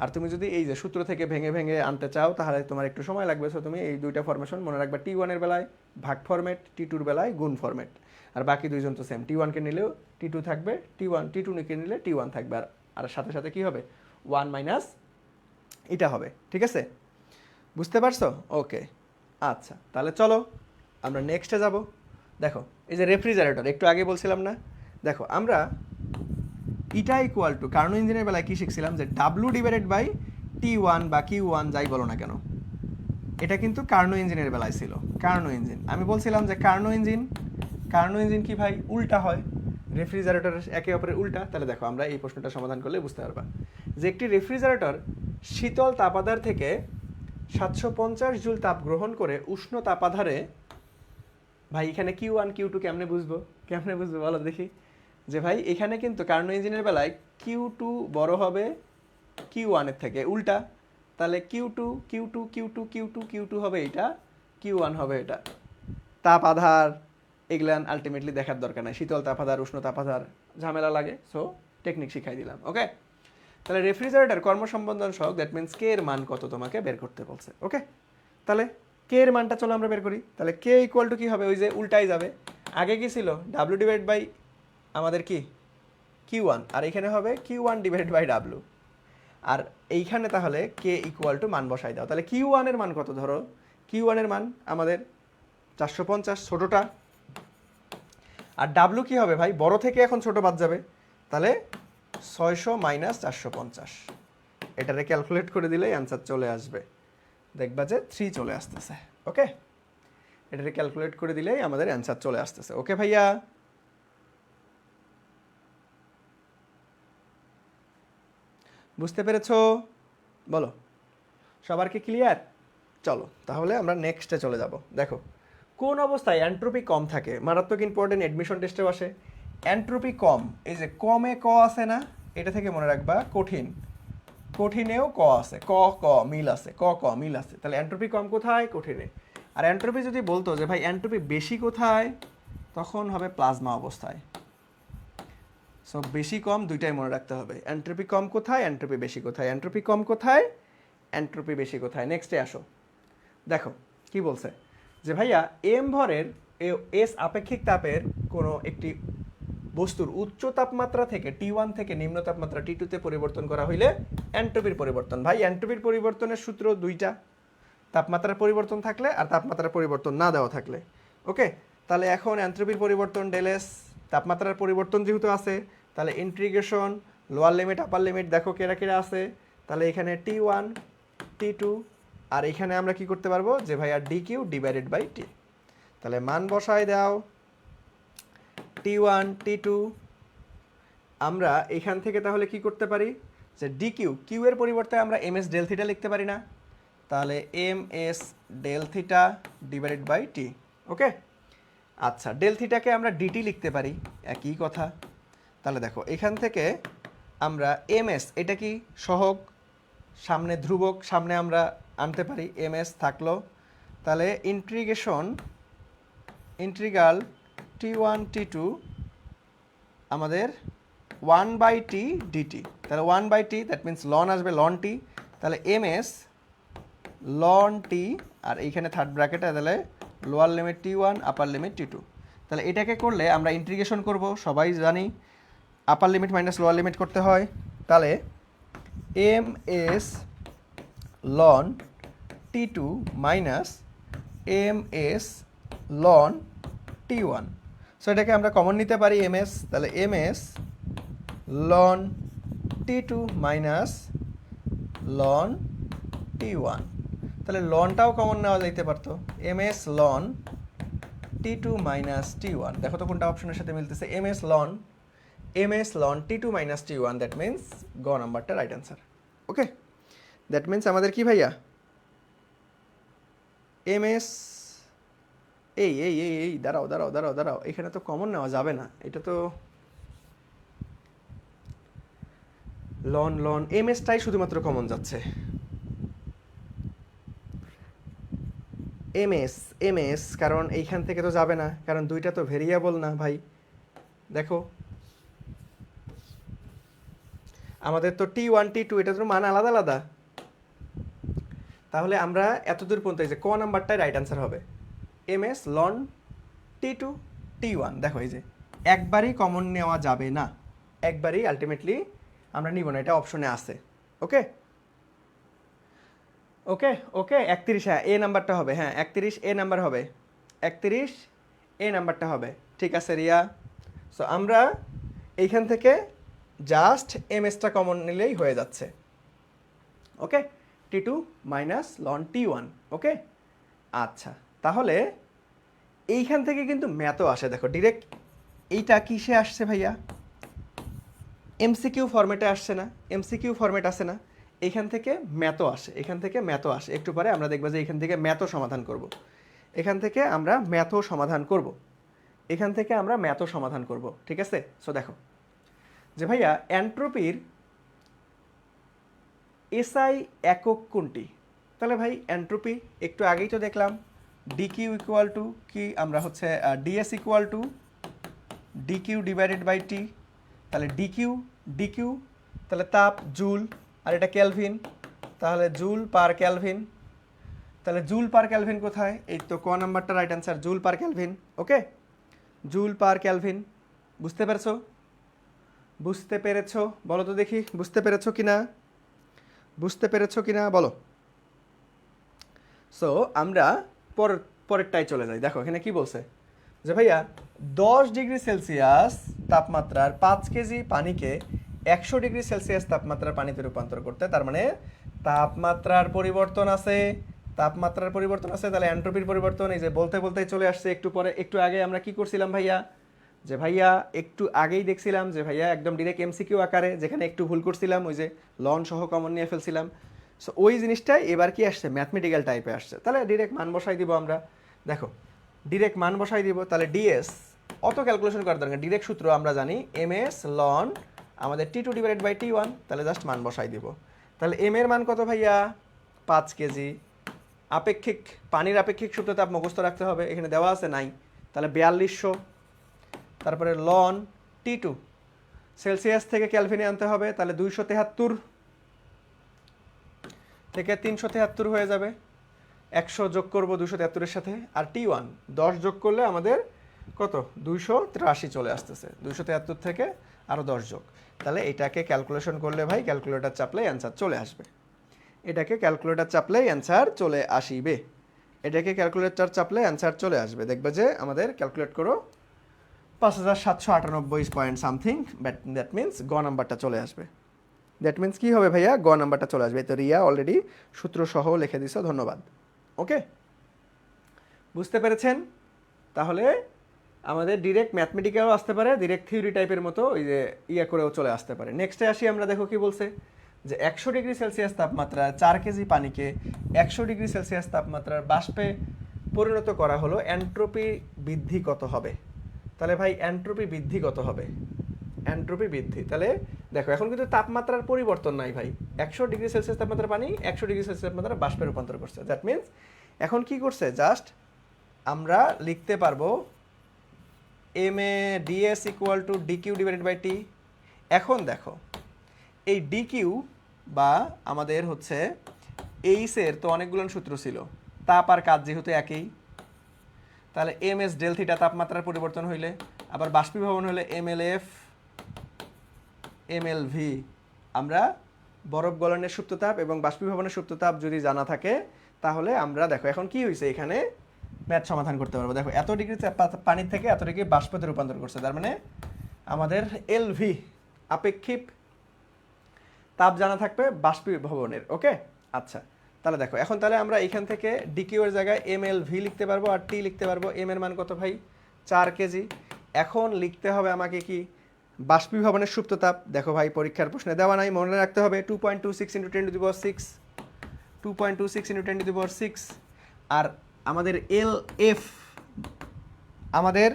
[SPEAKER 1] আর তুমি যদি এই যে সূত্র থেকে ভেঙে ভেঙে আনতে চাও তাহলে তোমার একটু সময় লাগবে। সো তুমি এই দুইটা ফরমেশন মনে রাখবা, T1 এর বেলায় ভাগ ফরম্যাট, T2 এর বেলায় গুণ ফরম্যাট। আর বাকি দুইজন তো সেম, T1 কে নিলেও T2 থাকবে, T2 কে নিলে T1 থাকবে। আর সাথে সাথে কি হবে? 1 মাইনাস এটা হবে। ঠিক আছে, বুঝতে পারছো? ওকে, আচ্ছা তাহলে চলো আমরা নেক্সটে যাব। দেখো এই যে রেফ্রিজারেটর, একটু আগে বলছিলাম না, দেখো আমরা ইটা ইকুয়াল টু কার্নো ইঞ্জিনের বেলায় কি শিখছিলাম, যে ডাব্লু ডিভাইডেড বাই T1 বা Q1 যাই বলো না কেন, এটা কিন্তু কার্নো ইঞ্জিনের বেলায় ছিল। কার্নো ইঞ্জিন আমি বলছিলাম যে কার্নো ইঞ্জিন কি ভাই? উল্টা হয়, রেফ্রিজারেটরের একে অপরের উল্টা। তাহলে দেখো আমরা এই প্রশ্নটা সমাধান করলে বুঝতে পারবা যে একটি রেফ্রিজারেটর শীতল তাপাধার থেকে 750 জুল তাপ গ্রহণ করে উষ্ণ তাপাধারে, ভাই এখানে Q1 Q2 কেমনে বুঝবো বলো দেখি। যে ভাই এখানে কিন্তু কার্নো ইঞ্জিনের বেলায় Q2 বড় হবে Q1 এর থেকে, উল্টা। তাহলে Q2 হবে এটা, Q1 হবে এটা। তাপ আধার এগুলান আলটিমেটলি দেখার দরকার নাই, শীতল তাপাধার উষ্ণ তাপাধার ঝামেলা লাগে। সো টেকনিক শিখাই দিলাম। ওকে, তাহলে রেফ্রিজারেটর কর্মসম্বন্ধন সহগ, দ্যাট মিনস কে এর মান কত তোমাকে বের করতে বলছে। ওকে, তাহলে কে এর মানটা চলো আমরা বের করি। তাহলে কে ইকুয়াল টু কি হবে? ওই যে উল্টাই যাবে, আগে কি ছিল? ডাব্লিউ ডিভাইড বাই আমাদের কি Q1, আর এখানে হবে Q1 ডিভাইড বাই ডাব্লিউ। আর এইখানে তাহলে কে ইকুয়াল টু মান বসাই দাও। তাহলে Q1 এর মান কত? ধরো Q1 এর মান আমাদের 450, ছোটটা। আর ডাব্লিউ কি হবে ভাই? বড় থেকে এখন ছোট বাদ যাবে, তাহলে 600 মাইনাস 450, এটারে ক্যালকুলেট করে দিলেই অ্যান্সার চলে আসবে। দেখবা যে 3 চলে আসতেছে। ওকে, এটারে ক্যালকুলেট করে দিলেই আমাদের অ্যান্সার চলে আসতেছে। ওকে ভাইয়া, বুঝতে পেরেছো? বলো, সবার কি ক্লিয়ার? চলো তাহলে আমরা নেক্সটে চলে যাব। দেখো কোন অবস্থায় এন্ট্রপি কম থাকে? মারাত্মক ইম্পর্টেন্ট, এডমিশন টেস্টেও আসে। এন্ট্রপি কম, এই যে কমে ক আছে না, এটা থেকে মনে রাখবা কঠিন, কঠিনেও ক আছে, ক মিল আছে, ক মিল আছে। তাহলে এন্ট্রপি কম কোথায়? কঠিনে। আর এন্ট্রপি যদি বলতো যে ভাই এন্ট্রপি বেশি কোথায়, তখন হবে প্লাজমা অবস্থায়। সো বেশি কম দুইটাই মনে রাখতে হবে। এন্ট্রপি কম কোথায়, এন্ট্রপি বেশি কোথায়, এন্ট্রপি কম কোথায়, এন্ট্রপি বেশি কোথায়। নেক্সটে আসো, দেখো কি বলছে যে ভাইয়া এম ভরের এস আপেক্ষিক তাপের কোনো একটি বস্তুর উচ্চ তাপমাত্রা থেকে T1 থেকে নিম্ন তাপমাত্রা T2 তে পরিবর্তন করা হইলে এন্ট্রপির পরিবর্তন। ভাই এন্ট্রপির পরিবর্তনের সূত্র দুইটা, তাপমাত্রার পরিবর্তন থাকলে আর তাপমাত্রার পরিবর্তন না দেওয়া থাকলে। ওকে, তাহলে এখন এন্ট্রপির পরিবর্তন ডেলেস, তাপমাত্রার পরিবর্তন যেহেতু আছে, তাহলে integration lower limit upper limit দেখো কেরা কেরা আছে। তাহলে এখানে T1 T2, আর এখানে আমরা কি করতে পারবো যে ভাইয়া DQ ডিভাইডেড বাই T। তাহলে মান বসায় দাও, T1 T2। আমরা এখান থেকে তাহলে কি করতে পারি যে DQ, কিউ এর পরিবর্তে আমরা MS ডেল থিটা লিখতে পারি না? তাহলে MS del theta divided by T। Okay, আচ্ছা ডেল থিটাকে আমরা DT লিখতে পারি, একই কথা। তাহলে দেখো এখান থেকে আমরা MS, এটা কি সহগ, সামনে ধ্রুবক, সামনে আমরা আনতে পারি, MS থাকলো। তাহলে ইন্টিগ্রাল T1 T2 আমাদের 1/t ডিটি, তাহলে 1/t দ্যাট মিনস লন আসবে লন টি, তাহলে ms লন টি, আর এইখানে থার্ড ব্র্যাকেটে তাহলে লোয়ার লিমিট t1 আপার লিমিট t2। তাহলে এটাকে করলে আমরা ইন্টিগ্রেশন করব, সবাই জানি upper limit minus lower limit করতে হয়। তাহলে ms ln t2 minus ms ln t1। So এটাকে আমরা কমন নিতে পারি ms, তাহলে ms ln t2 minus loan t1, তাহলে লনটাও কমন নেওয়া যাইতে পারতো, ms ln t2 minus t1। দেখো তো কোনটা অপশনের সাথে মিলতেছে, ms ln t2 minus t1, that means গ নাম্বারটা right answer. Okay, that means আমাদের কি ভাইয়া ms এই এই এই এই দাঁড়াও দাঁড়াও দাঁড়াও দাঁড়াও, এখানে তো কমন নেওয়া যাবে না, এটা তো লন লন এমএসটাই শুধুমাত্র কমন যাচ্ছে। এমএস কারণ এইখান থেকে তো যাবে না, কারণ দুইটা তো ভেরিয়েবল না ভাই। দেখো আমাদের তো t1 t2 এটা তো মান আলাদা আলাদা, তাহলে আমরা এতদূর পর্যন্ত এই যে ক নাম্বারটাই রাইট অ্যান্সার হবে, ms লন t2 t1। দেখো এই যে একবারই কমন নেওয়া যাবে না, একবারই আলটিমেটলি আমরা নিব না, এটা অপশনে আছে। ওকে ওকে ওকে 31, হ্যাঁ এ নাম্বারটা হবে, হ্যাঁ 31 এ নাম্বার হবে, 31 এ নাম্বারটা হবে। ঠিক আছে রিয়া, সো আমরা এইখান থেকে জাস্ট এমএসটা কমন নিলেই হয়ে যাচ্ছে। ওকে, t2 মাইনাস লন t1। ওকে আচ্ছা, তাহলে এইখান থেকে কিন্তু ম্যাথও আসে। দেখো ডিরেক্ট এইটা কিসে আসছে ভাইয়া, এমসিকিউ ফরম্যাটে আসছে না, এমসিকিউ ফরম্যাট আসে না, এখান থেকে ম্যাথও আসে, এখান থেকে ম্যাথও আসে। একটু পরে আমরা দেখবো যে এখান থেকে ম্যাথও সমাধান করব, এখান থেকে আমরা ম্যাথও সমাধান করব, এখান থেকে আমরা ম্যাথও সমাধান করব। ঠিক আছে, সো দেখো যে ভাইয়া এন্ট্রপির এসআই একক কোনটি, তাহলে ভাই এন্ট্রপি একটু আগেই তো দেখলাম ডিকিউ ইকুয়াল টু কি, আমরা হচ্ছে dS equal to dQ divided by T, তাহলে ডিকিউ তাহলে তাপ জুল, আর এটা ক্যালভিন, তাহলে জুল পার ক্যালভিন। তাহলে জুল পার ক্যালভিন কোথায়, এই তো ক নাম্বারটা right answer, joule per kelvin. Okay, joule per kelvin. বুঝতে পেরেছো, বুঝতে পেরেছো বলো তো দেখি, বুঝতে পেরেছো কি না, বুঝতে পেরেছো কি না বলো। সো আমরা পরেরটায় চলে যাই। দেখো এখানে কি বলছে যে ভাইয়া 10 ডিগ্রি সেলসিয়াস তাপমাত্রার 5 কেজি পানিকে 100 ডিগ্রি সেলসিয়াস তাপমাত্রার পানিতে রূপান্তর করতে, তার মানে তাপমাত্রার পরিবর্তন আছে, তাপমাত্রার পরিবর্তন আছে, তাহলে এন্ট্রপির পরিবর্তন এই যে বলতে বলতেই চলে আসছে। একটু পরে একটু আগে আমরা কি করছিলাম ভাইয়া, যে ভাইয়া একটু আগেই দেখছিলাম যে ভাইয়া একদম ডিরেক্ট এমসিকিউ আকারে, যেখানে একটু ভুল করছিলাম ওই যে লন সহ কমন নিয়ে ফেলছিলাম, সো ওই জিনিসটাই এবার কি আসছে ম্যাথমেটিক্যাল টাইপে আসছে। তাহলে ডিরেক্ট মান বসাই দিব আমরা, দেখো ডিরেক্ট মান বসাই দিব। তাহলে ডিএস অত ক্যালকুলেশন করার দরকার, ডিরেক্ট সূত্র আমরা জানি এমএস লন আমাদের টি2 ডিভাইডেড বাই টি1, তাহলে জাস্ট মান বসাই দিব। তাহলে এম এর মান কত ভাইয়া 5 কেজি, আপেক্ষিক পানির আপেক্ষিক সূত্র তাপ মুখস্থ রাখতে হবে, এখানে দেওয়া আছে নাই, তাহলে 4200। তারপরে লন টি2 সেলসিয়াস থেকে ক্যালভিনে আনতে হবে, তাহলে 273 থেকে 373 হয়ে যাবে, 100 যোগ করব 273-এর সাথে, আর টি1 10 যোগ করলে আমাদের কত 283 চলে আসতেছে, 273 থেকে আরও 10 যোগ, তাহলে এটাকে ক্যালকুলেশন করলে ভাই ক্যালকুলেটর চাপলেই অ্যান্সার চলে আসবে, এটাকে ক্যালকুলেটর চাপলেই অ্যান্সার চলে আসিবে, এটাকে ক্যালকুলেটর চাপলে অ্যান্সার চলে আসবে। দেখবে যে আমাদের ক্যালকুলেট করো 5798 পয়েন্ট সামথিং, দ্যাট মিনস গ নাম্বারটা চলে আসবে। দ্যাট মিনস কী হবে ভাইয়া, গ নাম্বারটা চলে আসবে। তো রিয়া অলরেডি সূত্র সহ লিখে দিছো, ধন্যবাদ। ওকে, বুঝতে পেরেছেন? তাহলে আমাদের ডিরেক্ট ম্যাথমেটিক্যালও আসতে পারে, ডিরেক্ট থিওরি টাইপের মতো ওই যে ইয়া করেও চলে আসতে পারে। নেক্সটে আসি আমরা, দেখো কি বলছে যে 100 ডিগ্রি সেলসিয়াস তাপমাত্রা 4 কেজি পানিকে 100 ডিগ্রি সেলসিয়াস তাপমাত্রার বাষ্পে পরিণত করা হলো, এন্ট্রপি বৃদ্ধি কত হবে? তাহলে ভাই এন্ট্রপি বৃদ্ধি কত হবে, এন্ট্রপি বৃদ্ধি, তাহলে দেখো এখন কিন্তু তাপমাত্রার পরিবর্তন নাই ভাই, 100 ডিগ্রি সেলসিয়াস তাপমাত্রা পানি 100 ডিগ্রি সেলসিয়াস তাপমাত্রা বাষ্পে রূপান্তর করছে, দ্যাট মিনস এখন কি করছে, জাস্ট আমরা লিখতে পারবো এম এ dS equal to dQ divided by T. এখন দেখো এই ডিকিউ বা আমাদের হচ্ছে এইসের তো অনেকগুলো সূত্র ছিল, তাপ আর কাজ যেহেতু একই, তাহলে এম এস ডেল থিটা তাপমাত্রার পরিবর্তন হইলে, আবার বাষ্পীভবন হলে M L F M L V. আমরা বরফ গলনের সুপ্ততাপ এবং বাষ্পীভবনের সুপ্ততাপ যদি জানা থাকে তাহলে আমরা দেখো এখন কি হয়েছে, এখানে ম্যাথ সমাধান করতে পারবো। দেখো এত ডিগ্রি পানির থেকে এত ডিগ্রি বাষ্পতে রূপান্তর করছে, তার মানে আমাদের এল ভি আপেক্ষিক তাপ জানা থাকবে বাষ্পীভবনের। ওকে, আচ্ছা তাহলে দেখো এখন তাহলে আমরা এখান থেকে ডিকিউ এর জায়গায় এম এল ভি লিখতে পারবো আর টি লিখতে পারবো। এম এর মান কত ভাই? 4 কেজি। এখন লিখতে হবে আমাকে কি বাষ্পীভবনের সুপ্ততাপ। দেখো ভাই পরীক্ষার প্রশ্নে দেওয়া নাই, মনে রাখতে হবে 2.26 × 10⁻6, 2.26 × 10⁻6। আর আমাদের এল এফ আমাদের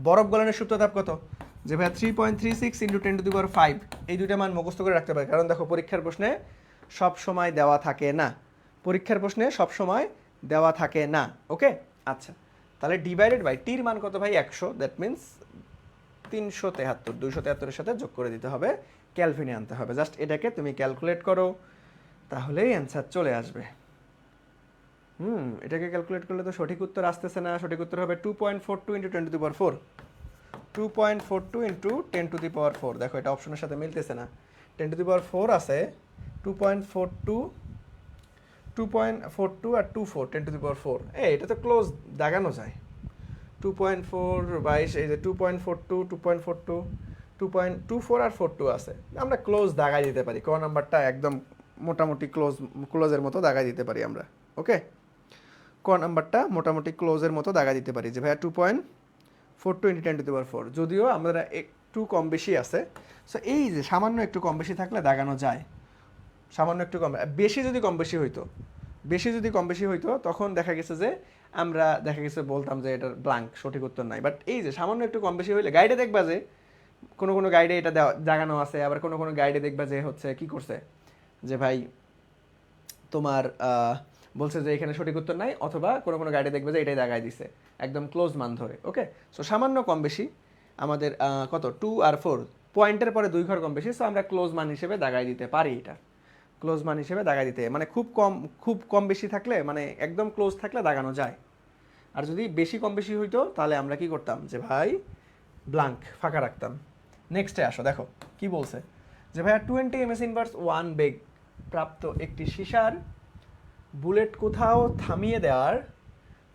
[SPEAKER 1] বরফ গলনের সুপ্ততাপ কত? যে ভাই 3.36 × 10⁵। এই দুইটা মান মুখস্থ করে রাখতে পারে, কারণ দেখো পরীক্ষার প্রশ্নে সব সময় দেওয়া থাকে না, পরীক্ষার প্রশ্নে সব সময় দেওয়া থাকে না। ওকে, আচ্ছা তাহলে ডিভাইডেড বাই টির মান কত ভাই? 100। দ্যাট মিনস 373, 273-এর সাথে যোগ করে দিতে হবে, ক্যালভিনে আনতে হবে। জাস্ট এটাকে তুমি ক্যালকুলেট করো, তাহলেই অ্যান্সার চলে আসবে। এটাকে ক্যালকুলেট করলে তো সঠিক উত্তর আসতেছে না। সঠিক উত্তর হবে 2.42 × 10⁻4, 2.42 × 10⁻4। দেখো এটা অপশনের সাথে মিলতেছে না, 10⁻4 আছে, 2.42 আর 24 10⁻4। এটা তো ক্লোজ দাগানো যায়। 2.4 এই যে 2.42, 2.42, 2.24 আর 42 আছে, আমরা ক্লোজ দাগাই দিতে পারি। ক নাম্বারটা একদম মোটামুটি ক্লোজের মতো দাগাই দিতে পারি আমরা। ওকে, ক নাম্বারটা মোটামুটি ক্লোজের মতো দাগা দিতে পারি যে ভাইয়া 2.42 × 10⁻4। যদিও আমরা একটু কম বেশি আছে, সো এই যে সামান্য একটু কম বেশি থাকলে দাগানো যায়। সামান্য একটু কম বেশি যদি কম বেশি হইতো তখন দেখা গেছে যে আমরা বলতাম যে এটার ব্ল্যাঙ্ক, সঠিক উত্তর নাই। বাট এই যে সামান্য একটু কম বেশি হইলে গাইডে দেখবা যে কোনো গাইডে এটা দাগানো আছে, আবার কোনো গাইডে দেখবা যে হচ্ছে কি করছে যে ভাই তোমার বলছে যে এখানে সঠিক উত্তর নাই, অথবা কোনো গাইডে দেখবে যে এটাই দাগায় দিছে একদম ক্লোজ মান ধরে। ওকে, সো সামান্য কম বেশি আমাদের কত 2 আর 4 পয়েন্টের পরে 2 ঘর কম বেশি, সো আমরা ক্লোজ মান হিসেবে দাগায় দিতে পারি। এটা ক্লোজ মান হিসেবে দাগায় দিতে, মানে খুব কম বেশি থাকলে, মানে একদম ক্লোজ থাকলে দাগানো যায়। আর যদি বেশি কম বেশি হইতো তাহলে আমরা কি করতাম যে ভাই ব্ল্যাঙ্ক ফাঁকা রাখতাম। নেক্সটে আসো, দেখো কি বলছে যে ভাইয়া 20 ms ইনভার্স 1 বেগ প্রাপ্ত একটি সীসার বুলেট কোথাও থামিয়ে দেওয়ার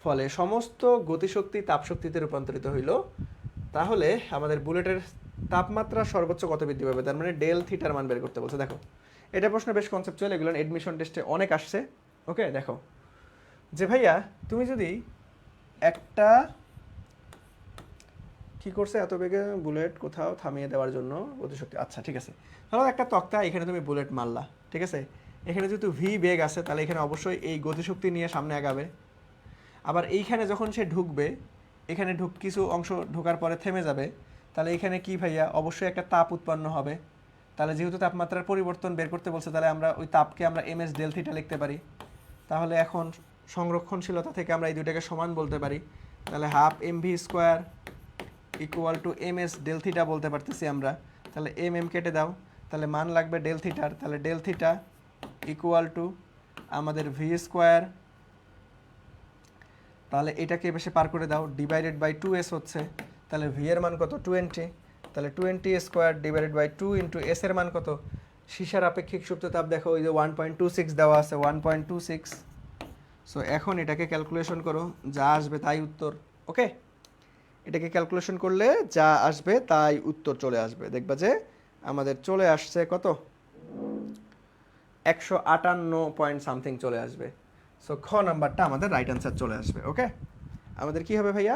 [SPEAKER 1] ফলে সমস্ত গতিশক্তি তাপশক্তিতে রূপান্তরিত হইল, তাহলে আমাদের বুলেটের তাপমাত্রা সর্বোচ্চ কত বৃদ্ধি পাবে? তার মানে ডেল থিটার মান বের করতে বলছে। দেখো এটা প্রশ্ন বেশ কনসেপচুয়াল, এগুলো এডমিশন টেস্টে অনেক আসছে। ওকে, দেখো যে ভাইয়া তুমি যদি একটা কি করছে এত বেগে বুলেট কোথাও থামিয়ে দেওয়ার জন্য গতিশক্তি, আচ্ছা ঠিক আছে, ধরো একটা তক্তা, এখানে তুমি বুলেট মারলা, ঠিক আছে, এখানে যেহেতু ভি বেগ আছে তাহলে এখানে অবশ্যই এই গতিশক্তি নিয়ে সামনে আগাবে। আবার এইখানে যখন সে ঢুকবে, এখানে কিছু অংশ ঢোকার পরে থেমে যাবে, তাহলে এখানে কি ভাইয়া অবশ্যই একটা তাপ উৎপন্ন হবে। তাহলে যেহেতু তাপমাত্রার পরিবর্তন বের করতে বলছে, তাহলে আমরা ওই তাপকে আমরা এম এস ডেল থিটা লিখতে পারি। তাহলে এখন সংরক্ষণশীলতা থেকে আমরা এই দুইটাকে সমান বলতে পারি, তাহলে half M V square equal to M S del theta বলতে পারতেছি আমরা। তাহলে এম কেটে দাও, তাহলে মান লাগবে ডেল থিটার, তাহলে ডেল থিটা ইকুয়াল টু আমাদের ভি স্কোয়ার, তাহলে এটাকে বেশি পার করে দাও, ডিভাইডেড বাই 2s হচ্ছে, তাহলে ভি এর মান কত 20, তাহলে 20 square divided by 2 into S এর মান কত? সীসার আপেক্ষিক সুপ্ততাপ দেখো ওই যে 1.26 দেওয়া আছে, 1.26। সো এখন এটাকে ক্যালকুলেশন করো, যা আসবে তাই উত্তর। ওকে, এটাকে ক্যালকুলেশন করলে যা আসবে তাই উত্তর চলে আসবে। দেখবা যে আমাদের চলে আসছে কত 158 পয়েন্ট সামথিং চলে আসবে। সো খ নাম্বারটা আমাদের রাইট অ্যান্সার চলে আসবে। ওকে, আমাদের কি হবে ভাইয়া?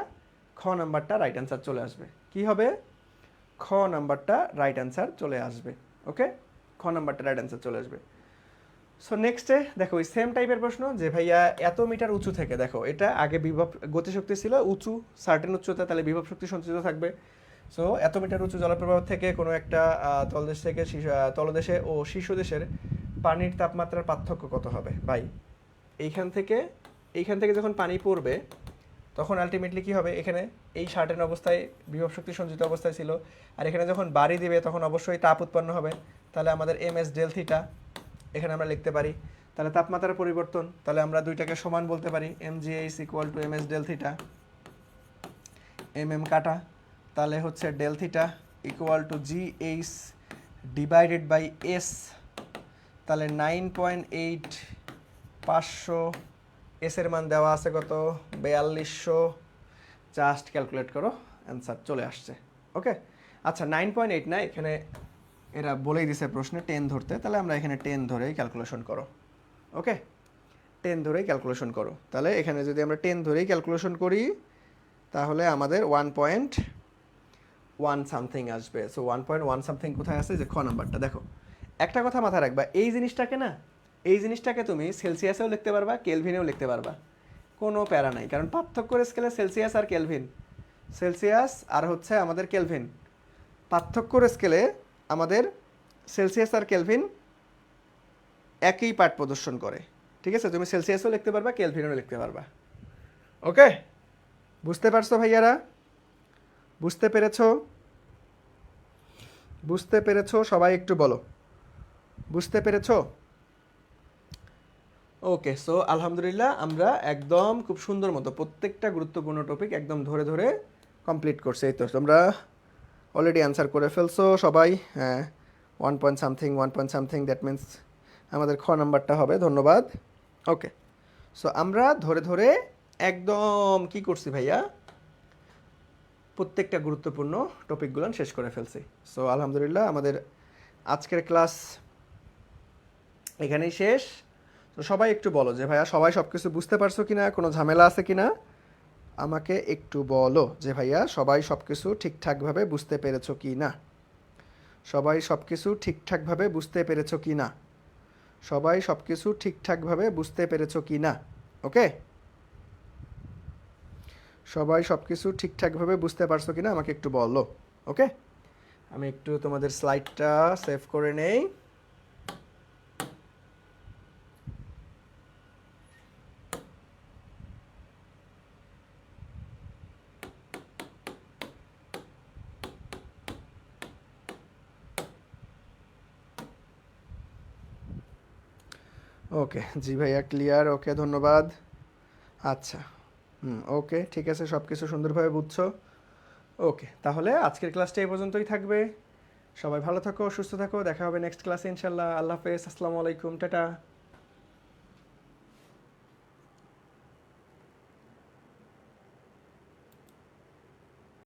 [SPEAKER 1] খ নাম্বারটা রাইট অ্যান্সার চলে আসবে। কি হবে? খ নাম্বারটা রাইট অ্যান্সার চলে আসবে। ওকে, খ নাম্বারটা রাইট অ্যান্সার চলে আসবে। সো নেক্সটে দেখো ওই সেম টাইপের প্রশ্ন যে ভাইয়া এত মিটার উঁচু থেকে, দেখো এটা আগে বিভব গতিশক্তি ছিল উঁচু সার্টেন উচ্চতা, তাহলে বিভব শক্তি সঞ্চিত থাকবে। সো এত মিটার উঁচু জলপ্রবাহ থেকে কোনো একটা তলদেশ থেকে তলদেশে ও শীর্ষদেশের পানির তাপমাত্রার পার্থক্য কত হবে? ভাই এইখান থেকে যখন পানি পড়বে তখন আলটিমেটলি কী হবে, এখানে এই সার্টেন অবস্থায় বিভব শক্তি সঞ্চিত অবস্থায় ছিল, আর এখানে যখন বাড়ি দিবে তখন অবশ্যই তাপ উৎপন্ন হবে। তাহলে আমাদের এম এস ডেল থিটা এখানে আমরা লিখতে পারি। তাহলে তাপমাত্রার পরিবর্তন, তাহলে আমরা দুইটাকে সমান বলতে পারি, M G H equal to M S del theta, M কাটা, তাহলে হচ্ছে del theta equal to G H divided by S. তাহলে 9.8, 500, এসের মান দেওয়া আছে কত 4200, জাস্ট ক্যালকুলেট করো, অ্যান্সার চলে আসছে। ওকে, আচ্ছা 9.8 না, এখানে এরা বলেই দিছে প্রশ্নে 10 ধরতে, তাহলে আমরা এখানে 10 ধরেই ক্যালকুলেশন করো। ওকে, 10 ধরেই ক্যালকুলেশন করো। তাহলে এখানে যদি আমরা 10 ধরেই ক্যালকুলেশন করি তাহলে আমাদের 1.1 সামথিং আসবে। সো 1.1 সামথিং কোথায় আছে, যে খ নাম্বারটা দেখো। একটা কথা মাথায় রাখবা, এই জিনিসটাকে না, এই জিনিসটাকে তুমি সেলসিয়াসেও লিখতে পারবা, কেলভিনেও লিখতে পারবা, কোনো প্যারা নাই, কারণ পার্থক্যর স্কেলে সেলসিয়াস আর কেলভিন, সেলসিয়াস আর হচ্ছে আমাদের কেলভিন, পার্থক্যর স্কেলে আমাদের সেলসিয়াস আর কেলভিন একই পাঠ প্রদর্শন করে। ঠিক আছে, তুমি সেলসিয়াসও লিখতে পারবা, কেলভিনও লিখতে পারবা। ওকে, বুঝতে পারছো ভাইয়ারা? বুঝতে পেরেছো? বুঝতে পেরেছো সবাই? একটু বলো, বুঝতে পেরেছো? ওকে, সো আলহামদুলিল্লাহ আমরা একদম খুব সুন্দর মতো প্রত্যেকটা গুরুত্বপূর্ণ টপিক একদম ধরে ধরে কমপ্লিট করছি। এই তো তোমরা অলরেডি অ্যান্সার করে ফেলছো সবাই। হ্যাঁ, 1.something, দ্যাট মিন্স আমাদের খ নাম্বারটা হবে। ধন্যবাদ। ওকে, সো আমরা ধরে ধরে একদম কি করছি ভাইয়া, প্রত্যেকটা গুরুত্বপূর্ণ টপিকগুলো শেষ করে ফেলছি। সো আলহামদুলিল্লাহ আমাদের আজকের ক্লাস এখানেই শেষ। তো সবাই একটু বলো যে ভাইয়া সবাই সব কিছু বুঝতে পারছো কিনা, কোনো ঝামেলা আছে কিনা, আমাকে একটু বলো যে ভাইয়া সবাই সব কিছু ঠিকঠাকভাবে বুঝতে পেরেছো কি না, সবাই সব কিছু ঠিকঠাকভাবে বুঝতে পেরেছো কি না, সবাই সব কিছু ঠিকঠাকভাবে বুঝতে পেরেছো কি না। ওকে, সবাই সব কিছু ঠিকঠাকভাবে বুঝতে পারছো কিনা আমাকে একটু বলো। ওকে, আমি একটু তোমাদের স্লাইডটা সেভ করে নেই। ওকে, জি ভাইয়া ক্লিয়ার। ওকে, ধন্যবাদ। আচ্ছা, ওকে, ঠিক আছে, সব কিছু সুন্দরভাবে বুঝছো। ওকে, তাহলে আজকের ক্লাসটা এই পর্যন্তই থাকবে। সবাই ভালো থাকো, সুস্থ থাকো, দেখা হবে নেক্সট ক্লাসে ইনশাল্লাহ। আল্লাহ হাফেজ, আসসালামু আলাইকুম, টাটা।